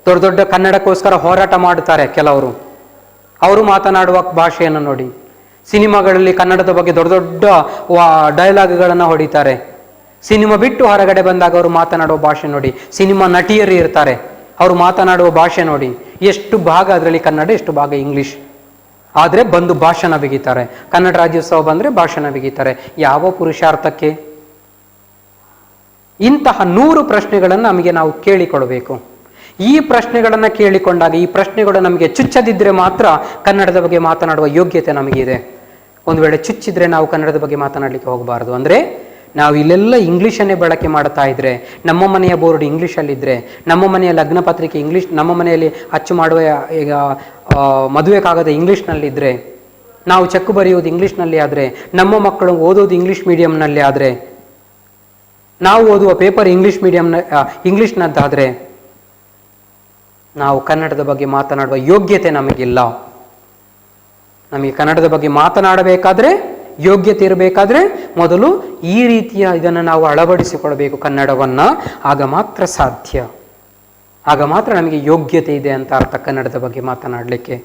ದೊಡ್ಡ ದೊಡ್ಡ ಕನ್ನಡಕ್ಕೋಸ್ಕರ ಹೋರಾಟ ಮಾಡುತ್ತಾರೆ ಕೆಲವರು. ಅವರು ಮಾತನಾಡುವ ಭಾಷೆಯನ್ನು ನೋಡಿ. ಸಿನಿಮಾಗಳಲ್ಲಿ ಕನ್ನಡದ ಬಗ್ಗೆ ದೊಡ್ಡ ದೊಡ್ಡ ಡೈಲಾಗ್ಗಳನ್ನು ಹೊಡಿತಾರೆ. ಸಿನಿಮಾ ಬಿಟ್ಟು ಹೊರಗಡೆ ಬಂದಾಗ ಅವರು ಮಾತನಾಡುವ ಭಾಷೆ ನೋಡಿ. ಸಿನಿಮಾ ನಟಿಯರು ಇರ್ತಾರೆ, ಅವರು ಮಾತನಾಡುವ ಭಾಷೆ ನೋಡಿ. ಎಷ್ಟು ಭಾಗ ಅದರಲ್ಲಿ ಕನ್ನಡ, ಎಷ್ಟು ಭಾಗ ಇಂಗ್ಲೀಷ್. ಆದರೆ ಬಂದು ಭಾಷಣ ಬಿಗಿತಾರೆ. ಕನ್ನಡ ರಾಜ್ಯೋತ್ಸವ ಬಂದರೆ ಭಾಷಣ ಬಿಗಿತಾರೆ. ಯಾವ ಪುರುಷಾರ್ಥಕ್ಕೆ? ಇಂತಹ 100 ಪ್ರಶ್ನೆಗಳನ್ನು ನಮಗೆ ನಾವು ಕೇಳಿಕೊಳ್ಬೇಕು. ಈ ಪ್ರಶ್ನೆಗಳನ್ನು ಕೇಳಿಕೊಂಡಾಗ, ಈ ಪ್ರಶ್ನೆಗಳು ನಮಗೆ ಚುಚ್ಚದಿದ್ದರೆ ಮಾತ್ರ ಕನ್ನಡದ ಬಗ್ಗೆ ಮಾತನಾಡುವ ಯೋಗ್ಯತೆ ನಮಗಿದೆ. ಒಂದು ವೇಳೆ ಚುಚ್ಚಿದ್ರೆ ನಾವು ಕನ್ನಡದ ಬಗ್ಗೆ ಮಾತನಾಡಲಿಕ್ಕೆ ಹೋಗಬಾರದು. ಅಂದರೆ ನಾವು ಇಲ್ಲೆಲ್ಲ ಇಂಗ್ಲೀಷನ್ನೇ ಬಳಕೆ ಮಾಡ್ತಾ ಇದ್ರೆ, ನಮ್ಮ ಮನೆಯ ಬೋರ್ಡ್ ಇಂಗ್ಲೀಷಲ್ಲಿದ್ದರೆ, ನಮ್ಮ ಮನೆಯ ಲಗ್ನ ಪತ್ರಿಕೆ ಇಂಗ್ಲೀಷ್, ನಮ್ಮ ಮನೆಯಲ್ಲಿ ಅಚ್ಚು ಮಾಡುವ ಈಗ ಮದುವೆ ಕಾಗದ ಇಂಗ್ಲೀಷ್ನಲ್ಲಿದ್ದರೆ, ನಾವು ಚೆಕ್ ಬರೆಯೋದು ಇಂಗ್ಲೀಷ್ನಲ್ಲಿ ಆದರೆ, ನಮ್ಮ ಮಕ್ಕಳು ಓದೋದು ಇಂಗ್ಲೀಷ್ ಮೀಡಿಯಂನಲ್ಲಿ ಆದರೆ, ನಾವು ಓದುವ ಪೇಪರ್ ಇಂಗ್ಲೀಷ್ನದ್ದಾದರೆ ನಾವು ಕನ್ನಡದ ಬಗ್ಗೆ ಮಾತನಾಡುವ ಯೋಗ್ಯತೆ ನಮಗಿಲ್ಲ. ನಮಗೆ ಕನ್ನಡದ ಬಗ್ಗೆ ಮಾತನಾಡಬೇಕಾದ್ರೆ, ಯೋಗ್ಯತೆ ಇರಬೇಕಾದ್ರೆ ಮೊದಲು ಈ ರೀತಿಯ ಇದನ್ನು ನಾವು ಅಳವಡಿಸಿಕೊಳ್ಬೇಕು ಕನ್ನಡವನ್ನು. ಆಗ ಮಾತ್ರ ಸಾಧ್ಯ, ಆಗ ಮಾತ್ರ ನಮಗೆ ಯೋಗ್ಯತೆ ಇದೆ ಅಂತ ಅರ್ಥ ಕನ್ನಡದ ಬಗ್ಗೆ ಮಾತನಾಡಲಿಕ್ಕೆ.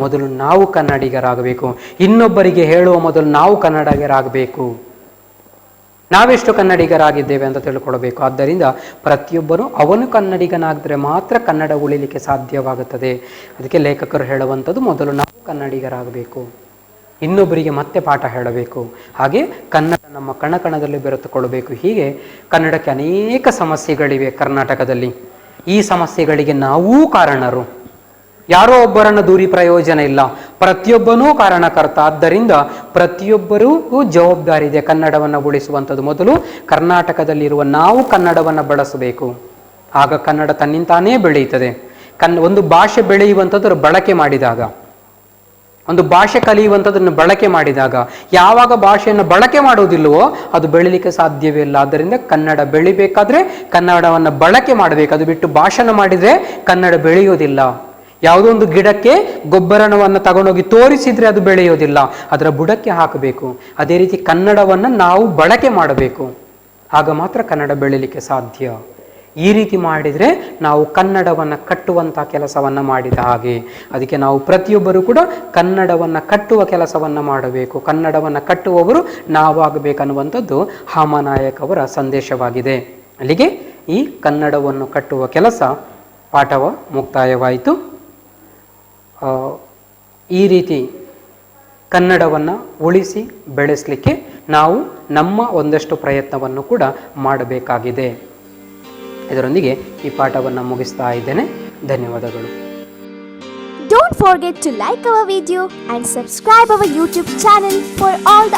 ಮೊದಲು ನಾವು ಕನ್ನಡಿಗರಾಗಬೇಕು. ಇನ್ನೊಬ್ಬರಿಗೆ ಹೇಳುವ ಮೊದಲು ನಾವು ಕನ್ನಡಿಗರಾಗಬೇಕು. ನಾವೆಷ್ಟು ಕನ್ನಡಿಗರಾಗಿದ್ದೇವೆ ಅಂತ ತಿಳ್ಕೊಳ್ಬೇಕು. ಆದ್ದರಿಂದ ಪ್ರತಿಯೊಬ್ಬರೂ ಅವನು ಕನ್ನಡಿಗನಾಗಿದ್ರೆ ಮಾತ್ರ ಕನ್ನಡ ಉಳಿಲಿಕ್ಕೆ ಸಾಧ್ಯವಾಗುತ್ತದೆ. ಅದಕ್ಕೆ ಲೇಖಕರು ಹೇಳುವಂಥದ್ದು ಮೊದಲು ನಾವು ಕನ್ನಡಿಗರಾಗಬೇಕು, ಇನ್ನೊಬ್ಬರಿಗೆ ಮತ್ತೆ ಪಾಠ ಹೇಳಬೇಕು. ಹಾಗೆ ಕನ್ನಡ ನಮ್ಮ ಕಣಕಣದಲ್ಲಿ ಬೆರೆತುಕೊಳ್ಬೇಕು. ಹೀಗೆ ಕನ್ನಡಕ್ಕೆ ಅನೇಕ ಸಮಸ್ಯೆಗಳಿವೆ ಕರ್ನಾಟಕದಲ್ಲಿ. ಈ ಸಮಸ್ಯೆಗಳಿಗೆ ನಾವೂ ಕಾರಣರು. ಯಾರೋ ಒಬ್ಬರನ್ನು ದೂರಿ ಪ್ರಯೋಜನ ಇಲ್ಲ, ಪ್ರತಿಯೊಬ್ಬನೂ ಕಾರಣಕರ್ತ. ಆದ್ದರಿಂದ ಪ್ರತಿಯೊಬ್ಬರಿಗೂ ಜವಾಬ್ದಾರಿ ಇದೆ ಕನ್ನಡವನ್ನು ಉಳಿಸುವಂಥದ್ದು. ಮೊದಲು ಕರ್ನಾಟಕದಲ್ಲಿರುವ ನಾವು ಕನ್ನಡವನ್ನು ಬಳಸಬೇಕು. ಆಗ ಕನ್ನಡ ತನ್ನಿಂತಾನೇ ಬೆಳೆಯುತ್ತದೆ. ಒಂದು ಭಾಷೆ ಬೆಳೆಯುವಂಥದ್ದು ಬಳಕೆ ಮಾಡಿದಾಗ, ಒಂದು ಭಾಷೆ ಕಲಿಯುವಂಥದ್ದನ್ನು ಬಳಕೆ ಮಾಡಿದಾಗ, ಯಾವಾಗ ಭಾಷೆಯನ್ನು ಬಳಕೆ ಮಾಡುವುದಿಲ್ಲವೋ ಅದು ಬೆಳಿಲಿಕ್ಕೆ ಸಾಧ್ಯವೇ ಇಲ್ಲ. ಆದ್ದರಿಂದ ಕನ್ನಡ ಬೆಳಿಬೇಕಾದ್ರೆ ಕನ್ನಡವನ್ನು ಬಳಕೆ ಮಾಡಬೇಕು. ಅದು ಬಿಟ್ಟು ಭಾಷಣ ಮಾಡಿದರೆ ಕನ್ನಡ ಬೆಳೆಯೋದಿಲ್ಲ. ಯಾವುದೋ ಒಂದು ಗಿಡಕ್ಕೆ ಗೊಬ್ಬರವನ್ನು ತಗೊಂಡೋಗಿ ತೋರಿಸಿದ್ರೆ ಅದು ಬೆಳೆಯೋದಿಲ್ಲ, ಅದರ ಬುಡಕ್ಕೆ ಹಾಕಬೇಕು. ಅದೇ ರೀತಿ ಕನ್ನಡವನ್ನು ನಾವು ಬಳಕೆ ಮಾಡಬೇಕು, ಆಗ ಮಾತ್ರ ಕನ್ನಡ ಬೆಳೀಲಿಕ್ಕೆ ಸಾಧ್ಯ. ಈ ರೀತಿ ಮಾಡಿದರೆ ನಾವು ಕನ್ನಡವನ್ನು ಕಟ್ಟುವಂಥ ಕೆಲಸವನ್ನು ಮಾಡಿದ ಹಾಗೆ. ಅದಕ್ಕೆ ನಾವು ಪ್ರತಿಯೊಬ್ಬರೂ ಕೂಡ ಕನ್ನಡವನ್ನು ಕಟ್ಟುವ ಕೆಲಸವನ್ನು ಮಾಡಬೇಕು. ಕನ್ನಡವನ್ನು ಕಟ್ಟುವವರು ನಾವಾಗಬೇಕನ್ನುವಂಥದ್ದು ಹಾಮನಾಯಕ್ ಅವರ ಸಂದೇಶವಾಗಿದೆ. ಅಲ್ಲಿಗೆ ಈ ಕನ್ನಡವನ್ನು ಕಟ್ಟುವ ಕೆಲಸ ಪಾಠವ ಮುಕ್ತಾಯವಾಯಿತು. ಈ ರೀತಿ ಕನ್ನಡವನ್ನು ಉಳಿಸಿ ಬೆಳೆಸಲಿಕ್ಕೆ ನಾವು ನಮ್ಮ ಒಂದಷ್ಟು ಪ್ರಯತ್ನವನ್ನು ಕೂಡ ಮಾಡಬೇಕಾಗಿದೆ. ಇದರೊಂದಿಗೆ ಈ ಪಾಠವನ್ನು ಮುಗಿಸ್ತಾ ಇದ್ದೇನೆ. ಧನ್ಯವಾದಗಳು. Don't forget to like our video and subscribe our YouTube channel for all the